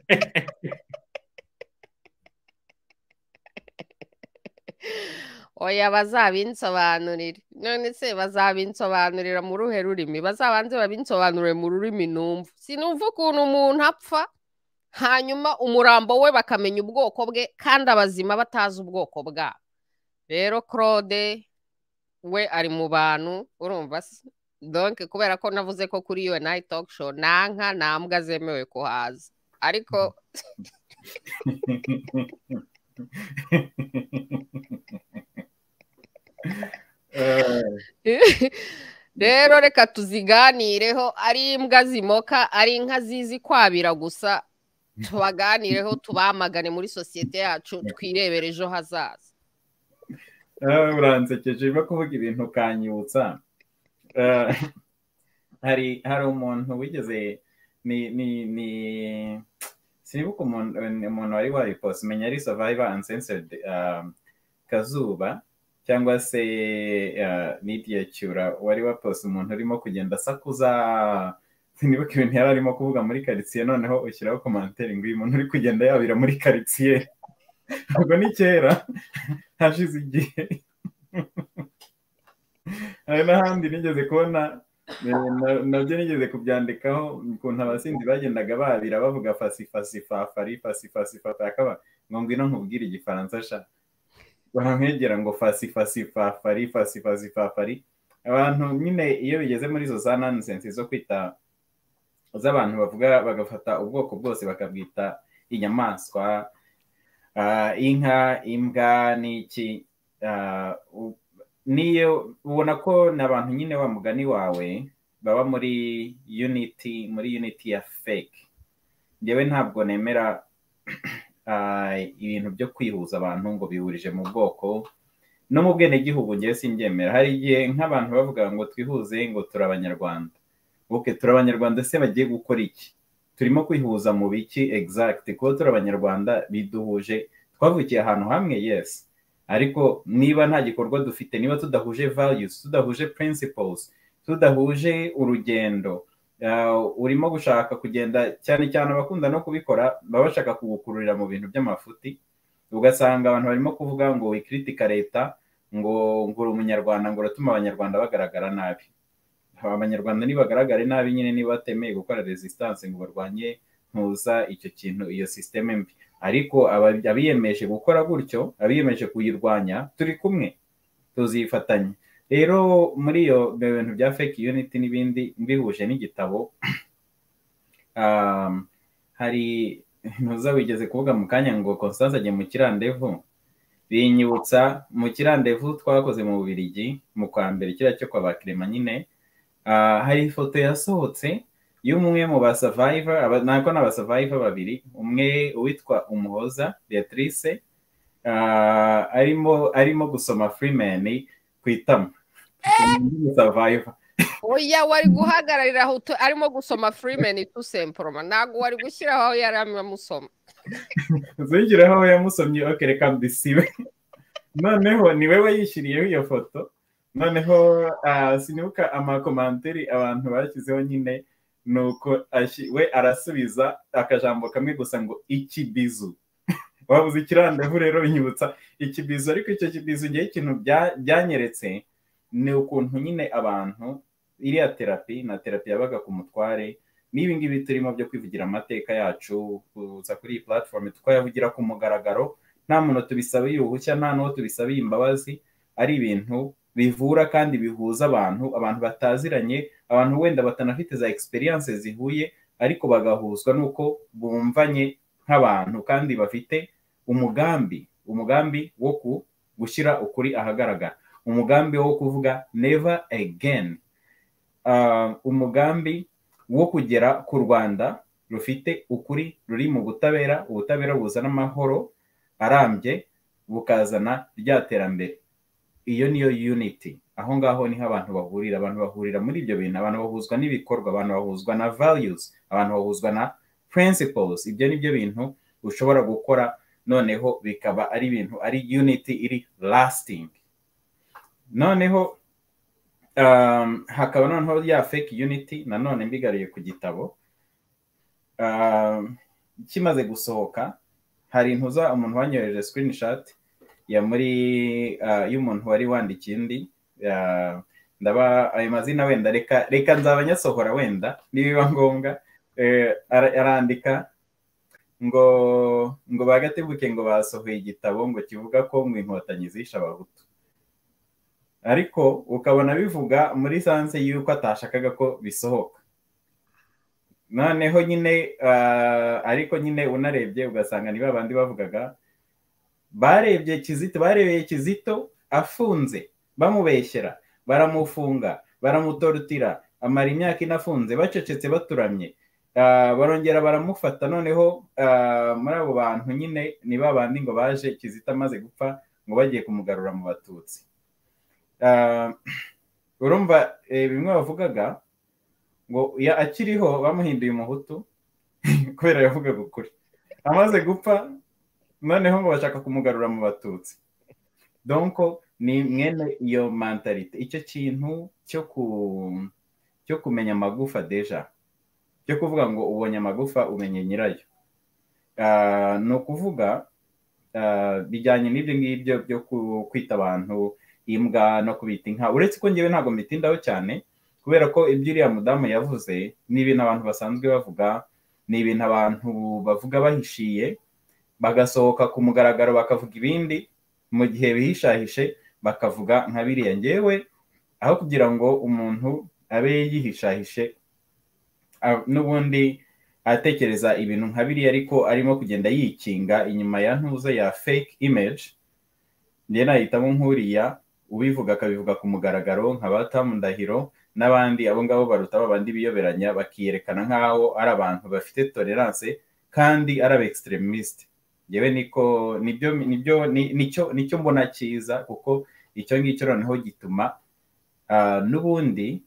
Oya, bazabinsobanurira. None se bazabinsobanurira mu ruhe rurimi? Bazabanze babinsobanurire mu rurimi numva. Sinumva ukuntu umuntu apfa hanyuma umurambo we bakamenya ubwoko bwe kandi abazima batazi ubwoko bwabo. Rero Claude we ari mu bantu, urumva se? Donc kubera ko navuze ko kuri UNI talk show nanka nambwa zemewe kuhaza. Ariko rero reka tuziganireho, ari imbwa zimoka, ari inka zizi kwabira gusa, tubaganireho tubamagane muri sosiyete yacu, twirebere ejo hazaza. Uransekeje biba kuvuga ibintu ukanyibutsa. Hari umuntu wigeze sinibuka umuntu wari wabipost, menya ari Survivor Uncensored, Kazuba cyangwa se Nidia Cyura, wari wapost umuntu urimo kugenda asakuza, sinibuka ibintu yari arimo kuvuga muri quartier, noneho ushyiraho commentaire ngo uyu muntu uri kugenda yabira muri quartier. Ubwo ni kera hashize igihe. Hari n'ahandi nigeze kubona nabyo nigeze kubyandikaho ukuntu abasinzi bagendaga babira bavuga fasi akaba ngo ngwino nkubwire igifaransa sha, bankegera ngo fasi abantu nyine iyo bigeze muri izo za nonsense zo kwita z'abantu bavuga bagafata ubwoko bwose bakabwita inyamaswa, inka, imbwa n'iki, niyo ubona ko n'abantu nyine wa mugani wawe baba muri unity ya fake. Njyewe ntabwo nemera ibintu byo kwihuza abantu ngo bihurije mu bwoko no mu bwenegihugu. Njyewe simbyemera. Hari igihe nk'abantu bavuga ngo twihuze ngo turi abanyarwanda. Okay, turi abanyarwanda se bagiye gukora iki? Turimo kwihuza mu biki exact? Kuko turi abanyarwanda biduhuje, twavukiye ahantu hamwe, yes, ariko niba nta gikorwa dufite, niba tudahuje values, tudahuje principles, tudahuje urugendo, urimo gushaka kugenda cyane cyane abakunda no kubikora baba bashaka kugukururira mu bintu by'amafuti. Ugasanga abantu barimo kuvuga ngo ikritika leta, ngo uri umunyarwanda, ngo uratuma abanyarwanda bagaragara nabi. Abanyarwanda nibagaragare nabi nyine niba batemeye gukora resistance ngo barwanye ntuza icyo kintu, iyo systeme mbi. Ariko abiyemeje gukora gutyo, abiyemeje kuyirwanya, turi kumwe, tuzifatanya. Rero muri iyo bintu bya fake unity n'ibindi mbihuje n'igitabo, hari ntuza wigeze kuvuga mu kanya ngo Constance agiye mu kirandevu, binyibutsa mu kirandevu twakoze mu Bubiligi mu kwa mbere kiriya cyo kwa bakirema nyine. Hari ifoto yasohotse y'umwe mu ba survivor, nako n'aba survivor babiri, umwe witwa Umuhoza Beatrice, arimo gusoma Freeman ku itama. Survivor oya wari guhagararira aho arimo gusoma Freeman tusemporoma ntago wari gushyiraho aho yari amusoma uzigiraho aho yamusomye reka mbisibe noneho ni we yishyiriyeho iyo foto noneho sinibuka amakomanteri abantu bashyizeho nyine nuko we arasubiza akajambo kamwe gusa ngo ikibizu wabuze ikirandavu rero binyibutsa ikibizu ariko icyo kibizu ngiye ikintu byanyeretse ni ukuntu nyine abantu iriya terapi na terapi yabaga ku mutware n'ibi ngibi turimo byo kwivugira amateka yacu kuza kuri iyi platform tukayavugira ku mugaragaro nta muntu tubisabiye uruhushya nta n'uwo tubisabiye imbabazi ari ibintu bivura kandi bihuza abantu bataziranye abantu wenda batanafite za experience zihuye ariko bagahuzwa nuko bumvanye nk'abantu kandi bafite umugambi wo gushyira ukuri ahagaragara umugambi wo kuvuga never again umugambi wo kugera ku Rwanda rufite ukuri ruri mu butabera buzana amahoro arambye bukazana rya terambere iyo niyo unity aho ngaho niho abantu bahurira muri ibyo bintu abantu bahuzwa n'ibikorwa abantu bahuzwa na values abantu bahuzwa na principles ibyo nibyo bintu ushobora gukora noneho bikaba ari ibintu ari unity iri lasting noneho hakaba noneho ya fake unity nanone mbigariye ku gitabo kimaze gusohoka hari intuza umuntu wanyohereje screenshot ya muri y'umuntu wari wandikiye indi ndaba ayo mazina wenda reka nzabanyasohora wenda nibiba ngombwa arandika ngo bagatebuke ngo basohoye igitabo ngo kivuga ko ngo inkotanyi zisha abahutu ariko ukabona bivuga muri sanse yuko atashakaga ko bisohoka noneho nyine ariko nyine unarebye ugasanga niba abandi bavugaga barebye Kizito afunze bamubeshyera baramufunga baramutorutira amara imyaka inafunze bacecetse baturamye barongera baramufata noneho muri abo bantu nyine ni babandi ngo baje Kizito amaze gupfa ngo bagiye kumugarura mu Batutsi urumva bimwe bavugaga ngo akiriho bamuhinduye umuhutu kubera yavugaga ukuri amaze gupfa noneho ngo bashaka kumugarura mu Batutsi donc ni mwene iyo mentalite icyo kintu cyo kumenya amagufa deja cyo kuvuga ngo ubonye amagufa umenye nyirayo ni ukuvuga bijyanye n'ibyo ngibyo byo kwita abantu imbwa no kubita inka uretse ko ngewe ntabwo mbitindaho cyane kubera ko ibyo uriya mudamu yavuze ni ibintu abantu basanzwe bavuga ni ibintu abantu bavuga bahishiye bagasohoka ku mugaragaro bakavuga ibindi mu gihe bihishahishe bakavuga nka biriya ngewe aho kugira ngo umuntu abe yihishahishe n'ubundi atekereza ibintu nka biriya ariko arimo kugenda yikinga inyuma ya ntuza ya fake image njye nahitamo nk'uriya ubivuga akabivuga ku mugaragaro nka Batamu Ndahiro n'abandi abo ngabo baruta abandi biyoberanya bakiyerekana nk'aho ari abantu bafite tolerance kandi ari abextremiste yewe nicyo mbona cyiza kuko icyo ngicyo noneho gituma n'ubundi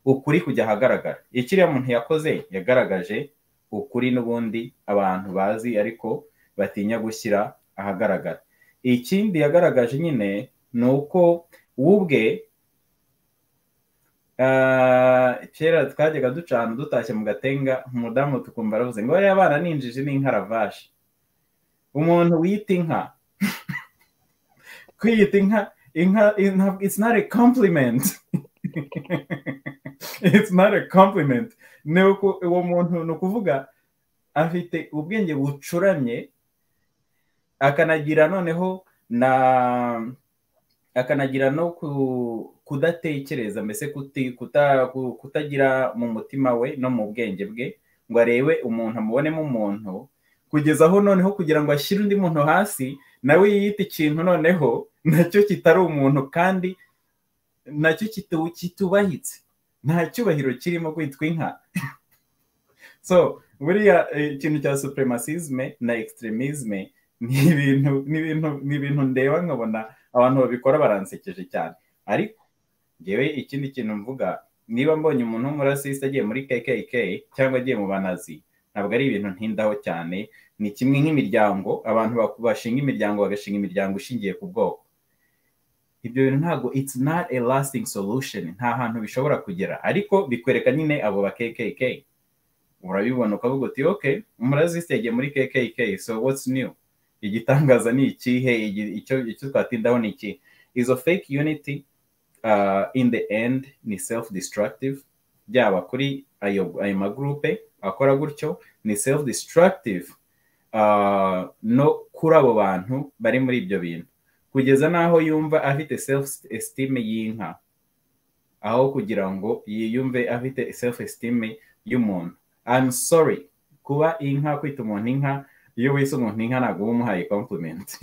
ukuri kujya ahagaragara ikiriya muntu yakoze yagaragaje ukuri n'ubundi abantu bazi ariko batinya gushyira ahagaragara ikindi yagaragaje nyine ni uko ubwe kera twajyaga ducana dutashye mu Gatenga umudamu tukumva aravuze ngo bariya abana ninjije n'inkaravaje umuntu wita inka kwiyita inka it's not a compliment it's not a compliment ni uko uwo muntu ni ukuvuga afite ubwenge bucuramye akanagira noneho akanagira no kudatekereza mbese kutagira mu mutima we no mu bwenge bwe ngo arebe umuntu amubonemo umuntu kugeza aho noneho kugira ngo ashyire undi muntu hasi nawe yiyita ikintu noneho nacyo kitari umuntu kandi nacyo kitubahitse nta cyubahiro kirimo kwitwa inka so buriya ikintu cya supremacisme na extremisme ni ibintu ndeba nkabona abantu babikora baransekeje cyane ariko ngewe ikindi kintu mvuga, niba mbonye umuntu w'umurasisi agiye muri KKK cyangwa agiye mu banazi, ntabwo ari ibintu ntindaho cyane. Ni kimwe nk'imiryango, abantu bashinga imiryango bagashinga imiryango ishingiye ku bwoko. Ibyo bintu ntabwo, it's not a lasting solution, nta hantu bishobora kugera. Ariko bikwereka nyine abo ba KKK, urabibona ukavuga uti okay, umurasisi yagiye muri KKK, so what's new? Igitangaza ni ikihe? Icyo twatindaho ni iki? Izo fake unity in the end ni self-destructive. Byaba kuri ayo magroupe akora gutyo, ni self-destructive no kuri abo bantu bari muri ibyo bintu, kugeza n'aho yumva afite self-esteem y'inka, aho kugira ngo yiyumve afite self-esteem y'umuntu. I'm sorry, kuba inka, kwita umuntu inka, iyo wise umuntu inka ntabwo uba umuhaye compliment.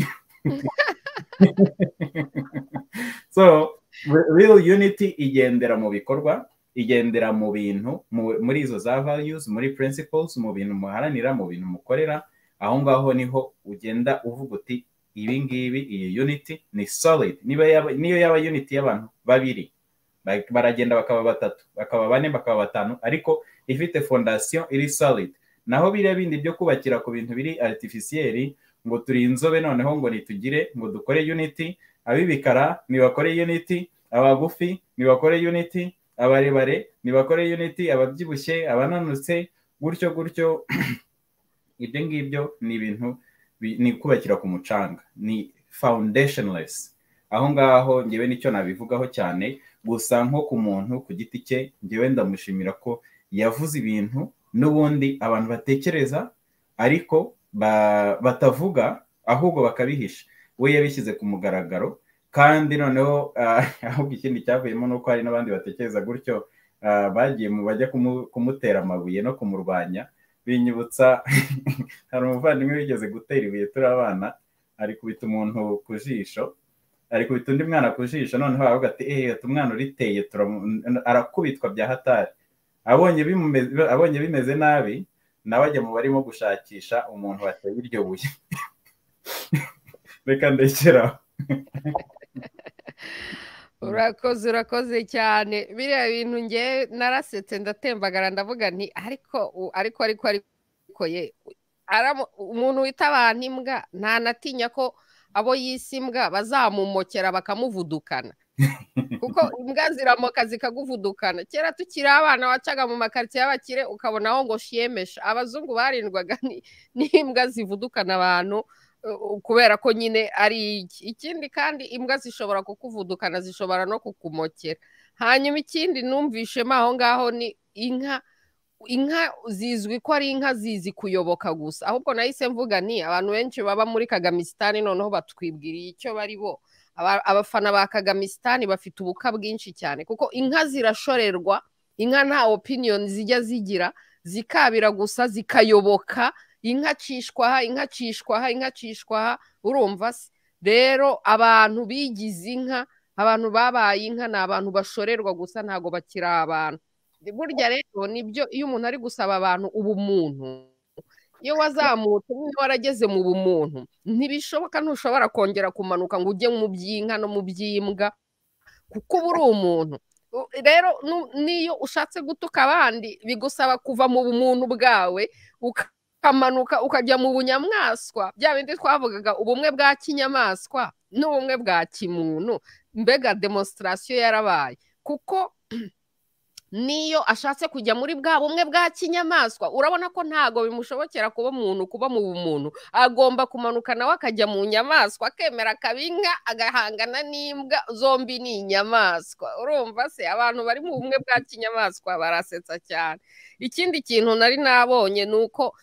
So real unity igendera mu bikorwa, igendera mu bintu, muri izo za values, muri principles, mu bintu muharanira, mu bintu mukorera. Aho ngaho niho ugenda uvuga uti ibi ngibi, iyi unity ni solid. Niyo yaba unity y'abantu babiri, baragenda bakaba batatu, bakaba bane, bakaba batanu, ariko ifite fondation iri solid. Naho biriya bindi byo kubakira ku bintu biri artificiel, ngo turi inzobe noneho ngo nitugire ngo dukore unity, abibikara nibakore unity, abagufi nibakore unity, abarebare nibakore unity, ababyibushye, abananutse, gutyo ibyo ngibyo ni ibintu ni kubakira ku mucanga, ni foundationless. Aho ngaho ngewe nicyo nabivugaho cyane. Gusa nko ku muntu ku giti cye, ngewe ndamushimira ko yavuze ibintu n'ubundi abantu batekereza ariko batavuga, ahubwo bakabihisha. We yabishyize ku mugaragaro, kandi noneho ahubwo ikindi cyavuyemo nuko hari n'abandi batekereza gutyo, bagiye bajya kumutera amabuye no kumurwanya. Binyibutsa hari umuvandimwe wigeze gutera ibuye turi abana, ari kubita umuntu ku jisho, ari kubita undi mwana ku jisho, noneho aravuga ati umwana uriteye, arakubitwa bya hatari. Abonye bimeze nabi, nawe ajya mu barimo gushakisha umuntu wateye iryo buye. Reka ndekeraho. urakoze cyane. Biriya bintu nge narasetse ndatembagara, ndavuga nti ariko ye umuntu wita abantu imbwa ntanatinya ko abo yisi imbwa bazamumokera bakamuvudukana, kuko imbwa ziramoka zikaguvudukana. Kera tukiri abana wacaga mu makaritsiye y'abakire ukabonaho ngo shiyemesha, abazungu barindwaga n'imbwa zivudukana abantu, kubera ko nyine ari ikindi. Kandi imbwa zishobora kukuvudukana, zishobora no kukumokera. Hanyuma ikindi numvishemo aho ngaho ni inka zizwi ko ari inka zizi kuyoboka gusa. Ahubwo nahise mvuga ni abantu benshi baba muri Kagamisitani noneho batwibwiriye icyo bari bo. Abafana ba Kagamisitani bafite ubuka bwinshi cyane, kuko inka zirashorerwa. Inka nta opinion zijya zigira, zikabira gusa zikayoboka. Inka cishwaha, urumva se? Rero abantu bigize inka, abantu babaye inka, ni abantu bashorerwa gusa, ntago bakiri abantu. Burya rero nibyo, iyo umuntu ari gusaba abantu ubumuntu, iyo wazamutse niba warageze mu bumuntu, ntibishoboka, ntushobora kongera kumanuka ngo ujye mu by'inka no mu by'imbwa, kuko uba uri umuntu. Rero niyo ushatse gutuka abandi, bigusaba kuva mu bumuntu bwawe ukamanuka ukajya mu bunyamwaswa. Bya bindi twavugaga, ubumwe bwa kinyamaswa n'ubumwe bwa kimuntu. Mbega demonstration yarabaye, kuko niyo ashatse kujya muri bwa bumwe bwa kinyamaswa, urabona ko ntago bimushobokera kuba mu bumuntu. Agomba kumanuka nawe akajya mu nyamaswa, akemera akabinka, agahangana n'imbwa. Zombi ni inyamaswa. Urumva se? Abantu bari mu bumwe bwa kinyamaswa barasetsa cyane. Ikindi kintu nari nabonye ni uko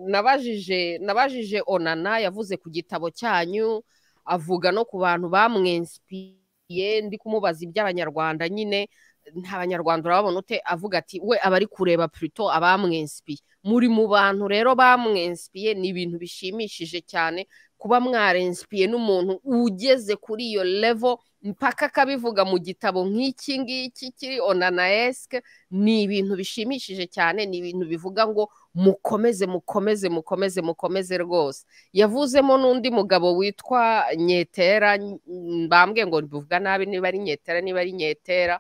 nabajije Onana, yavuze ku gitabo cyanyu, avuga no ku bantu bamwensipiye. Ndi kumubaza iby'abanyarwanda nyine, nta banyarwanda urabona ute? Avuga ati we abari kureba plutôt abamwensipiye. Muri mu bantu rero bamwensipiye, ni ibintu bishimishije cyane kuba mwarensipiye n'umuntu ugeze kuri iyo level, mpaka akabivuga mu gitabo nk'iki ngiki kiri Onanaesque. Ni ibintu bishimishije cyane, ni ibintu bivuga ngo mukomeze mukomeze mukomeze mukomeze rwose. Yavuzemo n'undi mugabo witwa Nyetera, mbambwe ngo mvuga nabi niba ari Nyetera niba ari Nyetera,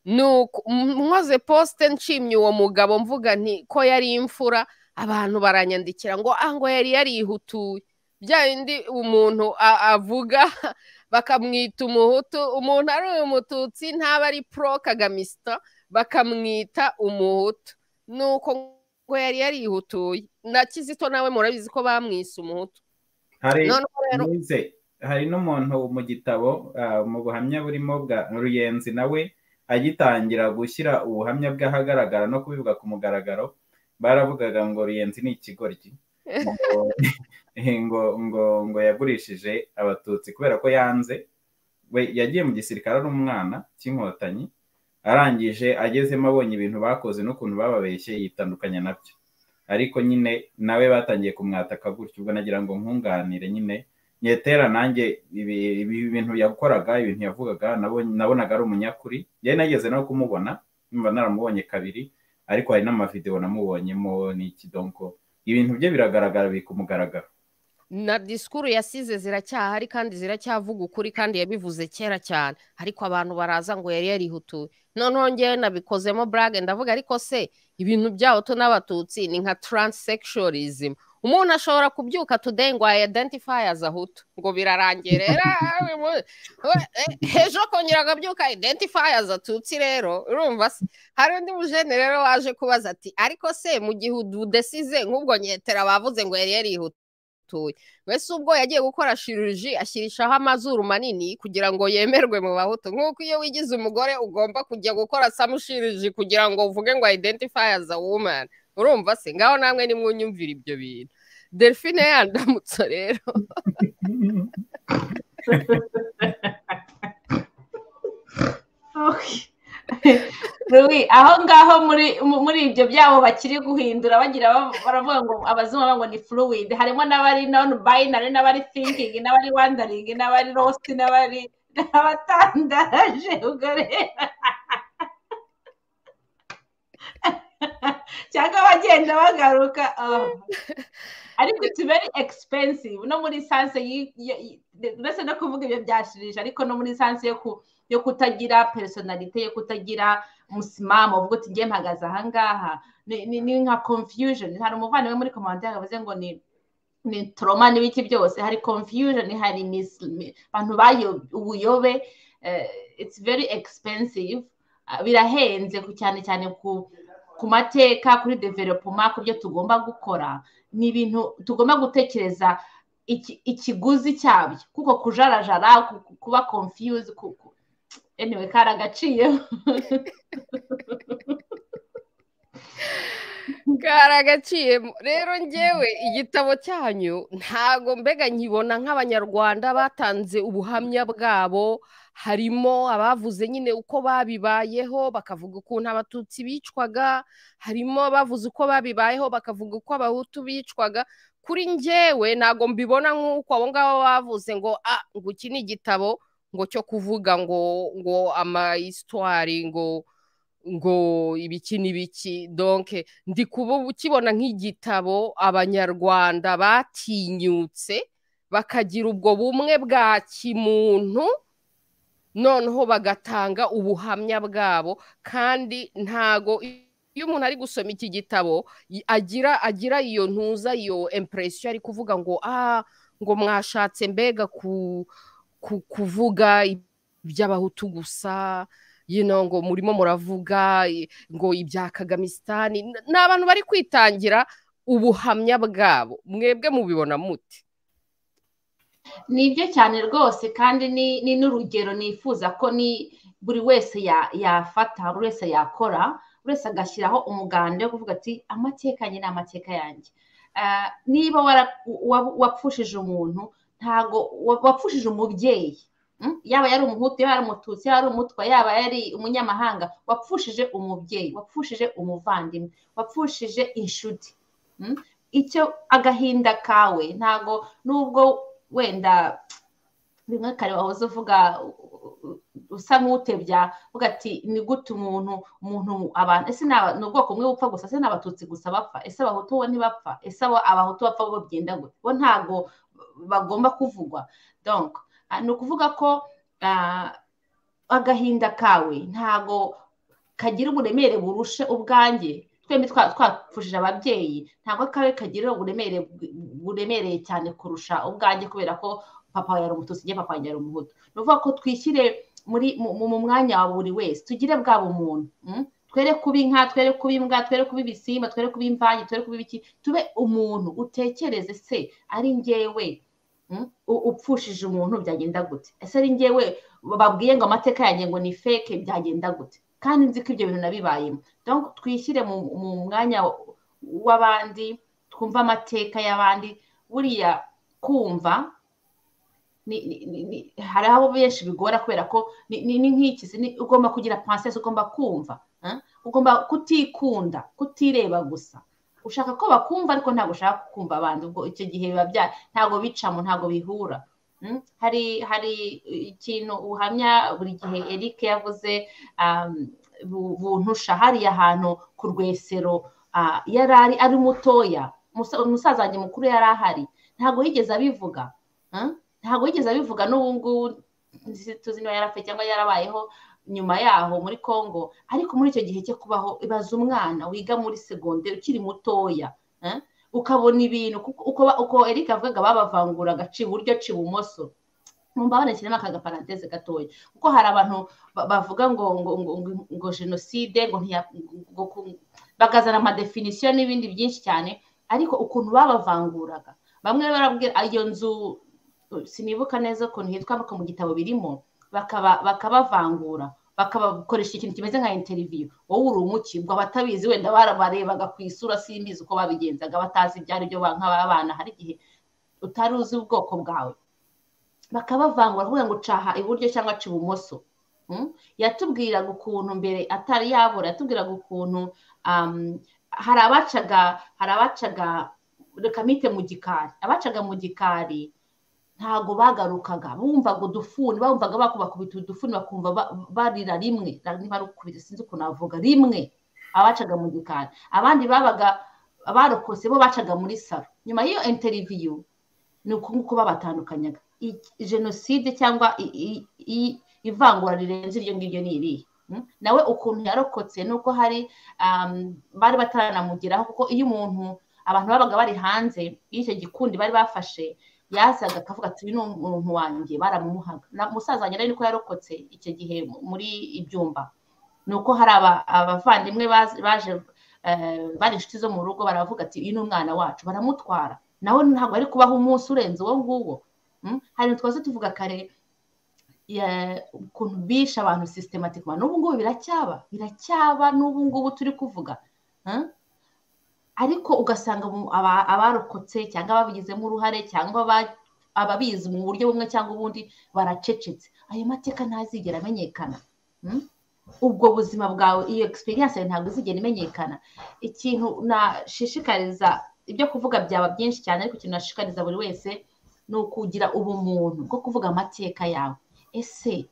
nuko nkoze poste nshimye uwo mugabo mvuga nti ko yari imfura, abantu baranyandikira ngo ngo yari yarihutuye, bya bindi umuntu avuga bakamwita umuhutu, umuntu ari umututsi ntaba ari pro kagamista bakamwita umuhutu, nuko ngo yari yarihutuye. Na Kizito nawe murabizi ko bamwise umuhutu. Hari n'umuntu mu gitabo mu buhamya burimo bwa Ruyenzi nawe agitangira gushyira ubuhamya bw'ahagaragara no kubivuga ku mugaragaro, baravugaga ngo Ruyenzi ni ikigoryi, ngo yagurishije abatutsi kubera ko yanze. We yagiye mu gisirikare ari umwana cy'inkotanyi, arangije agezemo abonye ibintu bakoze n'ukuntu bababeshye yitandukanya nabyo, ariko nyine nawe batangiye kumwataka gutyo. Ubwo nagira ngo nkunganire nyine Nyetera, nanjye ibi bintu yakoraga, ibintu yavugaga nabonaga ari umunyakuri. Yari nageze no kumubona, numva naramubonye kabiri, ariko hari n'amavideo namubonyemo n'iki, donko ibintu bye biragaragara, biri ku mugaragaro. Na disikuru yasize ziracyahari kandi ziracyavuga ukuri, kandi yabivuze kera cyane, ariko abantu baraza ngo yari yarihutuye. Noneho ngewe nabikozemo brag, ndavuga ariko se ibintu by'abahutu n'abatutsi ni nka transsexualism. Umuntu ashobora kubyuka today ngo identify as a Hutu, ngo birarangiye rero ejo kongera akabyuka identify as a Tutsi. Rero urumva se hari undi mujene rero waje kubaza ati ariko se mu gihe udesize nk'ubwo Nyetera bavuze ngo yari yarihutuye, wese ubwo yagiye gukora chirurgie ashyirishaho amazuru manini kugira ngo yemerwe mu bahutu, nk'uko iyo wigize umugore ugomba kujya gukora chirurgie kugira ngo uvuge ngo identify as a woman. Urumva se ngaho namwe nimwunyumvira ibyo bintu. Delphine yandamutse rero. aho ngaho muri ibyo byabo bakiri guhindura bagira baravuga ngo abazungu ngo ni fluid, harimo n'abari non binary, n'abari thinking, n'abari wondering, n'abari lost, n'abari abatandaje ugarera cyangwa bagenda bagaruka. Ariko it's very expensive no muri sanse ndetse no kuvuga ibyo byashirisha, ariko no muri sanse yo kutagira personality, yo kutagira umusimamo, uvuga uti ngiye mpagaze ahangaha, ni nka confusion. Hari umuvandimwe muri commentaire yavuze ngo ni trauma n'ibiki byose, hari confusion, hari abantu ubuyobe. It's very expensive, birahenze cyane cyane ku mateka, kuri development, ku byo tugomba gukora. Ni ibintu tugomba gutekereza ikiguzi cyabyo, kuko kujarajara, kuba confused, anyway karagaciye karagaciye. Rero ngewe igitabo cyanyu ntago mbega nkibona nk'abanyarwanda batanze ubuhamya bwabo. Harimo abavuze nyine uko babibayeho bakavuga ukuntu abatutsi bicwaga, harimo abavuze uko babibayeho bakavuga uko abahutu bicwaga. Kuri ngewe ntago mbibona nk'uko abo ngabo bavuze ngo ngo iki ni igitabo ngo cyo kuvuga ngo ama histoire ngo ibiki n'ibiki. Donc ndi kibona nk'igitabo abanyarwanda batinyutse bakagira ubwo bumwe bwa kimuntu, noneho bagatanga ubuhamya bwabo. Kandi ntago iyo umuntu ari gusoma iki gitabo agira iyo ntuza, iyo impression ari kuvuga ngo ngo mwashatse mbega kuvuga iby'abahutu gusa, ngo murimo muravuga ngo ibya Kagamisitani. Ni abantu bari kwitangira ubuhamya bwabo. Mwebwe mubibona muti? Nibyo cyane rwose, kandi ni n'urugero nifuza ko ni buri wese yafata, buri wese yakora, buri wese agashyiraho umuganda wo kuvuga ati amateka yanjye ni amateka yanjye. Niba wapfushije umuntu, ntago wapfushije umubyeyi, yaba yari umuhutu, yaba yari umututsi, yaba yari umutwa, yaba yari umunyamahanga, wapfushije umubyeyi, wapfushije umuvandimwe, wapfushije inshuti. Icyo agahinda kawe ntago, nubwo wenda rimwe kare wahoze uvuga usa nk'utebya uvuga ati ni gute umuntu abantu ese ni ubwoko bumwe bupfa gusa, ese ni abatutsi gusa bapfa, ese abahutu bo ntibapfa, ese abahutu bapfa bo byenda gute, bo ntago bagomba kuvugwa. Donc ni ukuvuga ko agahinda kawe ntago kagira uburemere burushe ubwanjye, twembi twapfushije ababyeyi, ntabwo kawe kagira buremereye cyane kurusha ubwanjye kubera ko papa yari umututsi njye papa yari umuhutu. Ni ukuvuga ko twishyire mu mwanya wa buri wese, tugire bwa bumuntu, twere kuba inka, twere kuba imbwa, twere kuba ibisimba, twere kuba imvange, twere kuba ibiki, tube umuntu. Utekereze se ari njyewe upfushije umuntu byagenda gute, ese ari njyewe babwiye ngo amateka yanjye ngo ni fake byagenda gute, kandi nzi ko ibyo bintu nabibayemo. Donc twishyire mu mwanya w'abandi, twumva amateka y'abandi. Buriya kumva hari abo benshi bigora kubera ko ni nk'iki, ugomba kugira pensée, ugomba kumva, ugomba kutikunda, kutireba gusa, ushaka ko bakumva ariko ntabwo ushaka kumva abandi. Ubwo icyo gihe biba ntabwo bicamo, ntabwo bihura. Hari ikintu uhamya buri gihe Eric yavuze, buntusha hariya ahantu ku Rwesero, yari ari mutoya, umusaza wanjye mukuru yari ahari, ntabwo yigeze abivuga, n'ubu ngubu tuzi niba yarapfuye cyangwa yarabayeho nyuma yaho muri Congo. Ariko muri icyo gihe cyo kubaho, ibaza umwana wiga muri segonderi ukiri mutoya, ukabona ibintu uko Eric avugaga babavanguraga aca iburyo aca ibumoso. Numva banashyiramo aka parantese gatoya, kuko hari abantu bavuga ngo jenoside, ngo bagazana amadefinisiyo n'ibindi byinshi cyane, ariko ukuntu babavanguraga, bamwe barabwira iyo nzu sinibuka neza ukuntu hitwa, ariko mu gitabo birimo, bakabavangura, bakabakoresha ikintu kimeze nka interview. Wowe uri umuki, ubwo abatabizi wenda barabarebaga ku isura, simbizi uko babigenzaga, batazi ibyo ari byo nk'abana, hari igihe utari uzi ubwoko bwawe, bakabavangura kugira ngo caha iburyo cyangwa aca ibumoso. Yatubwiraga ukuntu mbere atari yabura, yatubwiraga ukuntu hari abacaga reka mite mu gikari, abacaga mu gikari ntago bagarukaga, bumvaga udufuni, bumvaga bakubakubita udufuni bakumva barira rimwe, niba ari ukubita sinzi ukuntu navuga, rimwe abacaga mu gikari. Abandi babaga abarokose bo bacaga muri salo. Nyuma y'iyo interview ni uko babatandukanyaga. Jenoside cyangwa ivangura rirenze iryo ngiryo ni irihe? Nawe ukuntu yarokotse nuko hari bari bataranamugeraho, kuko iyo abantu babaga bari hanze y'icyo gikundi bari bafashe, yazaga akavuga ati uyu ni umuntu wanjye, baramumuhaga. Musaza wanjye niko yarokotse icyo gihe muri Ibyumba. Nuko hari abavandimwe baje bari inshuti zo mu rugo, baravuga ati uyu ni umwana wacu, baramutwara. Nawe ntabwo ari kubaho umunsi urenze uwo nguwo. Hari twaze tuvuga kare ukuntu bisha abantu systematically, n'ubu ngubu biracyaba n'ubu ngubu turi kuvuga. Ariko ugasanga abarokotse cyangwa babigizemo uruhare cyangwa ababizi mu buryo bumwe cyangwa ubundi baracecetse. Ayo mateka ntazigera amenyekana. Ubwo buzima bwawe, iyo experience ntabwo izigera imenyekana. Ikintu nashishikariza, ibyo kuvuga byaba byinshi cyane, ariko ikintu nashishikariza buri wese ni ukugira ubumuntu bwo kuvuga amateka yawe. Ese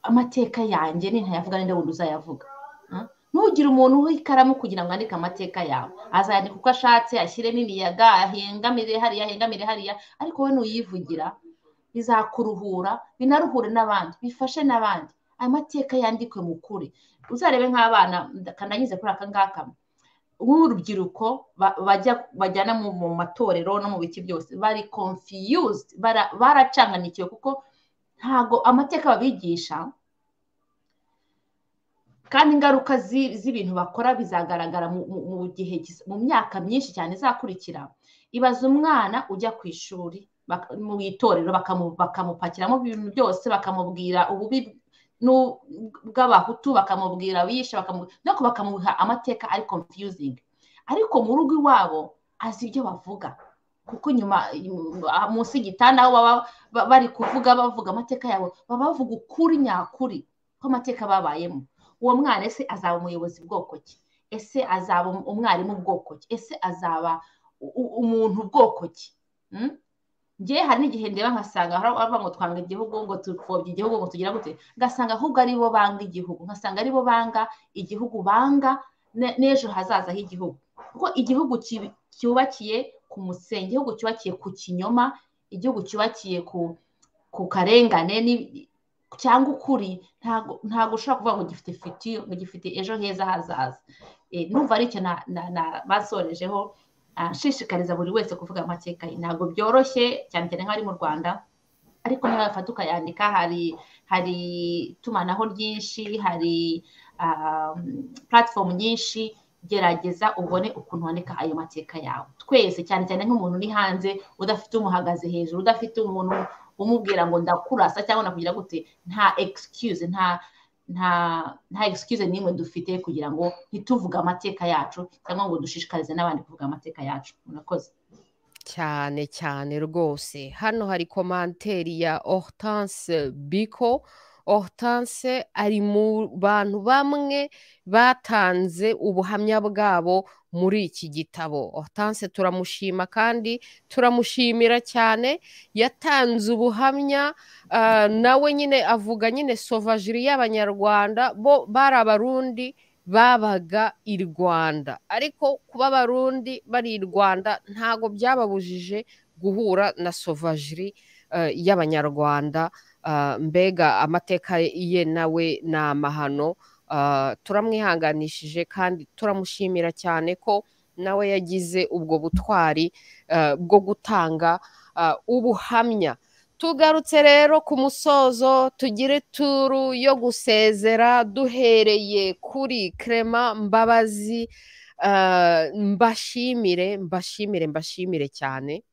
amateka yanjye ntayavuga ninde wundi uzayavuga? Ntugire umuntu w'ikaramu kugira ngo andike amateka yawe, azayandika uko ashatse, ashyiremo imiyaga, ahengamire hariya, ariko we nuyivugira bizakuruhura, binaruhure n'abandi, bifashe n'abandi. Aya mateka yandikwe mu kuri. Uzarebe nk'abana, kandangize kuri aka ngaka, nk'urubyiruko bajyana mu matorero no mu biki byose, bari confused, baracanganikiwe, kuko ntago amateka babigisha, kandi ingaruka z'ibintu bakora bizagaragara mu myaka myinshi cyane izakurikira. Ibaza umwana ujya ku ishuri mu itorero, bakamupakiramo ibintu byose, bakamubwira ububi bw'abahutu, bakamubwira abishe, bakamuha amateka ari confusing. Ariko mu rugo iwabo azi ibyo bavuga, kuko nyuma munsi y'igitanda aho baba bari bavuga amateka yabo, baba bavuga ukuri nyakuri ko amateka babayemo. Uwo mwana ese azaba umuyobozi bwoko ki? Ese azaba umwarimu bwoko ki? Ese azaba umuntu bwoko ki? ngiye hari n'igihe ndeba nkasanga hari ngo twanga igihugu ngo tupfobye igihugu ngo tugira gute, ngasanga ahubwo ari bo banga igihugu, ngasanga ari bo banga igihugu, banga n'ejo hazaza h'igihugu, kuko igihugu cyubakiye ku musenyi, igihugu cyubakiye ku kinyoma, igihugu cyubakiye ku karengane cyangwa ukuri, ntabwo ushobora kuvuga ngo gifite fitiyo, ngo gifite ejo heza hazaza. Numva ari icyo basorejeho, nshishikariza buri wese kuvuga amateka ye. Ntabwo byoroshye cyane cyane nk'abari mu Rwanda, ariko niba wafata ukayandika, hari itumanaho ryinshi, hari platform nyinshi, gerageza ubone ukuntu wandika ayo mateka yawe. Twese cyane cyane nk'umuntu uri hanze udafite umuhagaze hejuru, udafite umuntu umubwira ngo ndakurasa cyangwa nakugira gute, nta excuse n'imwe dufite kugira ngo ntituvuge amateka yacu cyangwa ngo dushishikarize n'abandi kuvuga amateka yacu. Murakoze cyane cyane rwose. Hano hari komanteri ya Hortense Biko. Hortense ari mu bantu bamwe batanze ubuhamya bwabo muri iki gitabo. Hortense turamushima kandi turamushimira cyane, yatanze ubuhamya nawe nyine avuga nyine sovajiri y'Abanyarwanda, bo bari Abarundi babaga i Rwanda, ariko kuba Abarundi bari i Rwanda ntago byababujije guhura na sovajiri y'Abanyarwanda. Mbega amateka ye nawe ni amahano. Turamwihanganishije kandi turamushimira cyane ko nawe yagize ubwo butwari bwo gutanga ubuhamya. Tugarutse rero ku musozo, tugire turu yo gusezera duhereye kuri Clement Mbabazi. Mbashimire cyane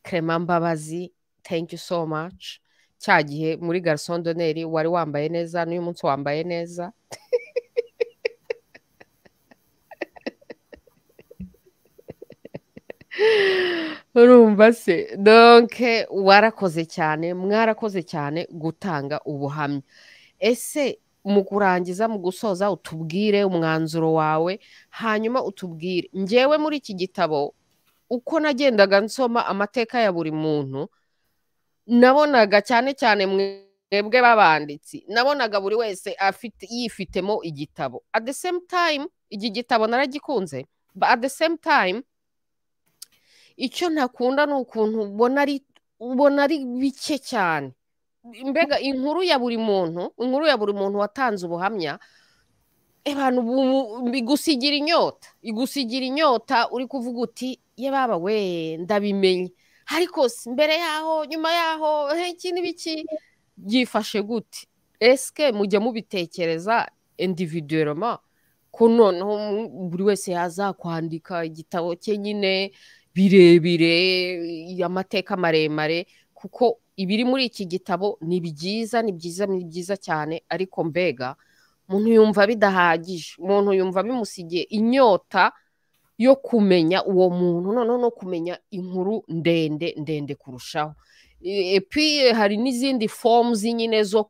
Clement Mbabazi, thank you so much. Cya gihe muri Garçon d'honneur wari wambaye neza, n'uyu munsi wambaye neza. Urumva se? Donc warakoze cyane, mwarakoze cyane gutanga ubuhamya. Ese mu kurangiza, mu gusoza, utubwire umwanzuro wawe, hanyuma utubwire njyewe muri iki gitabo uko nagendaga nsoma amateka ya buri muntu, nabonaga cyane cyane mwebwe babanditsi, nabonaga buri wese yifitemo igitabo. At the same time iki gitabo naragikunze, but at the same time icyo ntakunda ni ukuntu ubona ari bike cyane. Mbega inkuru ya buri muntu watanze ubuhamya, abantu igusigira inyota, uri kuvuga uti ye baba we ndabimenye, ariko mbere yaho nyuma yaho iki n'ibiki byifashe gute? Eske mujya mubitekereza individuellement ko noneho buri wese yazakwandika igitabo cye nyine birebire, amateka maremare, kuko ibiri muri iki gitabo ni byiza cyane, ariko mbega umuntu yumva bidahagije, umuntu yumva bimusigiye inyota yo kumenya uwo muntu, noneho no kumenya inkuru ndende kurushaho. Epi hari n'izindi forms nyine zo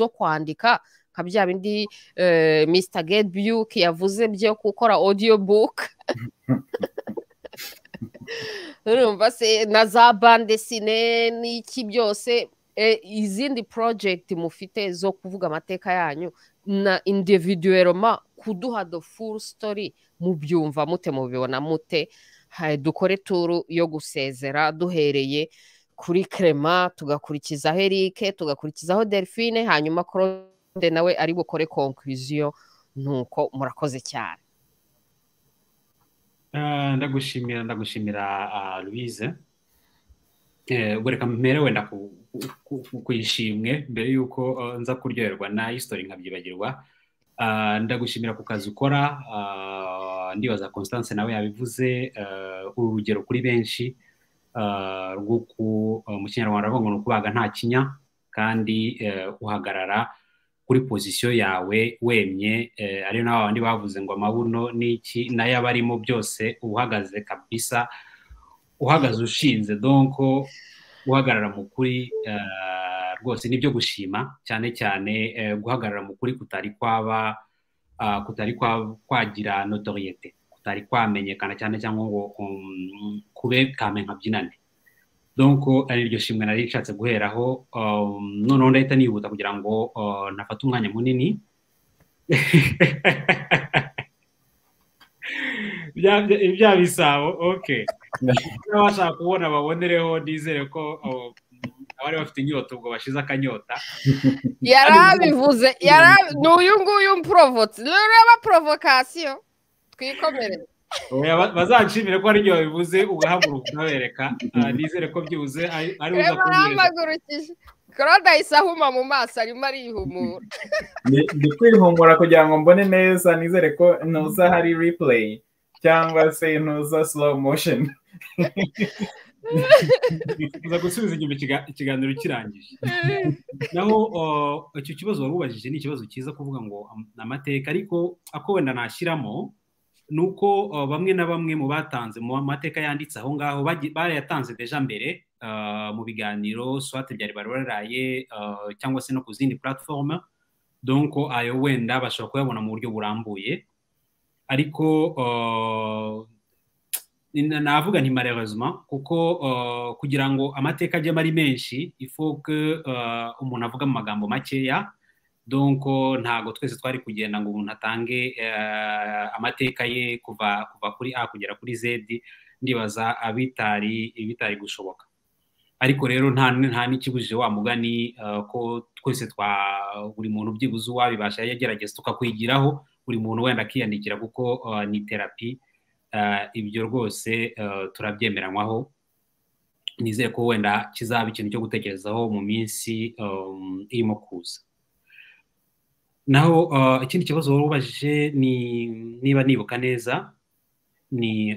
kwandika, nka bya bindi Mr. Gedbuck yavuze byo gukora audiobook. Urumva se, na za bande sine n'iki byose, izindi project mufite zo kuvuga amateka yanyu na individuellement, kuduha the full story, mubyumva mute, mubibona mute? Dukore turu yo gusezera duhereye kuri Clement, tugakurikizaho Eric, tugakurikizaho Delphine, hanyuma Claude nawe ari bukore conclusion. Nuko murakoze cyane. Ndagushimira Louise. Reka mpere wenda kuyishimwe mbere yuko nza kuryoherwa na history nkabyibagirwa. Ndagushimira ku kazi ukora, ndibaza Constance nawe yabivuze, urugero kuri benshi rwo mu Kinyarwanda bavuga ngo ukubaga nta kinya, kandi uhagarara kuri position yawe wemye, ari naho abandi bavuze ngo amabuno n'iki nayo abarimo byose uhagaze kabisa, uhagaze ushinze, donc uhagarara mu kuri rwose nibyo gushima cyane cyane. Guhagarara mu kuri kutari kwagira notoriete, kutari kwamenyekana cyane cyangwa ngo kube kame nkabyinane. donc ari iryo shimwe nari nshatse guheraho noneho ndahita nihuta kugira ngo nafate umwanya munini ibya bisabo. Okay, n'abashaka kubona babonereho, nizere ko abari bafite inyota ubwo bashize akanyota. Yarabivuze, n'uyu nguyu mprovotse, reba provocation twikomerere. Bazanshimire ko ari ryo bivuze ugahaguruka ukabereka. Nizere ko byibuze ari uza kumwereka. Claude ahise ahuma mu maso, arimo arihumura. Ndi kwihumura kugira ngo mbone neza, nizere ko ntuza hari replay cyangwa se ntuza slow motion. Uza gusubiza inyuma ikiganiro kirangije. Naho icyo kibazo warubajije ni ikibazo cyiza kuvuga ngo amateka, ariko ako wenda nashyiramo nuko bamwe na bamwe mu batanze mu mateka yanditse aho ngaho barayatanze deja mbere mu biganiro soit bya RIBARA cyangwa se no ku zindi platform, donc ayo wenda bashobora kuyabona mu buryo burambuye, ariko navuga nti malheureusement kuko kugira ngo amateka ajye ari menshi il faut que umuntu avuga mu magambo makeya, donc ntago twese twari kugenda ngo umuntu atange amateka ye kuva kuri A kugera kuri Z, ndibaza bitari gushoboka. Ariko rero nta n'ikibujije wa mugani ko twese buri muntu byibuze wabibasha yagerageza tukakwigiraho, buri muntu wenda akiyandikira kuko ni terapi. Ibyo rwose turabyemeranywaho. Nizeye ko wenda kizaba ikintu cyo gutekerezaho mu minsi irimo kuza. Naho ikindi kibazo warubajije ni niba nibuka neza ni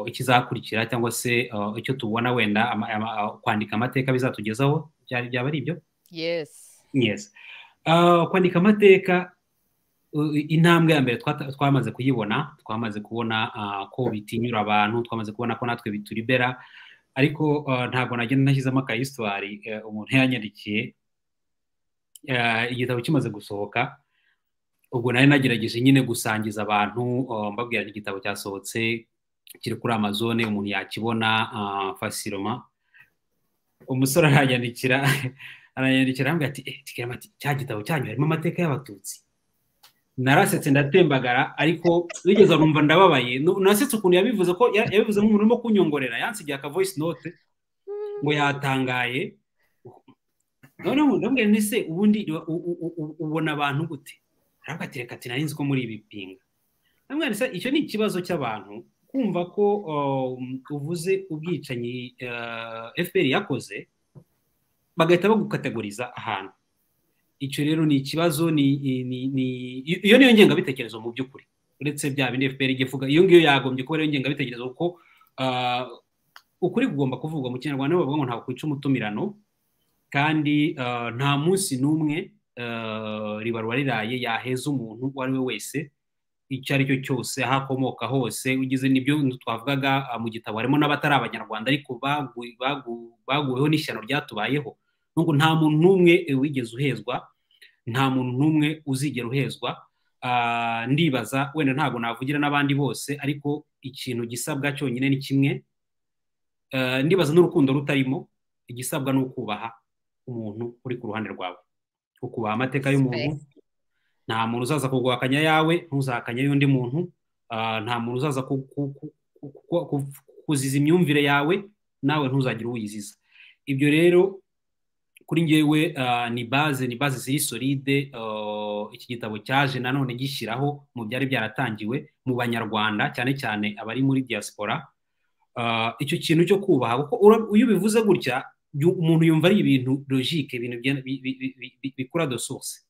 ikizakurikira cyangwa se icyo tubona wenda kwandika amateka bizatugezaho, byaba ari ibyo? Yes. Kwandika amateka, intambwe ya mbere twamaze kuyibona, twamaze kubona ko bitinyura abantu, twamaze kubona ko natwe bituribera, ariko ntabwo nagenda nashyizemo akayisitwari. Umuntu yanyandikiye igitabo kimaze gusohoka, ubwo nari nagerageje nyine gusangiza abantu, mbabwira igitabo cyasohotse kiri kuri Amazon, umuntu yakibona facilement. Umusore aranyandikira ambwira ati cya gitabo cyanyu harimo amateka y'Abatutsi. Narasetse ndatembagara, ariko bigeze numva ndababaye. Nasetse ukuntu yabivuze, ko yabivuze nk'umuntu urimo kunyongorera, yansigiye aka voice note ngo yatangaye. Noneho ndambwira nti se ubundi ubona abantu gute? Arambwira ati reka nari nzi ko muri ibipinga. Ndambwira nti icyo ni ikibazo cy'abantu kumva ko uvuze ubwicanyi FPR yakoze bagahita bagukategoriza ahantu. Icyo rero ni ikibazo, iyo niyo ngengabitekerezo mu by'ukuri, uretse bya bindi FPR igivuga, iyo ngiyo yagombye kuba ariyo ngengabitekerezo, kuko ukuri kugomba kuvugwa. Mu Kinyarwanda bavuga ngo ntabwo kwica umutumirano, kandi nta munsi n'umwe RIBARA yaheza umuntu uwo ari we wese icyo ari cyo cyose, aho akomoka hose. Ugize nibyo twavugaga mu gitabo, harimo n'abatari Abanyarwanda ariko baguweho n'ishyano ryatubayeho. Nubwo nta muntu n'umwe wigeze uhezwa, nta muntu n'umwe uzigera uhezwa. Ndibaza wenda ntabwo navugira n'abandi bose, ariko ikintu gisabwa cyonyine ni kimwe. Ndibaza n'urukundo rutarimo, igisabwa ni ukubaha umuntu uri ku ruhande rwawe, ukubaha amateka y'umuntu. Nta muntu uzaza kuguhakanya yawe, ntuzahakanya y'undi muntu. Nta muntu uzaza kuziza imyumvire yawe, nawe ntuzagire uyiziza. Ibyo rero kuri njyewe ni base ziri solide. Iki gitabo cyaje nanone gishyiraho mu byari byaratangiwe mu Banyarwanda, cyane cyane abari muri diaspora, icyo kintu cyo kubaha. Kuko iyo bivuze gutya umuntu yumva ari ibintu logique, ibintu bikura de source.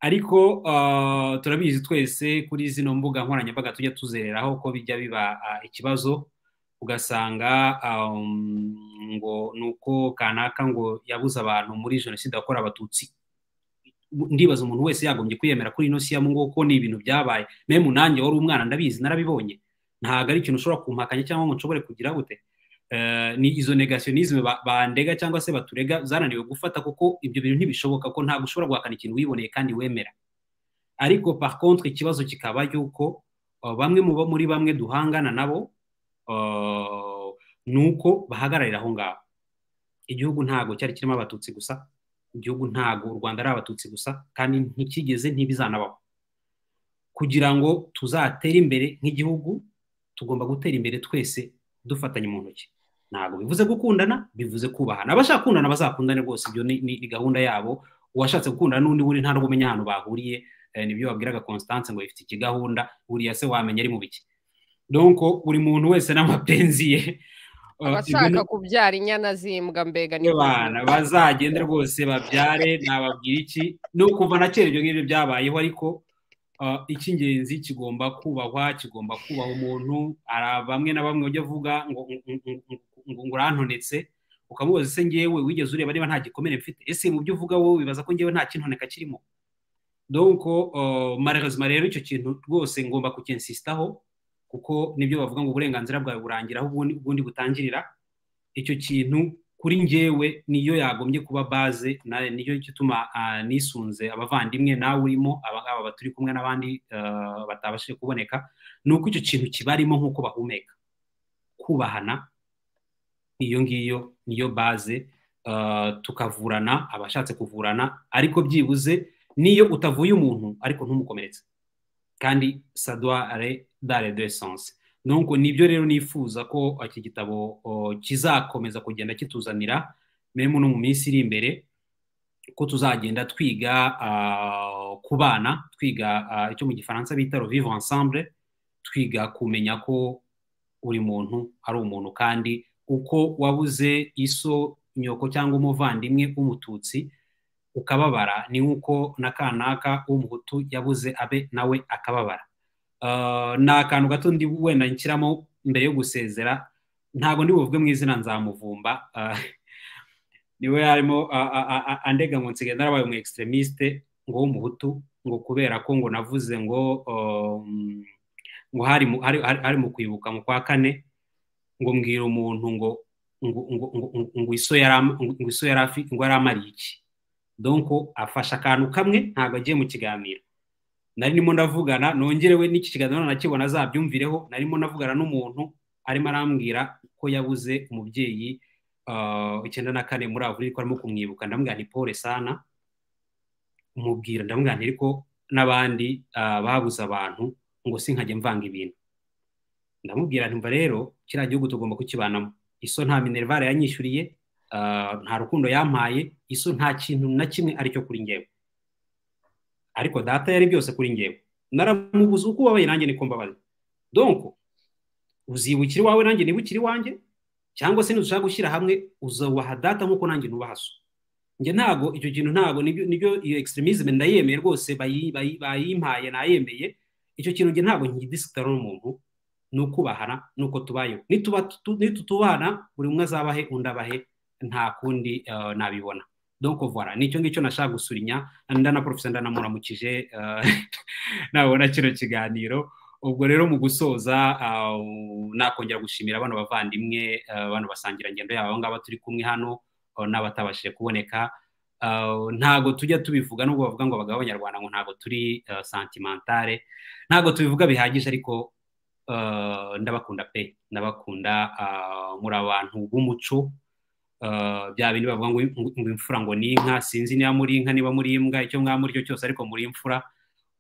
Ariko turabizi twese kuri zino mbuga nkoranyambaga tujya tuzereraho ko bijya biba ikibazo, ugasanga ngo nuko kanaka ngo yabuze abantu muri jenoside yakorewe Abatutsi. Ndibaza umuntu wese yagombye kwiyemera kuri ino siyamu ngo ko ni ibintu byabaye. Meme nanjye wari umwana ndabizi, narabibonye. Ntago ari ikintu ushobora kumpakanya cyangwa ngo nshobore kugira gute. Ni izo negationisme bandega cyangwa se baturega zananiwe gufata, kuko ibyo bintu ntibishoboka, ko ntago ushobora guhakana ikintu wiboneye kandi wemera. Ariko par contre ikibazo kikaba yuko bamwe muri bamwe duhangana nabo nuko bahagararira aho ngaho. igihugu ntago cyari kirimo abatutsi gusa, igihugu ntago u Rwanda ari abatutsi gusa, kandi ntikigeze ntibizanabaho. Kugira ngo tuzatere imbere nk'igihugu tugomba gutera imbere twese dufatanye mu ntoki. Ntago bivuze gukundana, bivuze kubahana. Abashaka gukundana bazakundane rwose, ibyo ni gahunda yabo. Uwashatse gukundana n'undi buri nta rwo umenya ahantu bahuriye, nibyo babwiraga Constance ngo ifite ikigahunda, buriya se wamenya ari mu biki. Donc buri muntu wese n'amapenzi ye. Abashaka kubyara inyana zimbwa mbega ni bana bazagende rwose babyare. Nababwira iki, no kuva na kera ibyo ngibyo byabayeho, ariko icy'ingenzi kigomba kubahwa, kigomba kubaha umuntu. Bamwe na bamwe ujya avuga ngo urantonetse, ukamubaza se ngewe wigeze ureba niba nta gikomere mfite? Ese mu byo uvuga wowe wibaza ko ngewe nta kintoneka kirimo? Donc malheureusement rero icyo kintu rwose ngomba kukinsistaho, kuko nibyo bavuga ngo uburenganzira bwawe burangira aho ubundi butangirira. Icyo kintu kuri ngewe niyo yagombye kuba base, niyo gituma nisunze abavandimwe nawe urimo, abangaba baturi kumwe n'abandi batabashije kuboneka, nuko icyo kintu kibarimo nk'uko bahumeka. Kubahana iyo ngiyo niyo base, tukavurana abashatse kuvurana, ariko byibuze niyo utavuye umuntu ariko ntumukomeretse, kandi ça doit aller dans les deux sens. Donc nibyo rero nifuza ko iki gitabo kizakomeza kugenda kituzanira, meme no mu minsi iri imbere, ko tuzagenda twiga kubana, twiga icyo mu gifaransa bita vivre ensemble, twiga kumenya ko uri muntu ari umuntu, kandi uko wabuze iso nyoko cyangwa umuvandimwe w'umututsi ukababara, ni uko nakanaka w'umuhutu yabuze abe nawe akababara. Na akantu gato ndi wenda nshyiramo mbere yo gusezera, ntago ndi buvuge mu izina Nzamuvumba, niwe yarimo andega ngo nsigaye narabaye umu extremiste ngo w'umuhutu, ngo kubera ko ngo navuze ngo hari mu kwibuka mu kwa kane, ngo mbwira umuntu ngo iso yari amariye iki. Donc afasha akantu kamwe, ntago agiye mu kiganiro. Narimo ndavugana, nongerewe n'iki kiganiro nakibona azabyumvireho, narimo ndavugana n'umuntu arimo arambwira ko yabuze umubyeyi 94 muri Avril, ko arimo kumwibuka. Ndamubwira ni pole sana, umubwira ndamubwira ariko n'abandi babuze abantu, ngo sinkajye mvanga ibintu. Ndamubwira ntimva rero kiriya gihugu tugomba kukibanamo. Iso nta minervare yanyishyuriye, nta rukundo yampaye, iso nta kintu na kimwe aricyo kuri ngewe, ariko data yari byose kuri ngewe. Naramubuze uko ubabaye nanjye niko mbabaye. Donc uzibukira wawe nanjye nibukira wanjye, cyangwa se nushaka gushyira hamwe uzawaha data nkuko nanjye nubaha so. Nge ntago icyo kintu ntago nibyo iyo extremism ndayemeye rwose, bayimpaye nayemeye. Icyo kintu nge ntago nkidisitara n'umuntu, nukubahana nuko tubayeho. Nitutubana buri umwe azabahe undabahe, nta kundi nabibona. Donc voilà, nicyo ngicyo nashaka gusurinya. Ndana professeur ndanamuramukije nabona kino kiganiro. Ubwo rero mu gusoza nakongera gushimira bano bavandimwe, bano basangira ngendo yabo ngaba turi kumwe hano n'abatabashije kuboneka. Ntago tujya tubivuga nubwo bavuga ngo abagabo b'Abanyarwanda ngo ntago turi sentimentale, ntago tubivuga bihagije, ariko ndabakunda pe, ndabakunda. Muri abantu b'umuco, bya bindi bavuga ngo imfura ngo ni inka, sinzi niba muri inka niba muri imbwa, icyo mwamuri cyo cyose, ariko muri imfura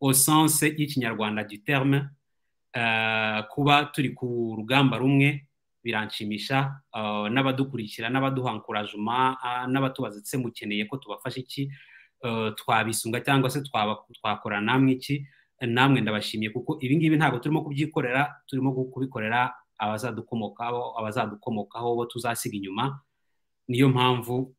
au sens y'ikinyarwanda du terme. Kuba turi ku rugamba rumwe biranshimisha, n'abadukurikira n'abaduha encouragement, n'abatubaza se mukeneye ko tubafasha iki, twabisunga cyangwa se twakora namwe iki. Namwe ndabashimiye, kuko ibi ngibi ntago turimo kubyikorera, turimo kubikorera abazadukomokaho bo tuzasiga inyuma. Niyo mpamvu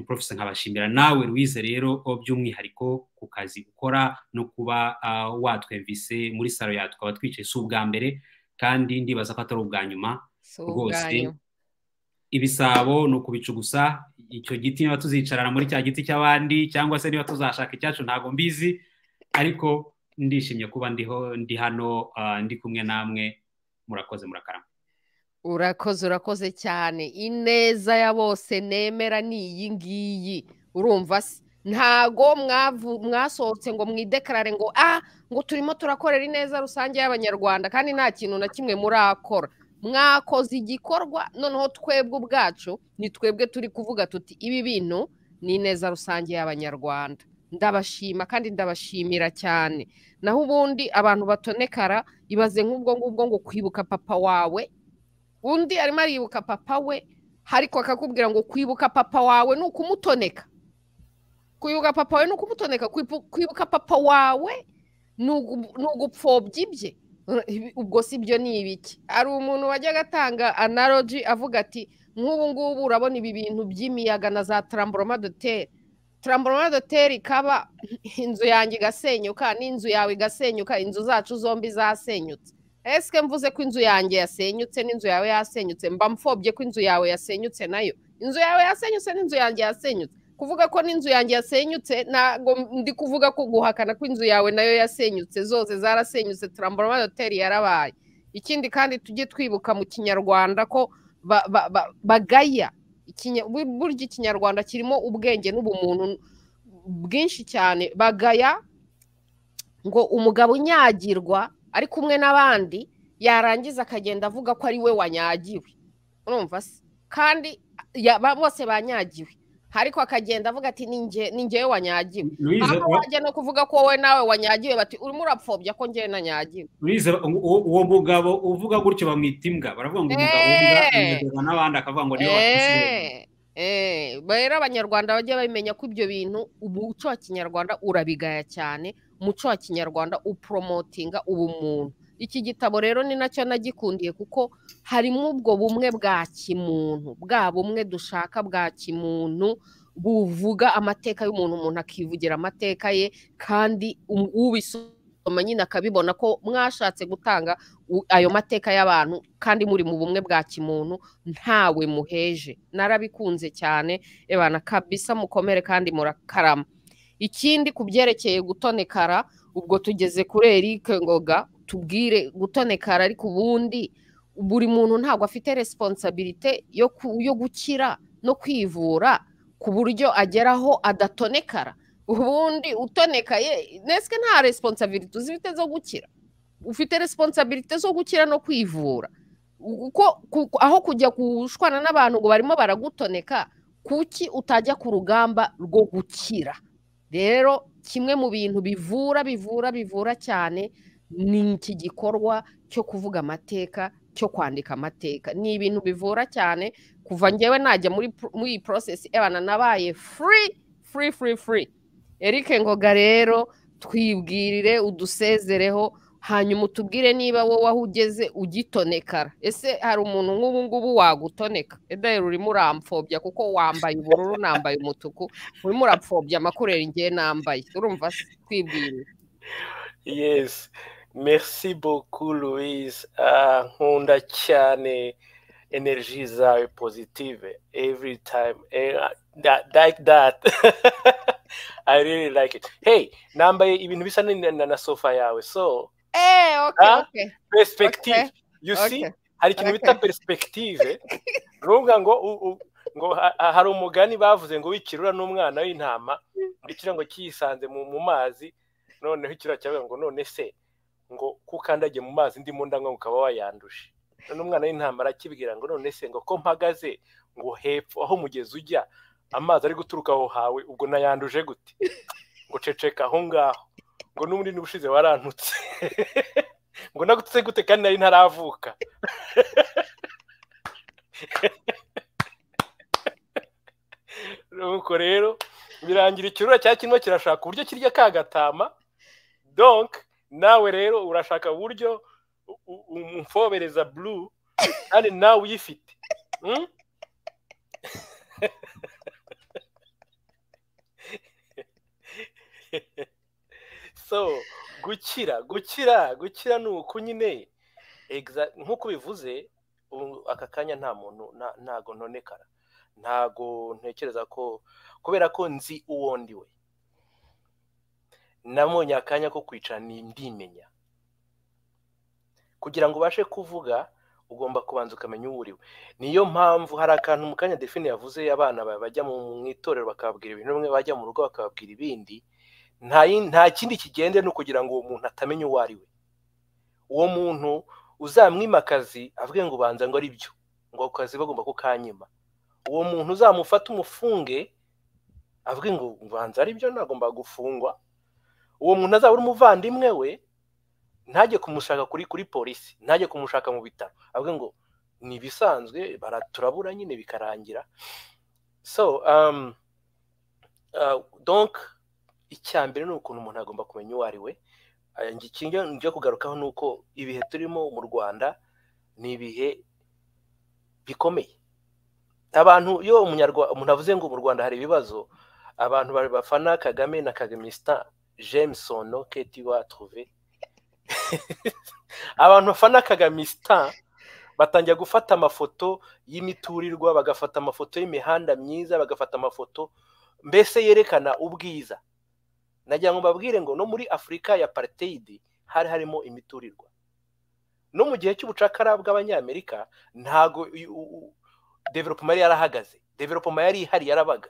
professor nkabashimira nawe Louise rero by'umwihariko ku kazi ukora no kuba watwemvise muri salo yacu, tukaba twicaye si ubwa mbere, kandi ndibaza ko atari ubwa nyuma rwose. Ibisabo no kubicu gusa, icyo giti niba tuzicarana muri cya giti cy'abandi cyangwa se niba tuzashaka icyacu ntago mbizi, ariko ndishimye kuba ndi hano ndi kumwe namwe. Murakoze, murakarama. Urakoze cyane. Ineza ya bose nemera ni iyi ngiyi. Urumva se, ntago mwasohotse ngo mwidekarare ngo ngo turimo turakorera ineza rusange y'Abanyarwanda kandi nta kintu na kimwe murakora. mwakoze igikorwa noneho twebwe ubwacu ni twebwe turi kuvuga tuti ibi bintu ni ineza rusange y'abanyarwanda. Ndabashima kandi ndabashimira cyane. Naho ubundi abantu batonekara ibaze nk'ubwo ngubwo ngo kwibuka papa wawe, undi arimo aribuka papa we ariko akakubwira ngo kwibuka papa wawe ni ukumutoneka. Kwibuka papa wawe ni ukumutoneka. Kwibuka papa wawe ni ugupfobya ibye. Ubwo si byo ni ibiki? Hari umuntu wajyaga atanga analogy avuga ati nk'ubu ngubu urabona ibi bintu by'imiyaga na za tremblement de terre. Tremblement de terre ikaba inzu yanjye igasenyuka n'inzu yawe igasenyuka, inzu zacu zombi zasenyutse. Eske mvuze ko inzu yanjye yasenyutse n'inzu yawe yasenyutse mba mfobye ko inzu yawe yasenyutse nayo? Inzu yawe yasenyutse n'inzu yanjye yasenyutse. Kuvuga ko n'inzu yanjye yasenyutse ntago ndi kuvuga ko guhakana ko inzu yawe nayo yasenyutse, zose zarasenyutse, tremblement de terre yarabaye. Ikindi kandi tujye twibuka mu kinyarwanda ko bagaya burya ikinyarwanda kirimo ubwenge n'ubumuntu bwinshi cyane. Bagaya ngo umugabo unyagirwa ari kumwe n'abandi yarangiza akagenda avuga ko ari we wanyagiwe. Urumva se? Kandi bose banyagiwe ariko akagenda avuga ati ni njyewe wanyagiwe. Aho wajya no kuvuga ko wowe nawe wanyagiwe bati urimo urapfobya ko njyewe nanyagiwe. Uwo mugabo uvuga gutyo bamwita imbwa. Baravuga ngo umugabo umbwa n'abandi akavuga ngo niyo watise. Rero abanyarwanda bajya bamenya ko ibyo bintu umuco wa kinyarwanda urabigaya cyane. Umuco wa kinyarwanda upromotinga ubumuntu. Iki gitabo rero ni nacyo nagikundiye kuko harimo ubwo bumwe bwa kimuntu, bwa bumwe dushaka bwa kimuntu buvuga amateka y'umuntu, umuntu akivugira amateka ye kandi ubisoma nyine akabibona ko mwashatse gutanga ayo mateka y'abantu kandi muri mu bumwe bwa kimuntu ntawe muheje. Narabikunze cyane ebana kabisa, mukomere kandi murakarama. Ikindi kubyerekeye gutonekara, ubwo tugeze kuri Eric Ngoga, tubwire gutonekara ariko ubundi buri muntu ntabwo afite responsibility yo gukira no kwivura ku buryo ageraho adatonekara. Ubundi utonekaye neske nta responsibility uzifite zo gukira. Ufite responsibility zo gukira no kwivura. Uko aho kujya gushwana n'abantu ngo barimo baragutoneka, kuki utajya ku rugamba rwo gukira? Rero kimwe mu bintu bivura cyane ni iki gikorwa cyo kuvuga amateka, cyo kwandika amateka. Ni ibintu bivura cyane. Kuva njyewe najya muri iyi process ebana nabaye free. Eric Ngoga rero twibwirire, udusezereho, hanyuma utubwire niba wowe aho ugeze ugitonekara. Ese hari umuntu nk'ubu ngubu wagutoneka? Edahera urimo urampfobya kuko wambaye ubururu nambaye umutuku, urimo urapfobya amakureri ngiye nambaye. Urumva se? Twibwirire. Yes, merci beaucoup Louise. Nkunda cyane energy zawe positive every time. Like that. I really like it. Hey, nambaye ibintu bisa na sofa yawe. So okay. Perspective. Okay. You see, hari ikintu bita perspective. Ruvuga ngo hari umugani bavuze ngo wikirura n'umwana w'intama ndikira ngo kisanze mu mazi, noneho ikirura cyavuga ngo none se ngo kukandagiye mu mazi ndimo ndanywa ukaba wayandusha. None umwana w'intama arakibwira ngo none se ngo ko mpagaze ngo hepfo aho mugeze ujya amazi ari guturuka aho hawe ubwo nayanduje gute? Ngo ceceka aho ngaho, ngo n'ubundi n'ubushize warantutse. Ngo nagutse gute kandi nari ntaravuka? Nuko rero birangira ikirura cya kinwa kirashaka uburyo kirya kagatama. Donc nawe rero urashaka uburyo umfobereza blue kandi nawe uyifite. So gukira ni uku nyine nk'uko bivuze. Aka kanya nta muntu ntago ntonekara, ntago ntekereza ko kubera ko nzi uwo ndiwe. Namonye akanya ko kwicara ndimenya. Kugira ngo ubashe kuvuga ugomba kubanza ukamenya uwo uriwe. Niyo mpamvu hari akantu mu kanya Define yavuze, abana bajya mu itorero bakababwira ibintu bimwe, bajya mu rugo bakababwira ibindi. Nta kindi kigende no kugira ngo uwo muntu atamenye uwo ari we. Uwo muntu uzamwima akazi avuge ngo ubanza ngo ari byo ngo ako kazi bagomba kukanyima, uwo muntu uzamufata umufunge avuge ngo ubanza ari byo nagomba gufungwa, uwo muntu azaba ari umuvandimwe we ntajye kumushaka kuri polisi, ntajye kumushaka mu bitaro avuge ngo ni ibisanzwe turabura nyine bikarangira. So donc icya mbere ni ukuntu umuntu agomba kumenya uwo ari we. Njye kugarukaho ni uko ibihe turimo mu Rwanda ni ibihe bikomeye. Abantu iyo umuntu avuze ngo mu Rwanda hari ibibazo, abantu bafana Kagame na Kagamistan Jameson Keti wa trouvé abantu bafana Kagamistan batangiye gufata amafoto y'imiturirwa, bagafata amafoto y'imihanda myiza, bagafata amafoto mbese yerekana ubwiza. Nagira ngo mbabwire ngo no muri Afurika ya apartheid hari harimo imiturirwa, no mu gihe cy'ubucakara bw'abanyamerika ntago development yari yarahagaze, development yari ihari yarabaga,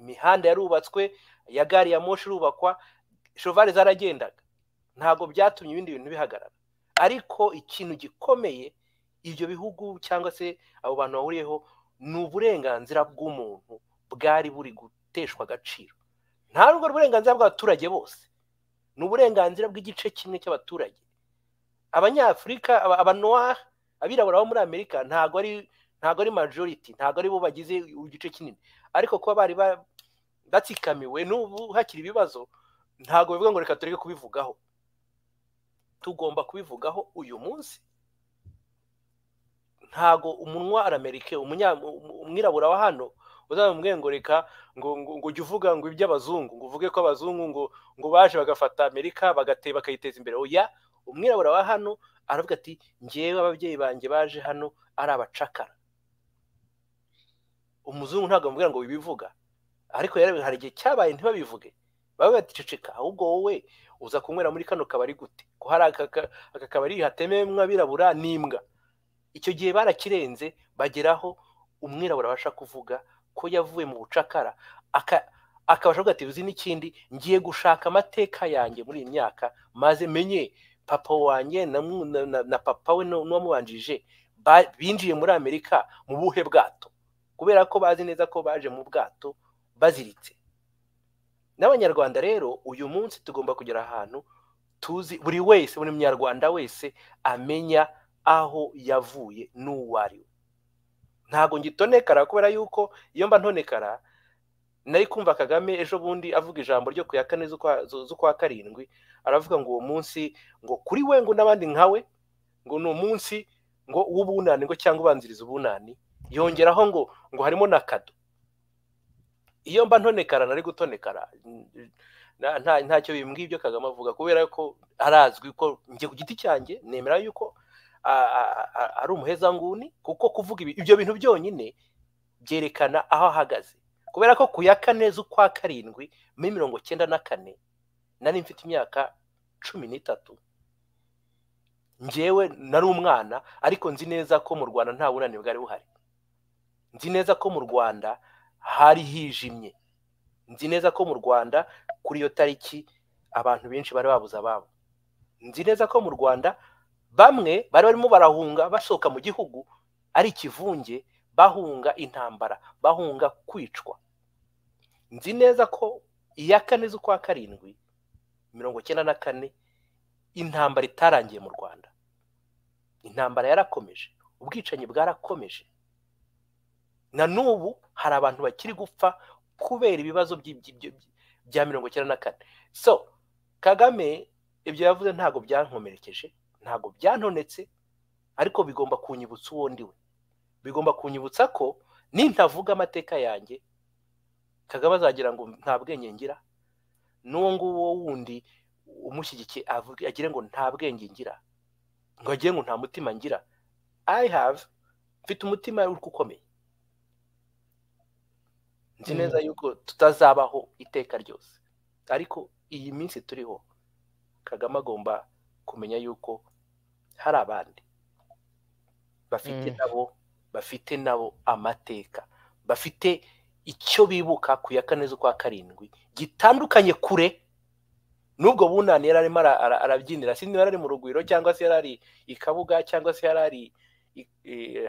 imihanda yarubatswe, ya gari ya moshi rubakwa, cheval zaragendaga, ntago byatumye ibindi bintu bihagarara. Ariko ikintu gikomeye ibyo bihugu cyangwa se abo bantu bahuriyeho ni uburenganzira bw'umuntu bwari buri guteshwa agaciro. Nta rwo uburenganzira bw'abaturage bose, ni uburenganzira bw'igice kimwe cy'abaturage. Abanyafurika abanoir abirabura bo muri Amerika ntago ari majority, ntago ari bo bagize igice kinini, ariko kuba bari batsikamiwe n'ubu hakiri ibibazo ntago bivuga ngo reka tureke kubivugaho. Tugomba kubivugaho uyu munsi. Ntago umunwa aramerike umwirabura wa hano uzamubwiye ngo reka ngo ujye uvuga ngo iby'abazungu, ngo uvuge ko abazungu ngo baje bagafata Amerika bakayiteza imbere. Oya, umwirabura wa hano aravuga ati njyewe ababyeyi banjye baje hano ari abacakara. Umuzungu ntabwo amubwira ngo bibivuga, ariko hari igihe cyabaye ntibabivuge, bavuga ati ceceka, ahubwo wowe uza kunywera muri kano kabari gute, ko hari aka kabari hatememwe abirabura n'imbwa. Icyo gihe barakirenze bageraho umwirabura abasha kuvuga ko yavuye mu bucakara, akabasha kuvuga ati uzi n'ikindi, ngiye gushaka amateka yanjye muri iyi myaka maze menye papa wanjye na papa we n'uwamubanjije binjiye muri Amerika mu buhe bwato, kubera ko bazi neza ko baje mu bwato baziritse. N'abanyarwanda rero uyu munsi tugomba kugera ahantu tuzi buri wese, buri munyarwanda wese amenya aho yavuye n'uwo ari we. Ntago ngitonekara kubera yuko iyo mba ntonekara nari kumva Kagame ejo bundi avuga ijambo ryo ku ya 4 z'ukwa karindwi, aravuga ngo uwo munsi ngo kuri we ngo n'abandi nkawe ngo ni umunsi ngo w'ubunani ngo cyangwa ubanziriza ubunani, yongeraho ngo harimo na kado. Iyo mba ntonekara nari gutonekara, ntacyo bimbwiye ibyo Kagame avuga, kubera ko arazwi ko njye ku giti cyanjye nemera yuko ari umuhezanguni, kuko kuvuga ibyo bintu byonyine byerekana aho ahagaze. Kubera ko ku ya 4 z'ukwa karindwi muri 1994 nari mfite imyaka 13, njyewe nari umwana, ariko nzi neza ko mu Rwanda nta bunani bwari buhari. Nzi neza ko mu Rwanda hari hijimye. Nzi neza ko mu Rwanda kuri iyo tariki abantu benshi bari babuze ababo. Nzi neza ko mu Rwanda bamwe bari barimo barahunga basohoka mu gihugu ari ikivunge, bahunga intambara, bahunga kwicwa. Nzi neza ko iya 4 z'ukwa karindwi 1994 intambara itarangiye mu Rwanda. Intambara yarakomeje, ubwicanyi bwarakomeje, na n'ubu hari abantu bakiri gupfa kubera ibibazo bya 1994. So Kagame ibyo yavuze ntago byankomerekeje, ntago byantonetse, ariko bigomba kunyibutsa uwo ndi we. Bigomba kunyibutsa ko nintavuga amateka yanjye Kagame azagira ngo nta bwenge ngira, n'uwo nguwo wundi umushyigikiye agire ngo nta bwenge ngira, ngo agire ngo nta mutima ngira. Mfite umutima ukomeye. Nzi neza yuko tutazabaho iteka ryose, ariko iyi minsi turiho Kagame agomba kumenya yuko hari abandi bafite nabo amateka, bafite icyo bibuka ku ya 4 z'ukwa karindwi gitandukanye kure nubwo bunani yari arimo arabyinira, sinzi yari ari mu rugwiro cyangwa se yari ari ikabuga cyangwa se yari ari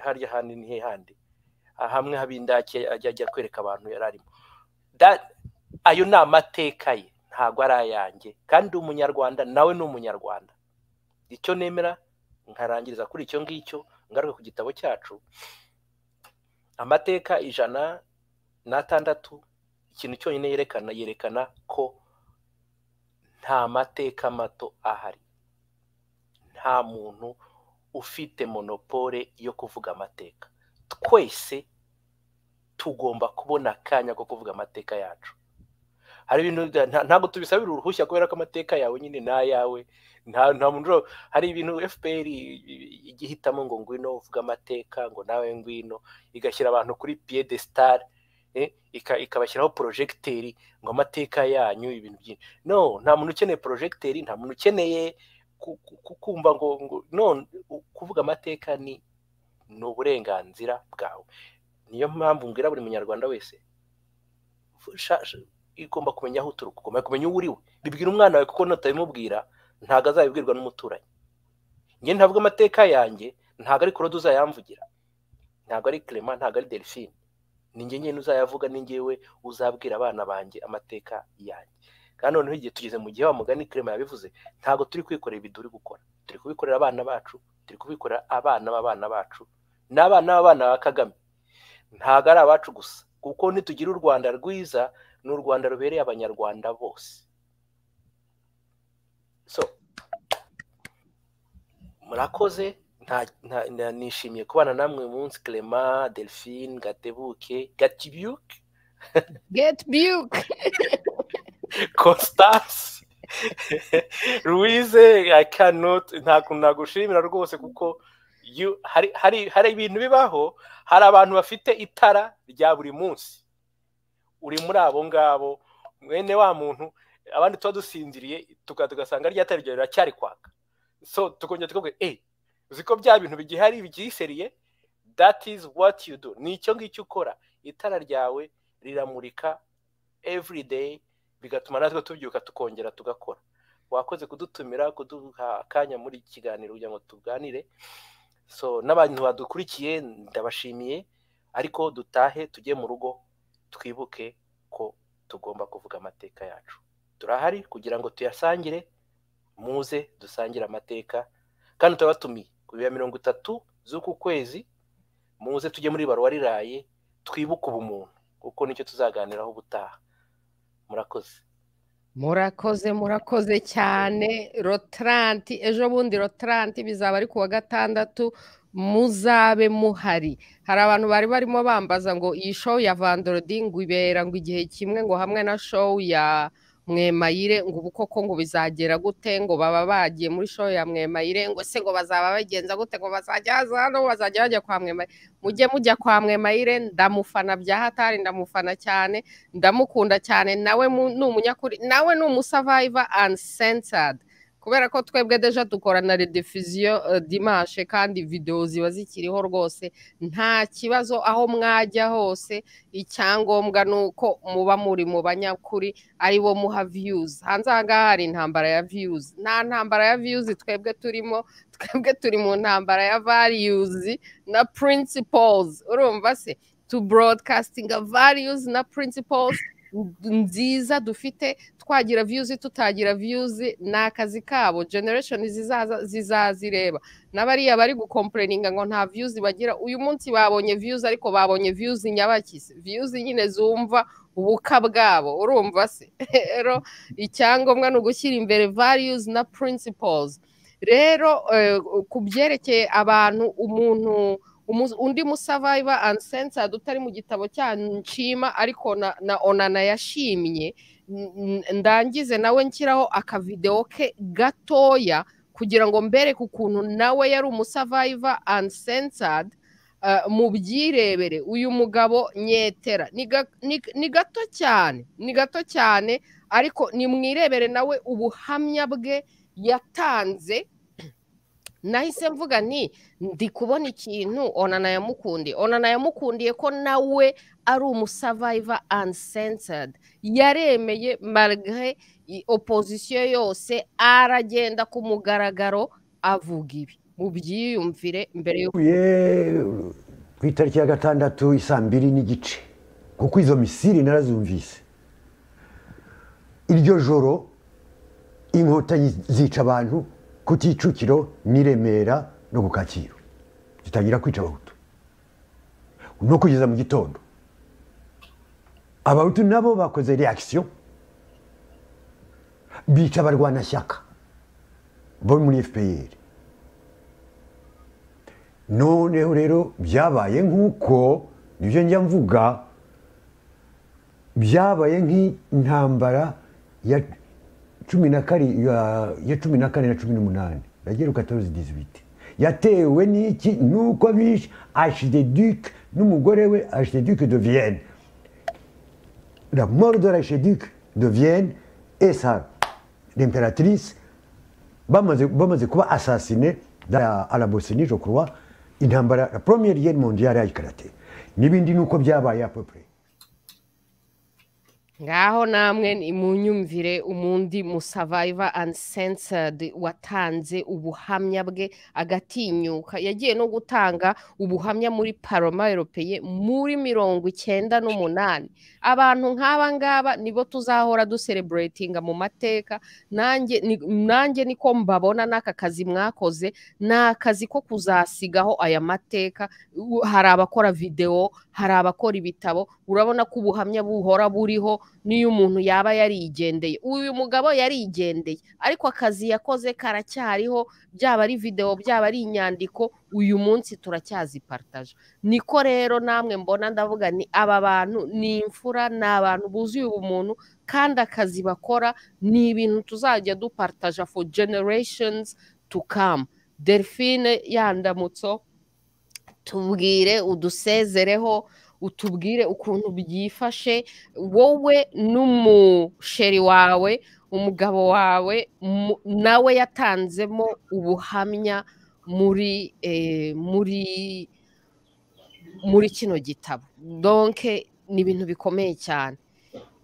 harya handi ni handi hamwe habindake ajya kwereka abantu yari arimo. Ayo ni amateka ye, ntabwo ari ayanjye, kandi umunyarwanda nawe ni umunyarwanda. Icyo nemera nkarangiriza kuri icyo ngicyo, ngaruka ku gitabo cyacu amateka 106. Ikintu cyonyine yerekana ko nta mateka mato ahari, nta muntu ufite monopole yo kuvuga amateka. Twese tugomba kubona akanya ko kuvuga amateka yacu. Hari ibintu ntabwo tubisabira uruhushya kubera ko amateka yawe nyine n'ayawe. Nta muntu, hari ibintu FPR igihitamo ngo ngwino uvuga amateka, ngo nawe ngwino, igashyira abantu kuri piedestal, ikabashyiraho projecteur ngo amateka yanyu ibintu byinshi. No, nta muntu ukeneye projecteur, nta muntu ukeneye kumva ngo no, kuvuga amateka ni uburenganzira bwawe. Niyo mpamvu mbwira buri munyarwanda wese igomba kumenya aho uturuka, ugomba kumenya uwo uriwe. Bibwira umwana wawe, kuko nutabimubwira ntago azabibwirwa n'umuturanyi. Nge ntavuga amateka yanjye, ntago ari Claude uzayamvugira, ntago ari Clement, ntago ari Delphine. Ni nge nyine uzayavuga, ni ngewe uzabwira abana banjye amateka yanjye. Kandi noneho igihe tugeze mu gihe wa mugani Clement yabivuze, ntago turi kwikorera ibintu turi gukora, turi kubikorera abana bacu, turi kubikorera abana b'abana bacu n'abana b'abana ba Kagame. Ntago ari abacu gusa, kuko nitugira u Rwanda rwiza, ni u Rwanda rubereye abanyarwanda bose. So murakoze, nishimiye kubana namwe umunsi. Clement, Delphine, Gatebuke, Gatibuke, Constance, Louise, I cannot, nagushimira rwose, kuko hari ibintu bibaho, hari abantu bafite itara rya buri munsi, uri muri abo ngabo. Mwene wa muntu abandi tuba dusinziriye tugasanga rya tara riracyari kwaka, so tukongera tukubwira uziko bya bintu bigihari bigiseriye. That is what you do, ni icyo ngicyo ukora. Itara ryawe riramurika every day, bigatuma natwe tubyuka tukongera tugakora. Wakoze kudutumira, kuduha akanya muri iki kiganiro kugira ngo tuganire. So n'abantu badukurikiye ndabashimiye, ariko dutahe tujye mu rugo, twibuke ko tugomba kuvuga amateka yacu. Turahari kugira ngo tuyasangire, muze dusangire amateka. Kandi turabatumiye ku 30 z'uku kwezi, muze tujye muri RIBARA twibuke ubumuntu, kuko nicyo tuzaganiraho ubutaha. Murakoze cyane. Rotanti ejo bundi, Rotanti bizaba ari kuwa gatandatu, muzabe muhari. Hari abantu bari barimo bambaza ngo iyi show ya Vendredi ngo ibera ngo igihe kimwe ngo hamwe na show ya Mwemayire, ngo ubu koko ngo bizagera gute, ngo baba bagiye muri show ya Mwemayire, ngo se ngo bazaba bagenza gute, ngo bazajya hano, bazajya bajya kwa Mwemayire. Mujya kwa Mwemayire, ndamufana bya hatari, ndamufana cyane, ndamukunda cyane. Nawe ni umunyakuri, nawe ni umusurvivor Uncensored, kubera ko twebwe deja dukorana rediffusion dimanche, kandi video ziba zikiriho rwose. Nta kibazo aho mwajya hose, icyangombwa nuko muba muri mu banyakuri, ari bo muha views. Hanze aha ngaha hari intambara ya views, nta ntambara ya views twebwe turimo. Twebwe turi mu ntambara ya values na principles. Urumva se, to broadcasting values na principles nziza dufite. Twagira views tutagira views, na akazi kabo. Generation zizazireba. N'abariya bari gucomplaininga ngo nta views bagira, uyu munsi babonye views, ariko babonye views nyabakisi, views nyine zumva ubuka bwabo. Urumva se, rero icyangombwa ni ugushyira imbere values na principles. Rero kubyerekeye abantu, umuntu undi musurvivor Uncensored utari mu gitabo cyanshima, ariko na Onana yashimye, ndangize nawe nshyiraho akavideo ke gatoya kugira ngo mbereke ukuntu nawe yari umusurvivor Uncensored. Mubyirebere. Uyu mugabo Nyetera ni gato cyane, ariko nimwirebere nawe ubuhamya bwe yatanze nahise mvuga nti ndi kubona ikintu Onana yamukundiye ko nawe ari umusavaiva uncensored, yaremeye malgré opposition yose, aragenda ku mugaragaro avuga ibi. Mubyiyumvire mbere yo ku itariki ya 6 2:00 n'igice, kuko izo misiri narazumvise. Iryo joro inkotanyi zica abantu ku Kicukiro n'i Remera no ku Kacyiru, zitangira kwica abahutu no kugeza mu gitondo. Abahutu nabo bakoze reaction, bica abarwanashyaka bo muri FPR. Noneho rero byabaye nk'uko nibyo njya mvuga, byabaye nk'intambara ya 14 na 18 bagera 14-18, yatewe n'iki? Nuko bishe archiduc n'umugore we, archiduc de Vienne. La mort de l'archiduc de Vienne et l'impératrice bamaze kuba assassiné à la Bosnie, je crois. Intambara, la première guerre mondiale yayikarate. N'ibindi nuko byabaye à peu près. Ngaho namwe imunyumvire umundi musavaiva uncensored watanze ubuhamya bwe agatinyuka, yagiye no gutanga ubuhamya muri Parlement Européen muri 98. Abantu nk'aba ngaba nibo tuzahora celebratinga mu mateka. Nanjye niko mbabona n'aka kazi mwakoze, n'akazi ko kuzasigaho aya mateka. Hari abakora video, hari abakora ibitabo, urabona ko ubuhamya buhora buriho. Niyo umuntu yaba yarigendeye, uyu mugabo yarigendeye, ariko akazi yakoze karacyariho, byaba ari video, byaba ari inyandiko, uyu munsi turacyazipartage. Niko rero namwe mbona ndavuga ni aba bantu ni imfura, ni abantu buzuye ubumuntu, kandi akazi bakora ni ibintu tuzajya dupartage for generations to come. Delphine Yandamutso, tubwire, udusezereho, utubwire ukuntu byifashe wowe n'umusheri wawe, umugabo wawe nawe yatanzemo ubuhamya muri kino gitabo. Donc ni ibintu bikomeye cyane.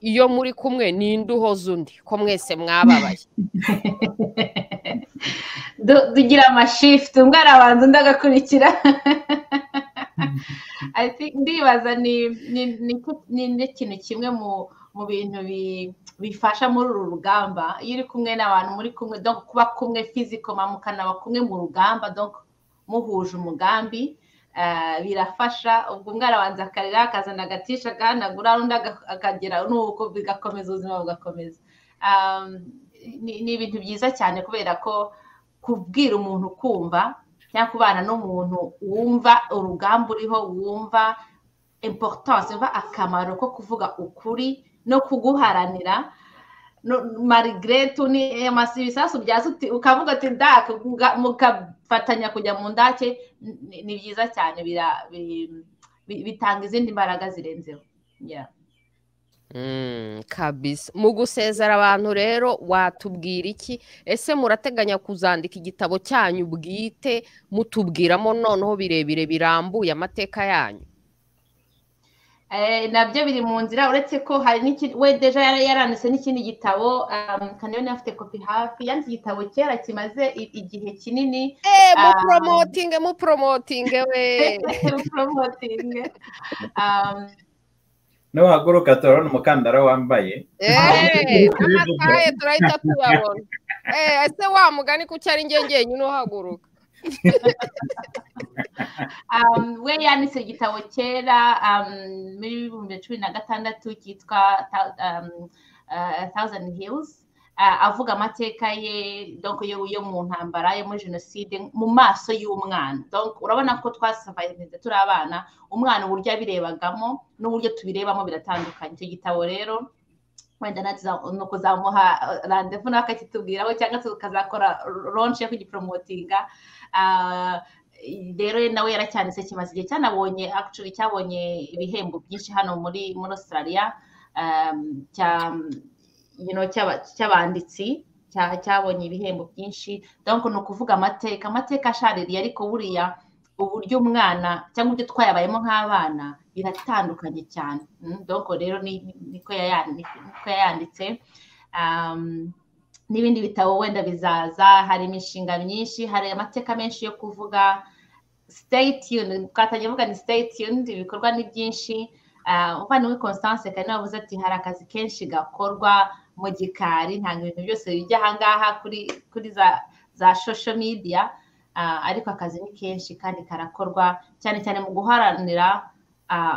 Iyo muri kumwe ninde uhoza undi ko mwese mwababaye? Dugira amashift, umwe arabanza undi agakurikira. I think ndibaza ni ikintu kimwe mu bintu bifasha muri uru rugamba. Iyo uri kumwe n'abantu muri kumwe, donc kuba kumwe physical, mukanaba kumwe mu rugamba, donc muhuje umugambi, birafasha. Ubwo umwe arabanza akarira, akazana agatisha, agahanagura, undi akagera, nuko bigakomeza, ubuzima bugakomeza. Ni ibintu byiza cyane, kubera ko kubwira umuntu kumva, cyangwa kubana n'umuntu wumva urugamba uriho, wumva importance, wumva akamaro ko kuvuga ukuri no kuguharanira, malgré tout ni amasibisasu byazo, ukavuga ati ndaka, mukafatanya kujya mu ndake. Ni byiza cyane, bitanga izindi mbaraga zirenzeho. Yeah. Kabisa. Mu gusezera abantu rero watubwira iki? Ese murateganya kuzandika igitabo cyanyu bwite, mutubwiramo noneho birebire birambuye amateka yanyu? Nabyo biri mu nzira, uretse ko hari we deja yaranditse n'ikindi gitabo, kandi yo afite kopi hafi. Yanditse igitabo kera kimaze igihe kinini. Mu promoting we. Promoting. No haguruka turabona umukandara wambaye. Amataye turahita tuyabona. Ese wa mugani ku cyari ngenge nyine uhaguruka. We yanditse igitabo kera muri 2016 cyitwa 1000 Hills, avuga amateka ye, donc yo mu ntambara yo muri jenoside mu maso y'umwana. Donc urabona ko twasavayize turi abana, umwana uburyo abirebagamo n'uburyo tubirebamo biratandukanye. Icyo gitabo rero wenda no kuzamuha rendezvous n'akakitubwiraho, cyangwa tukazakora launch yo kugipromotinga. Rero nawe yaracyanditse, kimaze igihe cyanabonye, actually cyabonye ibihembo byinshi hano muri Australia, cy'abanditsi cyabonye ibihembo byinshi. Donc ni ukuvuga amateka ashaririye, ariko buriya uburyo umwana cyangwa ibyo twayabayemo nk'abana biratandukanye cyane. Donc rero niko yayanditse. N'ibindi bitabo wenda bizaza, hari imishinga myinshi, hari amateka menshi yo kuvuga. Stay tuned, twatangiye vuga ni stay tuned, ibikorwa ni byinshi. Umuvandimwe Constance kandi wavuze ati hari akazi kenshi gakorwa mu gikari, ntabwo ibintu byose bijya ahangaha kuri za social media, ariko akazi ni kenshi kandi karakorwa cyane cyane mu guharanira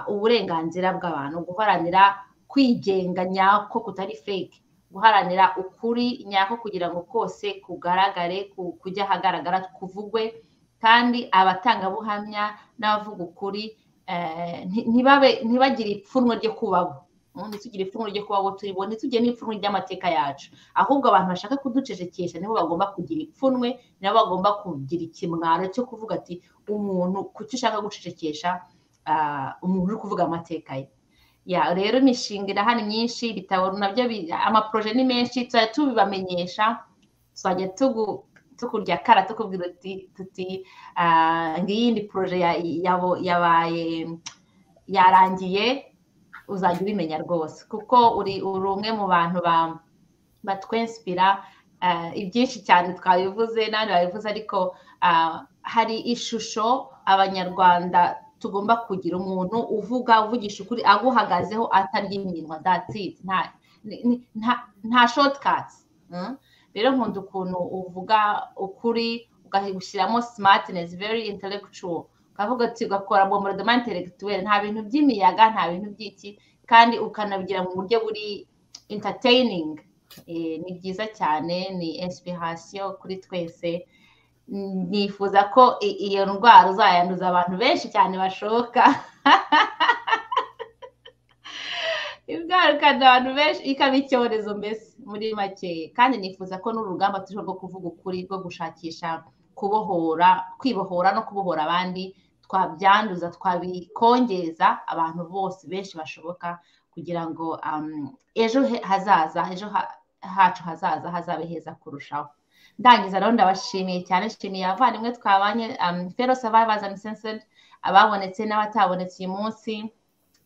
uburenganzira bw'abantu, guharanira kwigenga nyako kutari fake, guharanira ukuri nyako kugira ngo kose kugaragare, kujya ahagaragara, kuvugwe, kandi abatangabuhamya n'abavuga ukuri ntibagire ipfunwe ryo kubaho. Ntitugire ipfunwe ryo kubaho turibone, ntitugire n'ipfunwe ry'amateka yacu, ahubwo abantu bashaka kuducecekesha nibo bagomba kugira ipfunwe, nibo bagomba kugira ikimwaro cyo kuvuga ati umuntu kuki ushaka gucecekesha umuntu uri kuvuga amateka ye. Rero imishinga irahari myinshi, ibitabo nabyo, amaproje ni menshi, tuzajya tubibamenyesha, tuzajya tukurya kara tukubwira tuti ngiyindi proje yabaye yarangiye, uzajya ubimenya rwose, kuko uri umwe mu bantu batwenspira. Ibyinshi cyane twabivuze n'abandi babivuze, ariko hari ishusho abanyarwanda tugomba kugira, umuntu uvugisha ukuri aguhagazeho atarya iminwa, that's it, nta shortcuts. Rero nkunda ukuntu uvuga ukuri ugashyiramo smartness, very intellectual, ukavuga ati ugakora bombardement intellectuel, nta bintu by'imiyaga, nta bintu by'iki, kandi ukanabigira mu buryo buri entertaining. Ni byiza cyane, ni inspiration kuri twese. Nifuza ko iyo ndwara uzayanduza abantu benshi cyane bashoboka, ibwarukana abantu benshi, ikaba icyorezo mbese muri make. Kandi nifuza ko n'urugamba turiho rwo kuvuga ukuri, rwo gushakisha kwibohora no kubohora abandi, twabyanduza, twabikongeza abantu bose benshi bashoboka, kugira ngo ejo hacu hazaza hazabe heza kurushaho. Ndangiza rero ndabashimiye cyane, nshimiye abavandimwe twabanye, fellow survivors Uncensored, ababonetse n'abatabonetse uyu munsi,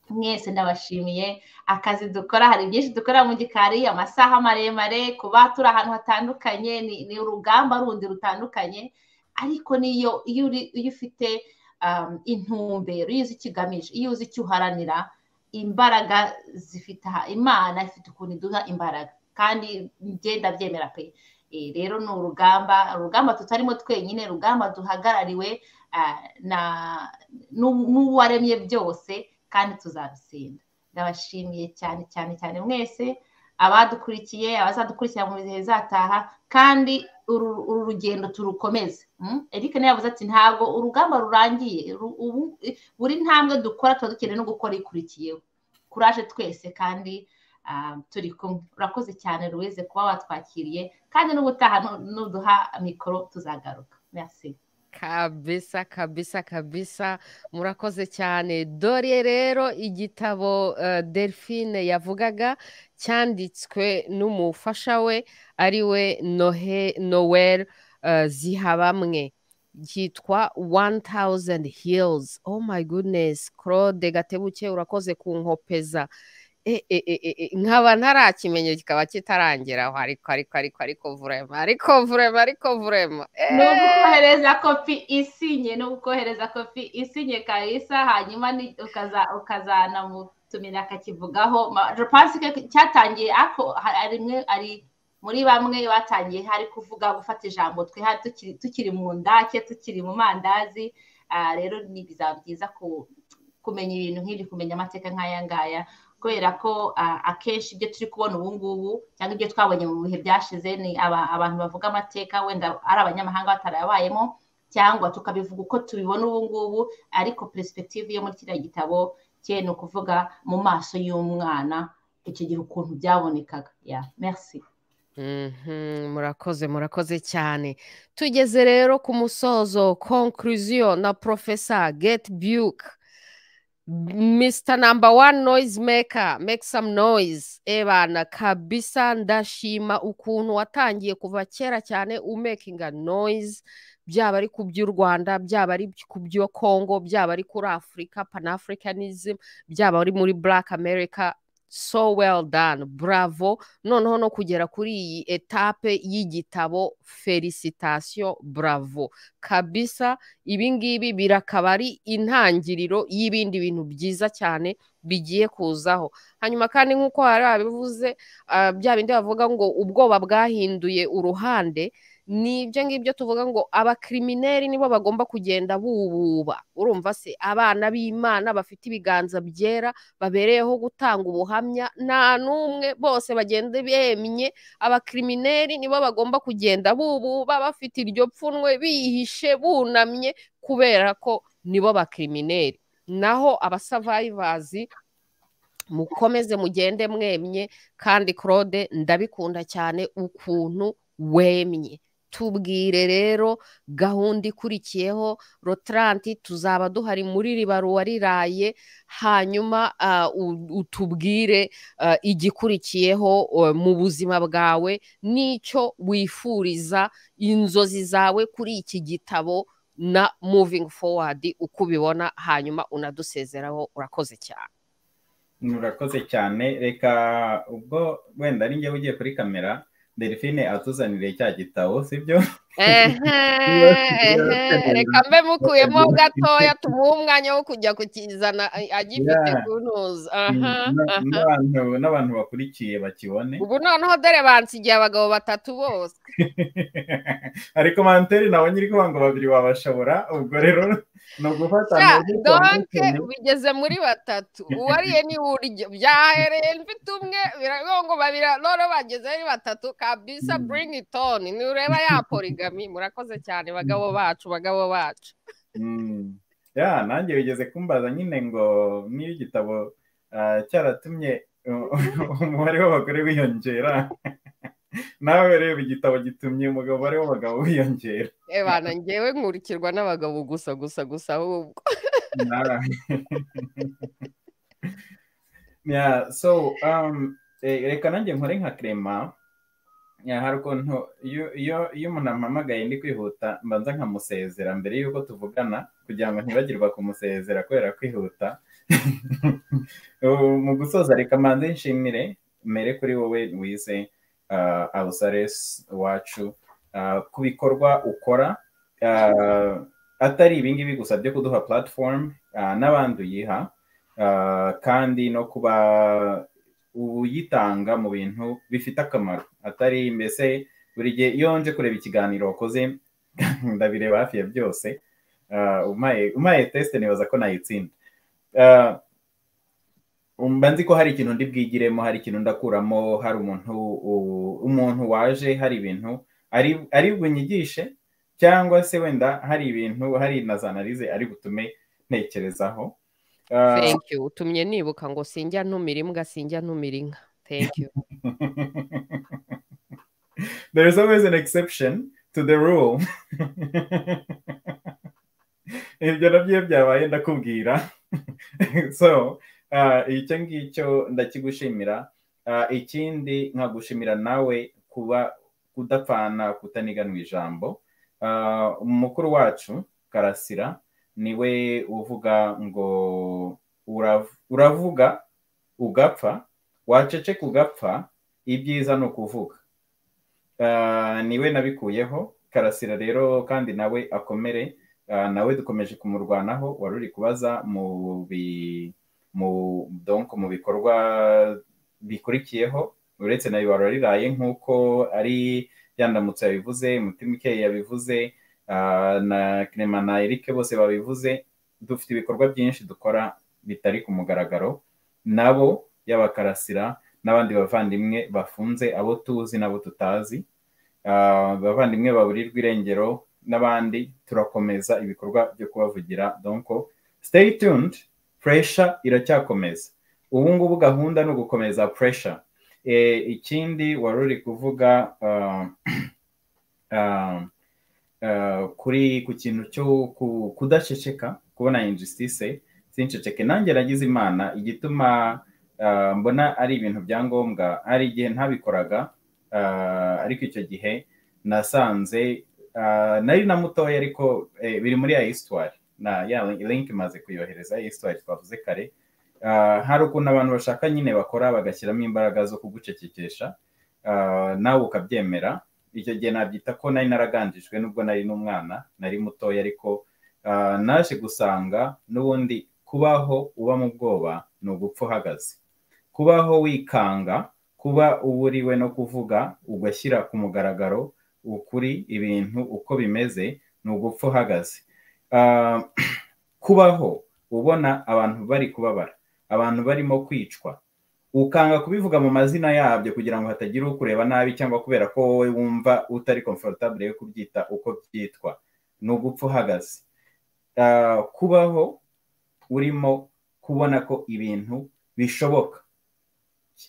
mwese ndabashimiye. Akazi dukora, hari byinshi dukora mu gikari, amasaha maremare, kuba turi ahantu hatandukanye, ni urugamba rundi rutandukanye, ariko iyo ufite intumbero, iyo uzi ikigamije, iyo uzi icyo uharanira, imbaraga zifite, Imana ifite ukuntu iduha imbaraga, kandi ngenda byemera pe. Rero ni urugamba tutarimo twenyine, urugamba duhagarariwe n'uwaremye byose, kandi tuzarutsinda. Ndabashimiye cyane cyane cyane mwese, abadukurikiye, abazadukurikira mu bihe bizataha, kandi uru rugendo turukomeze. Eric nawe yavuze ati ntabwo urugamba rurangiye, buri ntambwe dukora tuba dukeneye no gukora ikurikiyeho. Kuraje twese, kandi turi kumwe. Urakoze cyane Louise kuba watwakiriye, kandi n'ubutaha nuduha mikoro tuzagaruka. Merci. Kabisa kabisa kabisa, murakoze cyane. Dore rero igitabo Delphine yavugaga cyanditswe n'umufasha we ariwe Noel Zihabamwe, cyitwa 1000 Hills. Oh my goodness, Claude Gatebuke urakoze kunkopeza. Nkaba ntarakimenye kikaba kitarangeraho, ariko vrema nugukohereza kopi isinye kabisa, hanyuma ukazanamutumira akakivugaho. Je pense que cyatangiye ari muri bamwe batangiye hari kuvuga, gufata ijambo twe tukiri mu ndake, tukiri mu mandazi. Rero ni bizaba byiza kumenya ibintu nk'ibi, kumenya amateka nk'aya ngaya, kubera ko akenshi ibyo turi kubona ubu ngubu cyangwa ibyo twabonye mu bihe byashize ni abantu bavuga amateka wenda ari abanyamahanga batarayabayemo, cyangwa tukabivuga uko tubibona ubu ngubu, ariko perspective yo muri kiriya gitabo cye ni ukuvuga mu maso y'umwana icyo gihe ukuntu byabonekaga. Merci. Murakoze cyane. Tugeze rero ku musozo, conclusion na Professor Get Buke. Mr. Number One Noise Maker, make some noise. Ebana kabisa ndashima ukuntu watangiye kuva kera cyane umakinga noise, byaba ari ku by'u Rwanda, byaba ari ku byo Congo, byaba ari kuri Africa, Pan-Africanism, byaba ari muri Black America. So well done, bravo. Noneho no kugera kuri iyi etape y'igitabo, felicitation, bravo kabisa. Ibingibi birakaba ari intangiriro y'ibindi bintu byiza cyane bigiye kuzaho. Hanyuma kandi nk'uko hari abivuze, bya bindi bavuga ngo ubwoba bwahinduye uruhande, ni ibyo ngibyo tuvuga ngo abakrimineri nibo bagomba kugenda bububa. Urumva se, abana b'Imana bafite ibiganza byera babereyeho gutanga ubuhamya, nta n'umwe, bose bagende bemye. Abakrimineri nibo bagomba kugenda bububa, bafite iryo pfunwe, bihishe, bunamye, kubera ko nibo bakrimineri. Naho abasavayivers mukomeze mugende mwemye. Kandi Claude, ndabikunda cyane ukuntu wemye. Tubwire rero gahunda ikurikiyeho. Rotranti tuzaba duhari muri RIBARA, hanyuma utubwire igikurikiyeho mu buzima bwawe, n'icyo wifuriza, inzozi zawe kuri iki gitabo na moving forward uko ubibona, hanyuma unadusezeraho. Urakoze cyane. Murakoze cyane. Reka ubwo wenda ari njyewe ugiye kuri kamera, Delphine atuzanire cya gitabo, sibyo? Reka mbe mukuyemo gatoya, tumuhe umwanya wo kujya kukizana agifite kunoza. N'abantu bakurikiye bakibone. Ubu noneho dore bansigiye abagabo batatu bose. Hari komanteri nabonye iri kuvuga ngo babiri wabashobora, ubwo rero no gufata donc bigeze muri batatu. Uwariye ni uryo byahereye mfite umwe, biragongo babiri, none bageze ari batatu kabisa. Bring it on. Ni ureba ya polygamy. Murakoze cyane bagabo bacu, bagabo bacu. Ya nanjye bigeze kumbaza nyine ngo niyo igitabo cyaratumye umubare w'abagore wiyongera, nawe rero igitabo gitumye umubare w'abagabo wiyongera. Bana ngewe nkurikirwa n'abagabo gusa ahubwo. Yeah, so reka nanjye nkore nka Clement. Hari ukuntu iyo umuntu ampamagaye ndi kwihuta mbanza nkamusezera mbere y'uko tuvugana, kugira ngo ntibagirwa kumusezera kubera kwihuta. Mu gusoza reka mbanze nshimire mere kuri wowe wize Abusares wacu ku bikorwa ukora, atari ibingibi gusa byo kuduha platform, n'abandi uyiha, kandi no kuba uyitanga mu bintu bifite akamaro, atari mbese buri gihe iyo nje kureba ikiganiro wakoze ndabireba hafi ya byose. Umaye test nibaza ko nayitsinda. Mba nzi ko hari ikintu ndi bwigiremo, hari ikintu ndakuramo, hari umuntu waje, hari ibintu ari bunyigishe, cyangwa se wenda hari ibintu, hari na za analize ari butume ntekerezaho. Thank you. Utumye nibuka ngo sinjya ntumira imbwa, sinjya ntumira inka. Thank you. There is always an exception to the rule. Ibyo nabyo byabaye ndakubwira. So icyo ngicyo ndakigushimira. Ikindi nkagushimira nawe kuba kudapfana, kutaniganwa ijambo. Umukuru wacu Karasira niwe uvuga ngo uravuga ugapfa, waceceka ugapfa, ibyiza ni ukuvuga. Niwe nabikuyeho. Karasira rero kandi nawe akomere, nawe dukomeje kumurwanaho. Wari uri kubaza mu bikorwa bikurikiyeho, uretse na RIBARA nk'uko ari yandamutse yabivuze, Mutimike yabivuze, na Clement na Eric bose babivuze. Dufite ibikorwa byinshi dukora bitari ku mugaragaro, nabo y'abakarasira n'abandi bavandimwe bafunze, abo tuzi nabo tutazi, bavandimwe baburirwa irengero n'abandi. Turakomeza ibikorwa byo kubavugira. Donc stay tuned, pressure iracyakomeza. Ubu ngubu gahunda no gukomeza pressure. Ikindi wari uri kuvuga kuri ku kintu cyo kudaceceka, kubona injustice, sinceceke nanjye nagize imana igituma mbona ari ibintu bya ngombwa. Hari igihe ntabikoraga, ariko icyo gihe nasanze nari na mutoya, ariko biri muri ya histoire na ya link maze kuyohereza histoire twavuze kare. Hari ukuntu abantu bashaka nyine bakora bagashyiramo imbaraga zo kugucecekesha, nawe ukabyemera. Icyo gihe nabyita ko nari naraganjijwe, nubwo nari n'umwana, nari mutoya, ariko naje gusanga n'ubundi kubaho uba mu bwoba ni ugupfa uhagaze. Kubaho wikanga, kuba uburiwe no kuvuga ugashyira ku mugaragaro ukuri ibintu uko bimeze, ni ugupfa uhagaze. Kubaho ubona abantu bari kubabara, abantu barimo kwicwa, ukanga kubivuga mu mazina yabyo kugira ngo hatagira ukureba nabi, cyangwa kubera ko wowe wumva utari comfortable yo kubyita uko byitwa, ni ugupfa uhagaze. Kubaho urimo kubona ko ibintu bishoboka,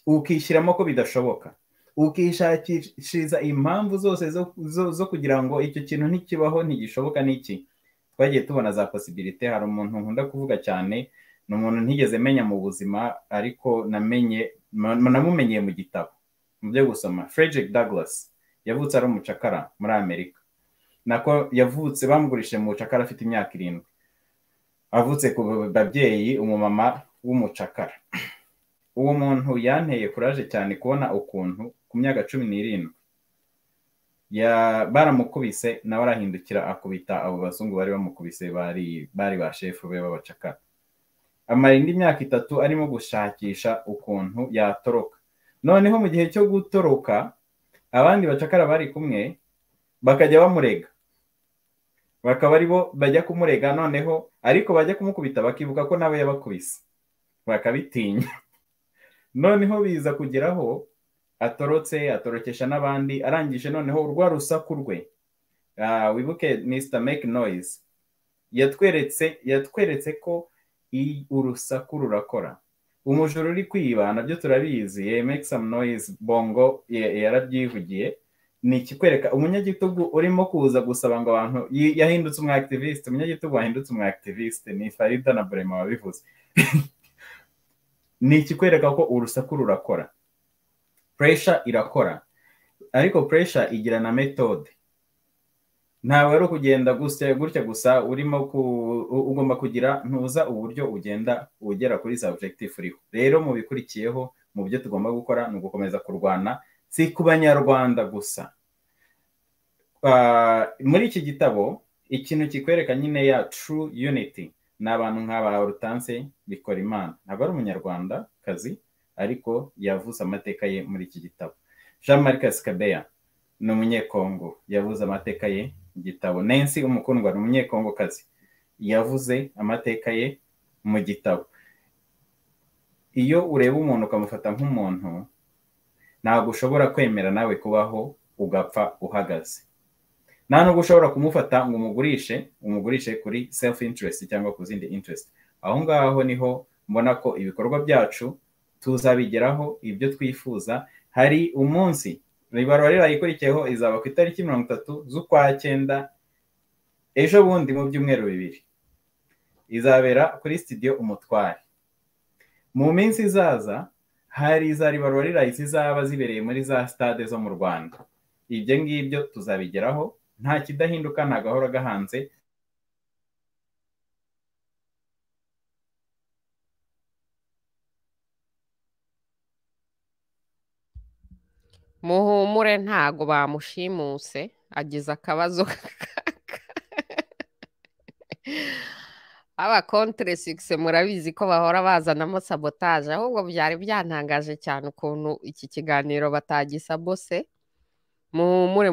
ukishyiramo ko bidashoboka, ukishakishiriza impamvu zose zo kugira ngo icyo kintu ntikibaho, ntigishoboka. n'iki twagiye tubona za possibility. Hari umuntu nkunda kuvuga cyane, ni umuntu ntigeze menya mu buzima, ariko namumenyeye mu gitabo, mu byo gusoma. Frederick Douglass yavutse ari umucakara muri Amerika. Nako yavutse bamugurishije mu bucakara afite imyaka 7, avutse ku babyeyi umumama w'umucakara. Uwo muntu yanteye kuraje cyane kubona ukuntu ku myaka 17 baramukubise, nawe arahindukira akubita abo bazungu bari bamukubise, bari ba shefu be b'abacakara. Amara indi myaka 3 arimo gushakisha ukuntu yatoroka. Noneho mu gihe cyo gutoroka, abandi bacakara bari kumwe bakajya bamurega, bakaba aribo bajya kumurega. Noneho ariko bajya kumukubita bakibuka ko nawe yabakubise, bakabitinya. Noneho biza kugeraho atorokesha n'abandi, arangije noneho urwa rusaku rwe. Wibuke Mr. Make Noise yatweretse ko urusaku rurakora. Umujura uri kwiba nabyo turabizi, make some noise, bongo yarabyivugiye. Ni ikikwereka umunyagitugu urimo kuza gusaba ngo abantu yahindutse umwactiviste. Umunyagitugu wahindutse umwactiviste ni Farida na Brema wabivuze. Ni ikikwereka ko urusaku rurakora, pressure irakora, ariko pressure igira na methode. Ntawe ari kugenda gutya gusa, urimo ugomba kugira ntuza uburyo ugenda ugera kuri za objective uriho. Rero mu bikurikiyeho mu byo tugomba gukora ni ugukomeza kurwana, si ku banyarwanda gusa. Muri iki gitabo ikintu kikwereka nyine ya true unity ni abantu nk'aba Hortense Bikorimana. Ntabwo ari umunyarwanda kazi, ariko yavuze amateka ye muri iki gitabo. Jean-Marc Kabeya ni umunyekongo, yavuze amateka ye mu gitabo. Nancy Umukundwa ni umunyekongo kazi, yavuze amateka ye mu gitabo. Iyo ureba umuntu ukamufata nk'umuntu, ntabwo ushobora kwemera nawe kubaho ugapfa uhagaze. Nta nubwo ushobora kumufata ngo umugurishe kuri self interest cyangwa ku zindi interest. Aho ngaho niho mbona ko ibikorwa byacu tuzabigeraho, ibyo twifuza. Hari umunsi RIBARA ikurikiyeho izaba ku itariki 30 z'ukwa 9, ejo bundi mu byumweru 2, izabera kuri studio Umutware. Mu minsi izaza hari za RIBARA zizaba zibereye muri za stade zo mu Rwanda. Ibyo ngibyo tuzabigeraho, nta kidahinduka, nta gahora gahanze. Muhumure ntago bamushimuse, agize akabazo. Aba contre 6 murabizi ko bahora bazanamo sabotage, ahubwo byari byantangaje cyane ukuntu iki kiganiro batagisabose. Muhumure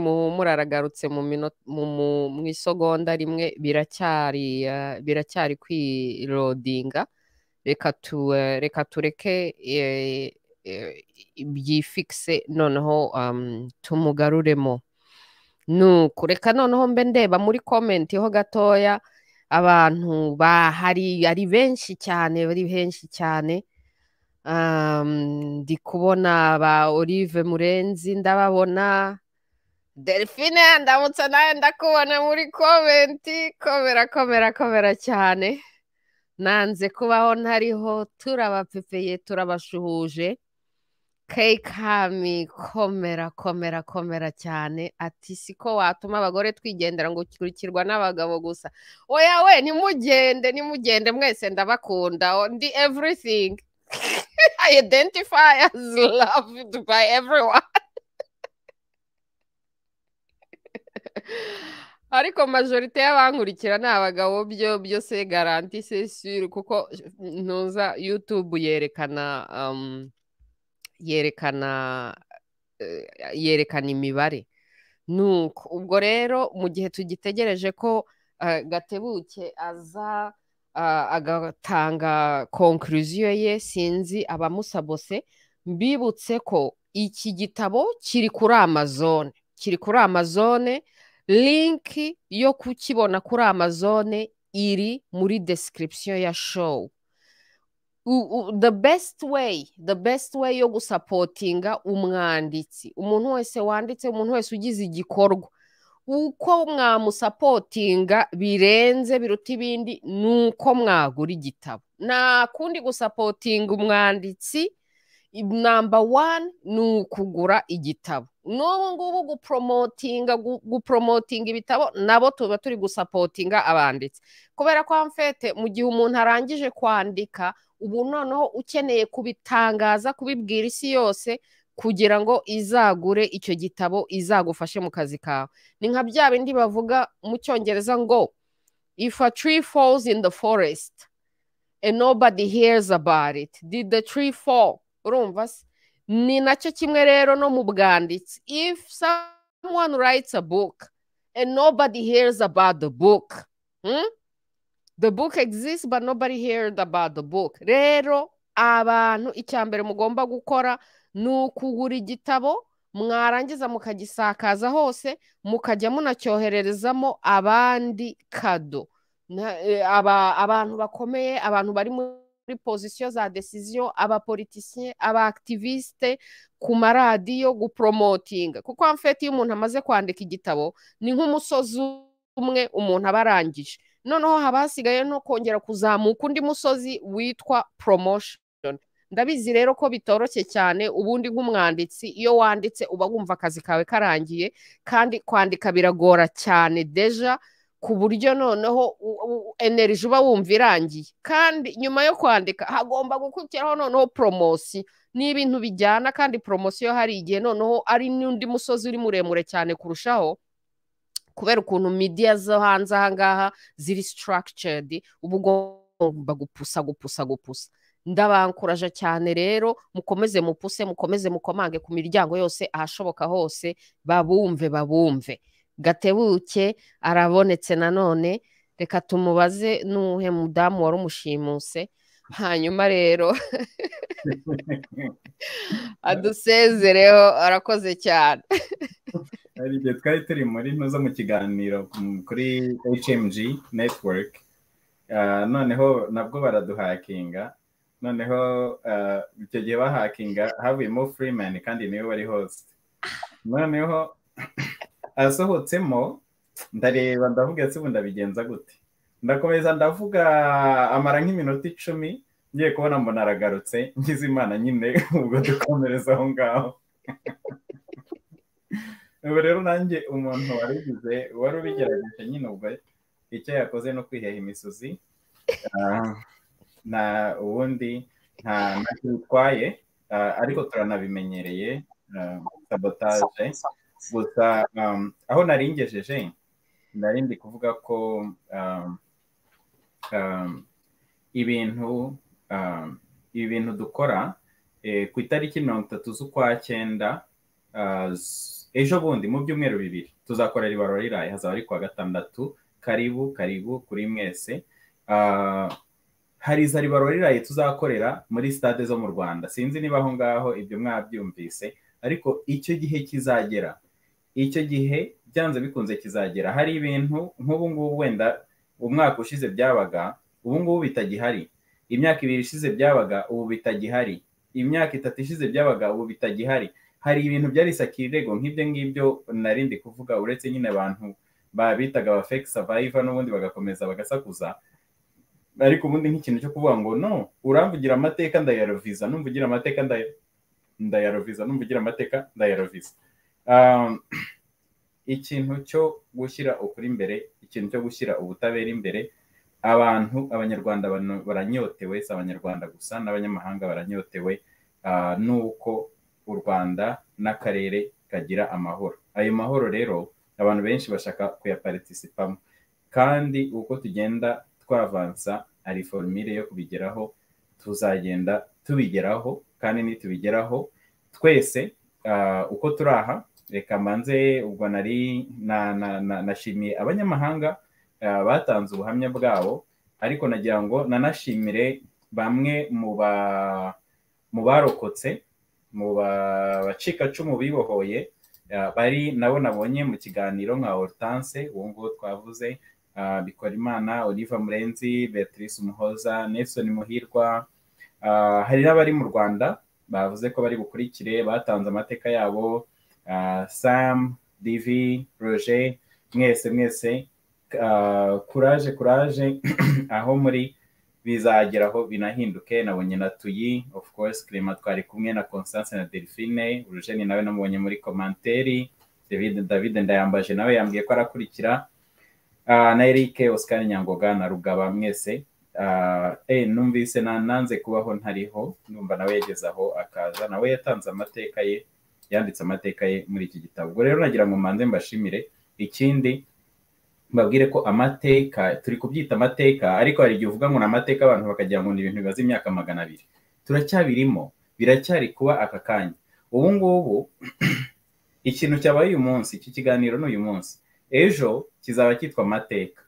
aragarutse mu isogonda rimwe, biracyari kwirodinga. Reka tureke byifixe, noneho tumugaruremo. Reka noneho mbe ndeba muri comment ho gatoya. Abantu ari benshi cyane, ndi kubona ba Olive Murenzi, ndababona Delphine, ndamutse nawe ndakubona muri comment. Komera cyane. nanze kubaho ntariho, turabapepeye turabashuhuje. Kami komera komera komera cyane, ati siko watuma abagore twigendera ngo ukurikirwa n'abagabo gusa. Oya we, nimugende mwese ndabakunda, ndi everything. I identify as loved by everyone. Ariko majorite y'abankurikira ni abagabo, byose garanti c'est sûr, kuko ntuza YouTube yerekana imibare. Nuko ubwo rero mu gihe tugitegereje ko Gatebuke aza agatanga conclusion ye, sinzi abamusabose, mbibutse ko iki gitabo kiri kuri Amazon, link yo kukibona kuri Amazon iri muri description ya show. The best way yo gusapotinga umwanditsi, umuntu wese wanditse, umuntu wese ugize igikorwa, uko mwamusapotinga birenze biruta ibindi nuko mwagura igitabo. Nta kundi gusapotinga umwanditsi, number 1 ni ukugura igitabo. N'ubu ngubu gupromotinga ibitabo nabo tuba turi gusapotinga abanditsi, kubera ko amfete mu gihe umuntu arangije kwandika, ubu noneho ukeneye kubitangaza, kubibwira isi yose kugira ngo izagure icyo gitabo, izagufashe mu kazi kawe. Ni nka bya bindi bavuga mu Cyongereza ngo if a tree falls in the forest and nobody hears about it, did the tree fall? Urumva se? Ni nacyo kimwe rero no mu bwanditsi. If someone writes a book and nobody hears about the book, the book exists but nobody heard about the book. Rero abantu icyambere mugomba gukora ni ukugura igitabo, mwarangiza mukagisakaza hose, mukajya munacyohererezamo abandi kado, abantu bakomeye, abantu bari muri position za decision, abapolitisien, abaaktiviste, ku maradiyo, gupromotinga. Kuko amfete iyo umuntu amaze kwandika igitabo ni nk'umusozi umwe umuntu abarangije, noneho haba hasigaye no kongera kuzamuka undi musozi witwa promotion. Ndabizi rero ko bitoroshye cyane, ubundi nk'umwanditsi iyo wanditse uba wumva akazi kawe karangiye, kandi kwandika biragora cyane deja, ku buryo noneho energy uba wumva irangiye, kandi nyuma yo kwandika hagomba gukurikiraho noneho promotion. Ni ibintu bijyana, kandi promotion hari igihe noneho ari n'undi musozi uri muremure cyane kurushaho, kubera ukuntu media zo hanze ahangaha ziri structured, uba ugomba gupusa. Ndabankuraje cyane rero, mukomeze mupuse, mukomeze mukomange ku miryango yose ahashoboka hose, babumve. Gatebuke arabonetse nanone, reka tumubaze nuhe mudamu wari umushimuse, hanyuma rero adusezereho. Arakoze cyane. Hari igihe twari turi muri ntuza mu kiganiro kuri HMG network, noneho nabwo baraduhakinga, noneho icyo gihe bahakinga havuyemo Freeman, kandi niwe wari host. Noneho asohotsemo, ndareba ndavuga ati ubu ndabigenza gute, ndakomeza ndavuga, amara nk'iminota 10, ngiye kubona mbona aragarutse, ngize Imana nyine ubwo dukomereza aho ngaho. Ubu rero nanjye umuntu wari ubigerageje nyine, ubwo icyo yakoze no kwiheha imisozi, na ubundi nta bitwaye, ariko turanabimenyereye sabotage. Gusa aho naringejeje, narindi kuvuga ko ibintu dukora ku itariki 30 z'Ukwakenda, ejo bundi mu byumweru 2 tuzakora RIBARA, hazaba ari kwa gatandatu. Karibu kuri mwese. Hari za RIBARA tuzakorera muri stade zo mu Rwanda, sinzi niba aho ngaho ibyo mwabyumvise, ariko icyo gihe kizagera, icyo gihe byanze bikunze kizagera. Hari ibintu nk'ubu ngubu wenda umwaka ushize byabaga, ubu ngubu bitagihari. Imyaka 2 ishize byabaga, ubu bitagihari. Imyaka 3 ishize byabaga, ubu bitagihari. Hari ibintu byari sakirego nk'ibyo ngibyo narindi kuvuga, uretse nyine abantu babitaga ba fake survivor n'ubundi bagakomeza bagasakuza. ariko ubundi nk'ikintu cyo kuvuga ngo no uramvugira amateka ndayaroviza, numvugira amateka ndayaroviza, numvugira amateka ndayaroviza. Ikintu cyo gushyira ukuri imbere, ikintu cyo gushyira ubutabera imbere, abanyarwanda baranyotewe, si abanyarwanda gusa n'abanyamahanga baranyotewe nuko u Rwanda n'akarere kagira amahoro. Ayo mahoro rero abantu benshi bashaka kuyaparticipamo, kandi uko tugenda twavansa ari formule yo kubigeraho, tuzagenda tubigeraho, kandi nitubigeraho twese uko turaha. Reka mbanze ubwo nari nashimiye abanyamahanga batanze ubuhamya bwabo, ariko nagira ngo nanashimire bamwe mu barokotse, mu bacikacumu bibohoye, bari nabo nabonye mu kiganiro nka Hortense uwo nguwo twavuze, Bikorimana, Oliva Murenzi, Beatrice Umuhoza, Nelson Muhirwa, hari n'abari mu Rwanda bavuze ko bari bukurikire, batanze amateka yabo, Sam, Divi, Roger, mwese courage aho muri bizageraho binahinduke. Nabonye na Tuyi, of course, Clement twari kumwe, na Constance na Delphine, Eugene nawe namubonye muri komanteri, David Ndayambaje nawe yambwiye ko arakurikira, na Eric, Oscar Nyangoga na Rugaba, mwese numvise nanze kubaho ntariho, numva nawe yagezaho akaza, nawe yatanze amateka ye, yanditse amateka ye muri iki gitabo. Ubwo rero nagira ngo mbanze mbashimire. Ikindi mbabwire ko amateka turi kubyita amateka, ariko hari igihe uvuga ngo ni amateka abantu bakagira ngo ni ibintu bimaze imyaka 200. Turacyabirimo, biracyari kuba aka kanya. Ubu ngubu ikintu cyabaye uyu munsi, iki kiganiro n'uyu munsi, ejo kizaba cyitwa amateka,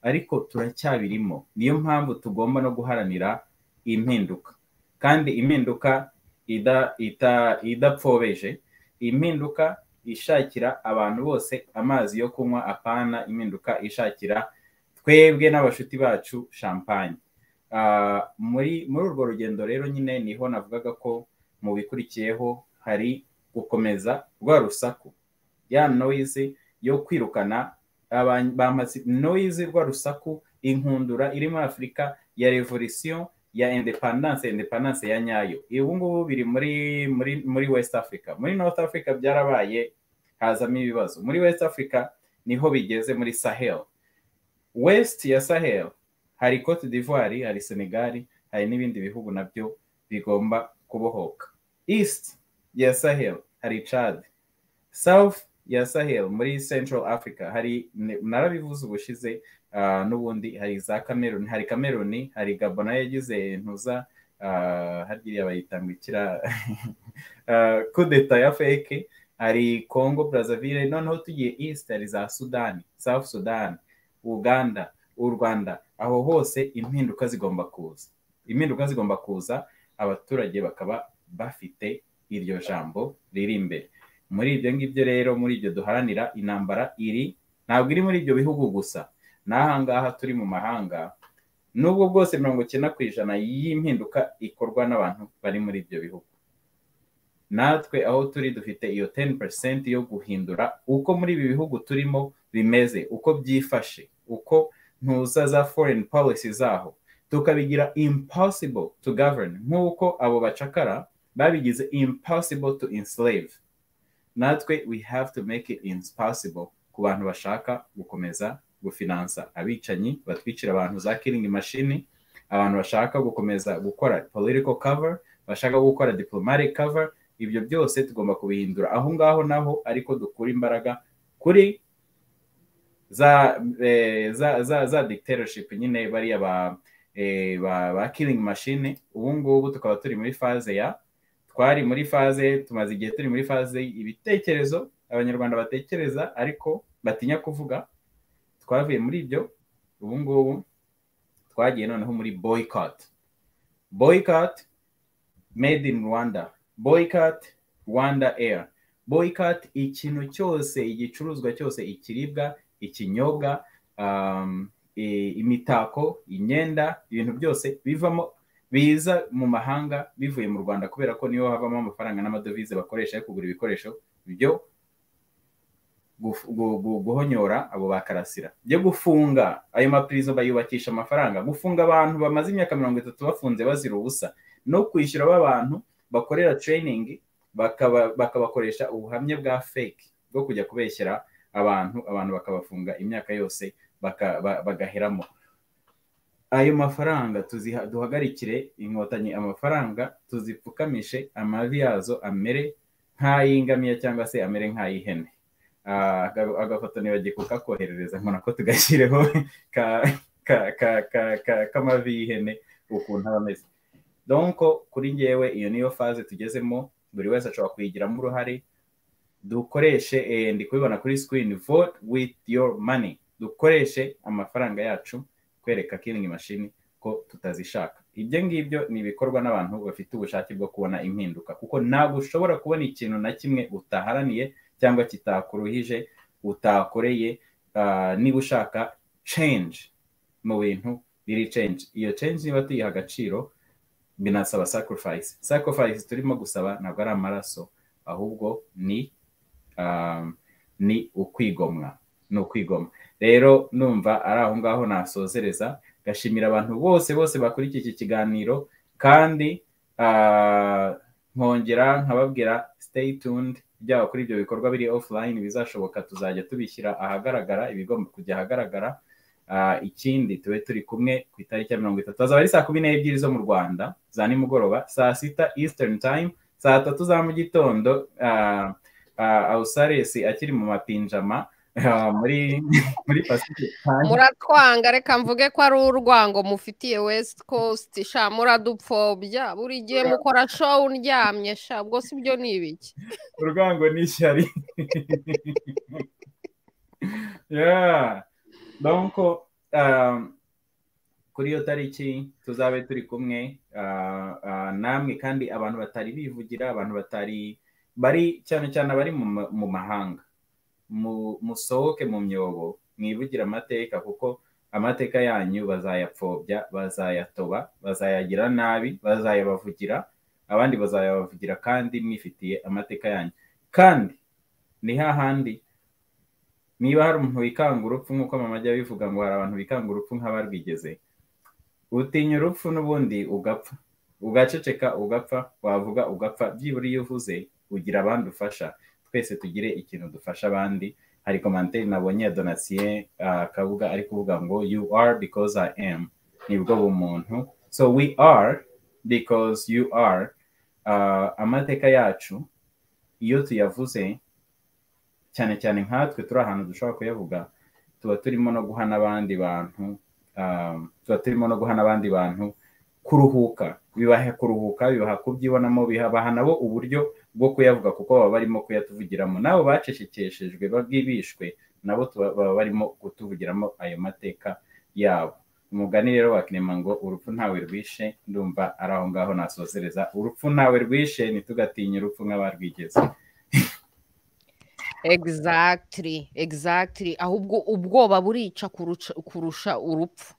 ariko turacyabirimo. Niyo mpamvu tugomba no guharanira impinduka, kandi impinduka idapfobeje, impinduka ishakira abantu bose amazi yo kunywa, apana impinduka ishakira twebwe n'abashuti bacu champagne. Muri urwo rugendo rero nyine niho navugaga ko mu bikurikiyeho hari gukomeza rwa rusaku, ya noise yo kwirukana noise, rwa rusaku, inkundura iri muri Afurika ya revolution, ya independence ya nyayo. Ubu ngubu biri muri West Africa. Muri North Africa byarabaye, hazamo ibibazo. Muri West Africa niho bigeze, muri Sahel. West ya Sahel hari Cote d'Ivoire, hari Senegal, hari n'ibindi bihugu nabyo bigomba kubohoka. East ya Sahel hari Chad. South ya Sahel muri Central Africa hari, narabivuze ubushize, n'ubundi hari za Cameroon, hari Cameroon, hari Gabon yagize ntuza, harya bayitangikira kudeta ya fake, hari Congo Brazzaville. Noneho tugiye East hari za Sudan, South Sudan, Uganda, u Rwanda. Aho hose impinduka zigomba kuza, abaturage bakaba bafite iryo jambo riri imbere. Muri ibyo ngibyo rero, muri ibyo duharanira, intambara ntabwo iri muri ibyo bihugu gusa, n'ahangaha turi mu mahanga, nubwo bwose 90% y'impinduka ikorwa n'abantu bari muri ibyo bihugu. Natwe aho turi dufite iyo 10% yo guhindura uko muri ibi bihugu turimo bimeze, uko byifashe, uko ntuza za foreign policy zaho, tukabigira impossible to govern, nk'uko abo bacakara babigize impossible to enslave. Natwe we have to make it impossible ku bantu bashaka gukomeza gufinansa abicanyi batwicira abantu za killing machine, abantu bashaka gukomeza gukora political cover, bashaka gukora diplomatic cover. Ibyo byose tugomba kubihindura aho ngaho naho, ariko dukura imbaraga kuri za dictatorship nyine, bariya ba killing machine. Ubu ngubu tukaba turi muri phase twari muri phase, tumaze igihe turi muri phase ibitekerezo abanyarwanda batekereza ariko batinya kuvuga. Twavuye muri ibyo, ubu ngubu twagiye noneho muri boycott made in Rwanda, boycott Rwanda Air, boycott ikintu cyose, igicuruzwa cyose, ikiribwa, ikinyobwa, imitako, imyenda, ibintu byose bivamo biza mu mahanga bivuye mu Rwanda, kubera ko niyo havamo amafaranga n'amadovize bakoresha yo kugura ibikoresho byo guhonyora abo bakarasira, byo gufunga ayo maprizo bayubakisha amafaranga, gufunga abantu bamaze imyaka 30 bafunze bazira ubusa, no kwishyura b'abantu bakorera training bakabakoresha ubuhamya bwa fake bwo kujya kubeshyera abantu bakabafunga imyaka yose bagaheramo. Ayo mafaranga duhagarikire inkotanyi, amafaranga tuzipfukamishe, amavi yazo amere nk'ay'ingamiya cyangwa se amere nk'ay'ihene. Agafoto nibagiye kukakoherereza nkona ko tugashyireho k'amavi y'ihene ukuntu aba ameze. Donc kuri ngewe iyo niyo phase tugezemo, buri wese ashobora kuyigiramo uruhare. Dukoreshe ndi kubibona kuri screen, vote with your money. Dukoreshe amafaranga yacu kwereka killing machine ko tutazishaka. Ibyo ngibyo ni ibikorwa n'abantu bafite ubushake bwo kubona impinduka, kuko ntabwo ushobora kubona ikintu na kimwe utaharaniye cyangwa kitakuruhije utakoreye. Niba ushaka change mu bintu biri change, iyo change niba tuyiha agaciro binasaba sacrifice turimo gusaba ntabwo ari amaraso, ahubwo ni ukwigomwa. Rero numva ari aho ngaho nasozereza, gashimira abantu bose bakurikiye iki kiganiro, kandi nkongera nkababwira stay tuned, byaba kuri ibyo bikorwa biri offline bizashoboka tuzajya tubishyira ahagaragara, ibigomba kujya ahagaragara. Ikindi tube turi kumwe ku itariki ya 30, azaba ari saa 12 zo mu Rwanda za nimugoroba, saa 6 Eastern Time, saa 3 za mu gitondo Ausaresi akiri mu mapinjama muri Pacific. Muratwanga, reka mvuge ko ari urwango mufitiye West Coast, sha muradupfobya buri gihe mukora show ndyamye, sha ubwo si byo ni ibiki? Urwango ni ishyari. Yeah. Donc kuri iyo tariki tuzabe turi kumwe namwe, kandi abantu batari bivugira, abantu batari bari cyane abari mu mahanga, musohoke mu myobo mwivugira amateka, kuko amateka yanyu bazayapfobya, bazayatoba, bazayagira nabi, bazayabavugira, abandi bazayabavugira, kandi mwifitiye amateka yanyu. Kandi ni hahandi niba hari umuntu wikanga urupfu, nk'uko mama ajya bivuga ngo hari abantu bikanga urupfu nk'abarwigeze, utinya urupfu n'ubundi ugapfa, ugaceceka ugapfa, wavuga ugapfa, byibura iyo uvuze ugira abandi ufasha. Twese tugire ikintu dufasha abandi. Hari commentaire nabonye ya Donatien Kabuga ari kuvuga ngo you are because I am, nibwo bumuntu. So we are because you are. Amateka yacu iyo tuyavuze cyane nkatwe turi ahantu dushobora kuyavuga, tuba turimo no guha n'abandi bantu, kuruhuka, bibaha kuruhuka, bibaha kubyibonamo, bibaha nabo uburyo bwo kuyavuga, kuko baba barimo kuyatuvugiramo. Nabo bacecekeshejwe babwibishwe, nabo baba barimo kutuvugiramo ayo mateka yabo. Umugani rero wa Kinema ngo urupfu ntawe rwishe, ndumva ari aho ngaho nasozereza. Urupfu ntawe rwishe, ntitugatinye urupfu nk'abarwigeze. Exactly. Ahubwo ubwoba burica kurusha urupfu.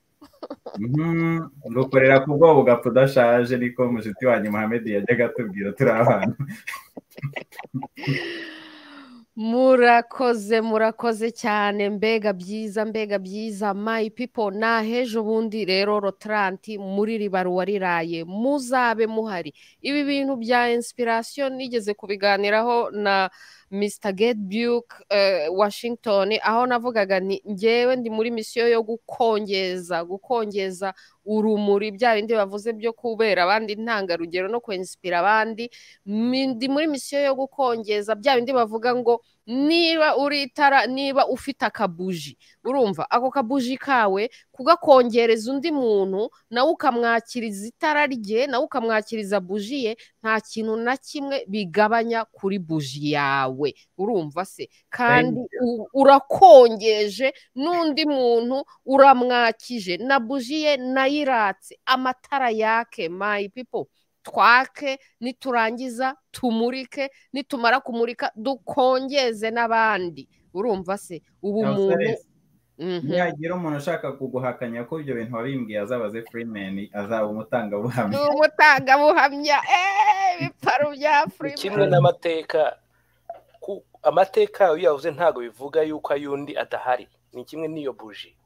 Ngukorera ku bwoba ugapfa udashaje, niko mushiti wanyu Mohamed yajyaga atubwira turi abantu. Murakoze cyane, mbega byiza my people. Nahejo bundi rero Rotranti muri RIBARA muzabe muhari. Ibi bintu bya inspiration nigeze kubiganiraho na Mr. Gedbuke Washington, aho navugaga ngewe ndi muri misiyo yo gukongeza urumuri, bya bindi bavuze byo kubera abandi ntangarugero no kwinspira abandi. Ndi muri misiyo yo gukongeza bya bindi bavuga ngo niba uritara, niba ufite akabuji, urumva ako kabuji kawe kugakongereza undi muntu, nawe ukamwakiriza itara rye, nawe ukamwakiriza buji ye, nta kintu na kimwe bigabanya kuri buji yawe, urumva se? Kandi urakongeje n'undi muntu uramwakije, na buji ye nayiratse, amatara yake my people. Twake, niturangiza tumurike, nitumara kumurika dukongeze n'abandi, urumva se? Ubu muntu yagira umuntu ushaka kuguhakanya ko ibyo bintu wabimbwiye, azabaze Freeman, azaba umutangabuhamya. Biparo bya Freeman. Kimwe n'amateka amateka iyo yavuze ntago bivuga yuko ayundi adahari, ni kimwe n'iyo buji.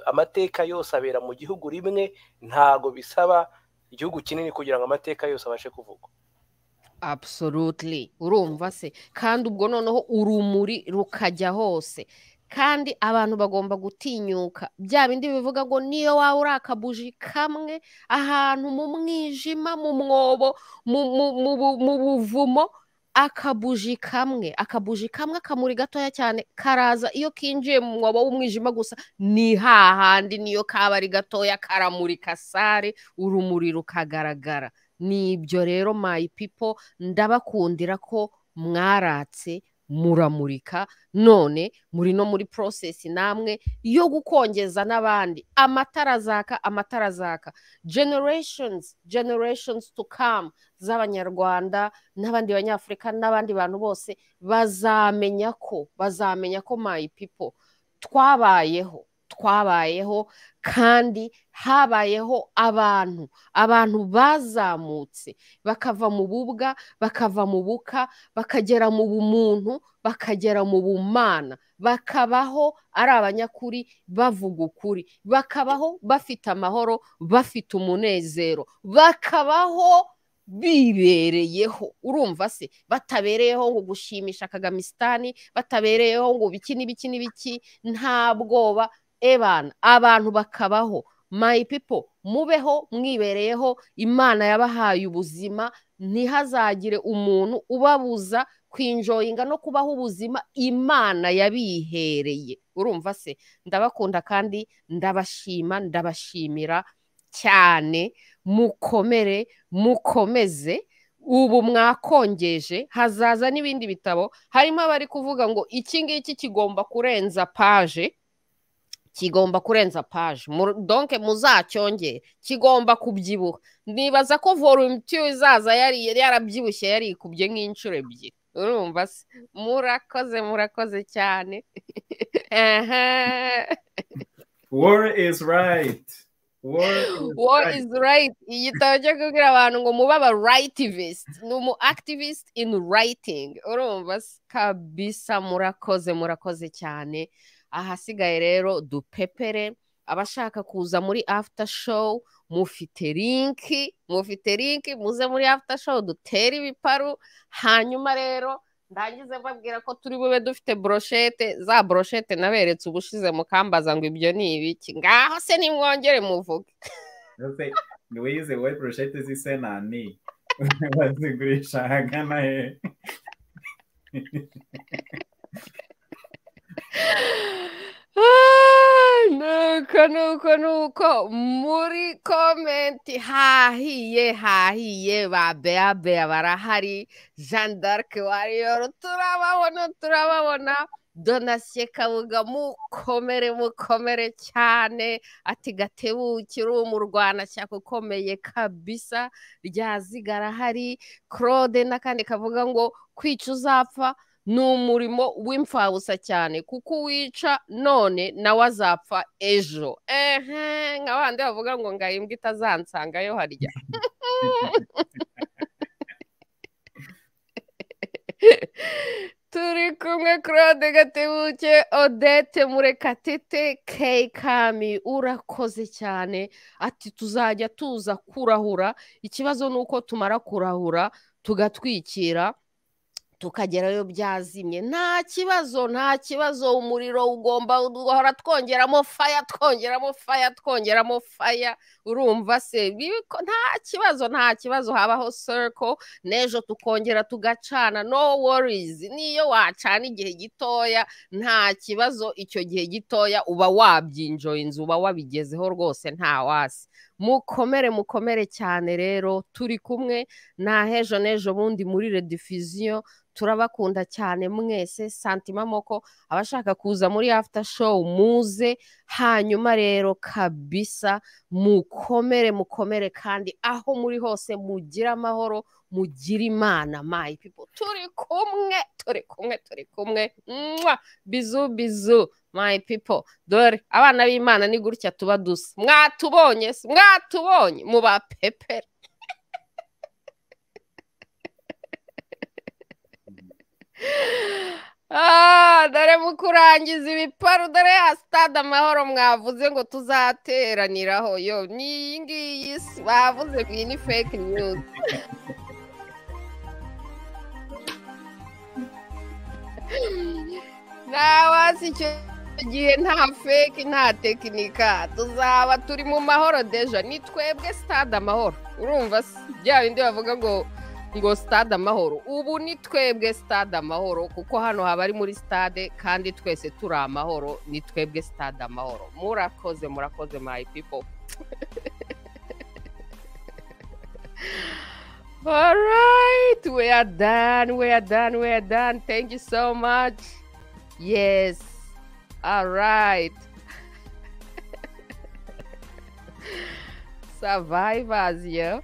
Amateka yose abera mu gihugu rimwe, ntago bisaba igihugu kinini kugira ngo amateka yose abashe kuvugwa. Absolutely, urumva se, kandi ubwo noneho urumuri rukajya hose, kandi abantu bagomba gutinyuka. Bya bindi bivuga ngo niyo waba uri akabuji kamwe ahantu mu mwijima, mu mwobo, mu buvumo, akabuji kamwe akamuri gatoya cyane karaza. Iyo kinjiye mu mwobo w'umwijima gusa, ni hahandi niyo kaba ari gatoya karamurika sare, urumuri rukagaragara. Nibyo rero my people, ndabakundira ko mwaratse muramurika, none muri no muri process namwe yo gukongeza n'abandi. Amatara zaka generations to come z'abanyarwanda n'abandi banyafurika n'abandi bantu bose bazamenya ko my people twabayeho kandi habayeho abantu bazamutse bakava mu bubwa, bakava mu buka, bakagera mu bumuntu, bakagera mu bumana, bakabaho ari abanyakuri, bavuga ukuri, bakabaho bafite amahoro, bafite umunezero, bakabaho bibereyeho. Urumva se, batabereyeho ngo gushimisha Kagamisitani, batabereyeho ngo biki n'ibiki, nta bwoba. Ebana, abantu bakabaho. My people, mubeho mwibereyeho, Imana yabahaye ubuzima, ntihazagire umuntu ubabuza kwinjoyinga no kubaho ubuzima Imana yabihereye. Urumva se, ndabakunda kandi ndabashimira cyane. Mukomere, mukomeze, ubu mwakongeje, hazaza n'ibindi bitabo. Harimo abari kuvuga ngo iki ngiki kigomba kurenza page, donc muzacyongere, kigomba kubyibuha. Nibaza ko volume 2 izaza yarabyibushye, yarikubye nk'inshuro ebyiri. Urumva se, murakoze cyane. War is right. War is right. Igitabo cyo kubwira abantu ngo muba aba rightivist, numu activist in writing. Urumva se, kabisa. Murakoze cyane. Ahasigaye rero dupepere. Abashaka kuza muri after show, mufite linki, muze muri after show, dutere ibiparu. Hanyuma rero ndangize babwira ko turi bube dufite brochette, za brochette naberetse ubushize mukambaza ngo ibyo ni ibiki. Ngaho se nimwongere muvuge. Niwize we brochette zise nani bazigurisha hagana he? Nuko muri komenti hahiye ba Bea barahari, Jean d'Arc Warrior turababona, Donatien Kabuga mukomere cyane, ati Gatebuke uri mu Rwanda cyako ukomeye kabisa, ryazigara hari Claude n'akandi kavuga ngo kwica uzapfa ni umurimo w'imfabusa cyane, kuko wica none nawe azapfa ejo. Nk'abandi bavuga ngo ngayimbwa itazansangayo harya. Turi kumwe Claude Gatebuke, Odette Murekatete, Kami, urakoze cyane. Ati tuzajya tuza kurahura, ikibazo nuko tumara kurahura tugatwikira tukagerayo byazimye. Nta kibazo, umuriro ugomba guhora twongeramo fire. Urumva se, nta kibazo, habaho circle, nejo tukongera tugacana, no worries. Niyo wacana igihe gitoya, nta kibazo, icyo gihe gitoya uba wabyinjoyinze, uba wabigezeho rwose, nta wasi. Mukomere cyane rero, turi kumwe na nejo bundi muri rediffusion. Turabakunda cyane mwese. Santima Moko, abashaka kuza muri after show muze. Hanyuma rero kabisa mukomere kandi aho muri hose mugira amahoro, mugira Imana. My people, turi kumwe. Bizu my people. Dore abana b'Imana ni gutya tuba dusa. Mwatubonye muba pepere. dore mu kurangiza ibiparu dore ya stade amahoro mwavuze ngo tuzateraniraho yo ni ngiyi bavuze ngo iyi ni fake news. Nawazi icyo gihe nta fake nta tekinika tuzaba turi mu mahoro deja ni twebwe stade amahoro urumva bya bindi bavuga ngo stade amahoro ubu ni twebwe stade amahoro kuko hano haba ari muri stade kandi twese turi amahoro ni twebwe stade amahoro. Murakoze my people. All right, we are done. Thank you so much. Yes. All right. Survivors, yeah.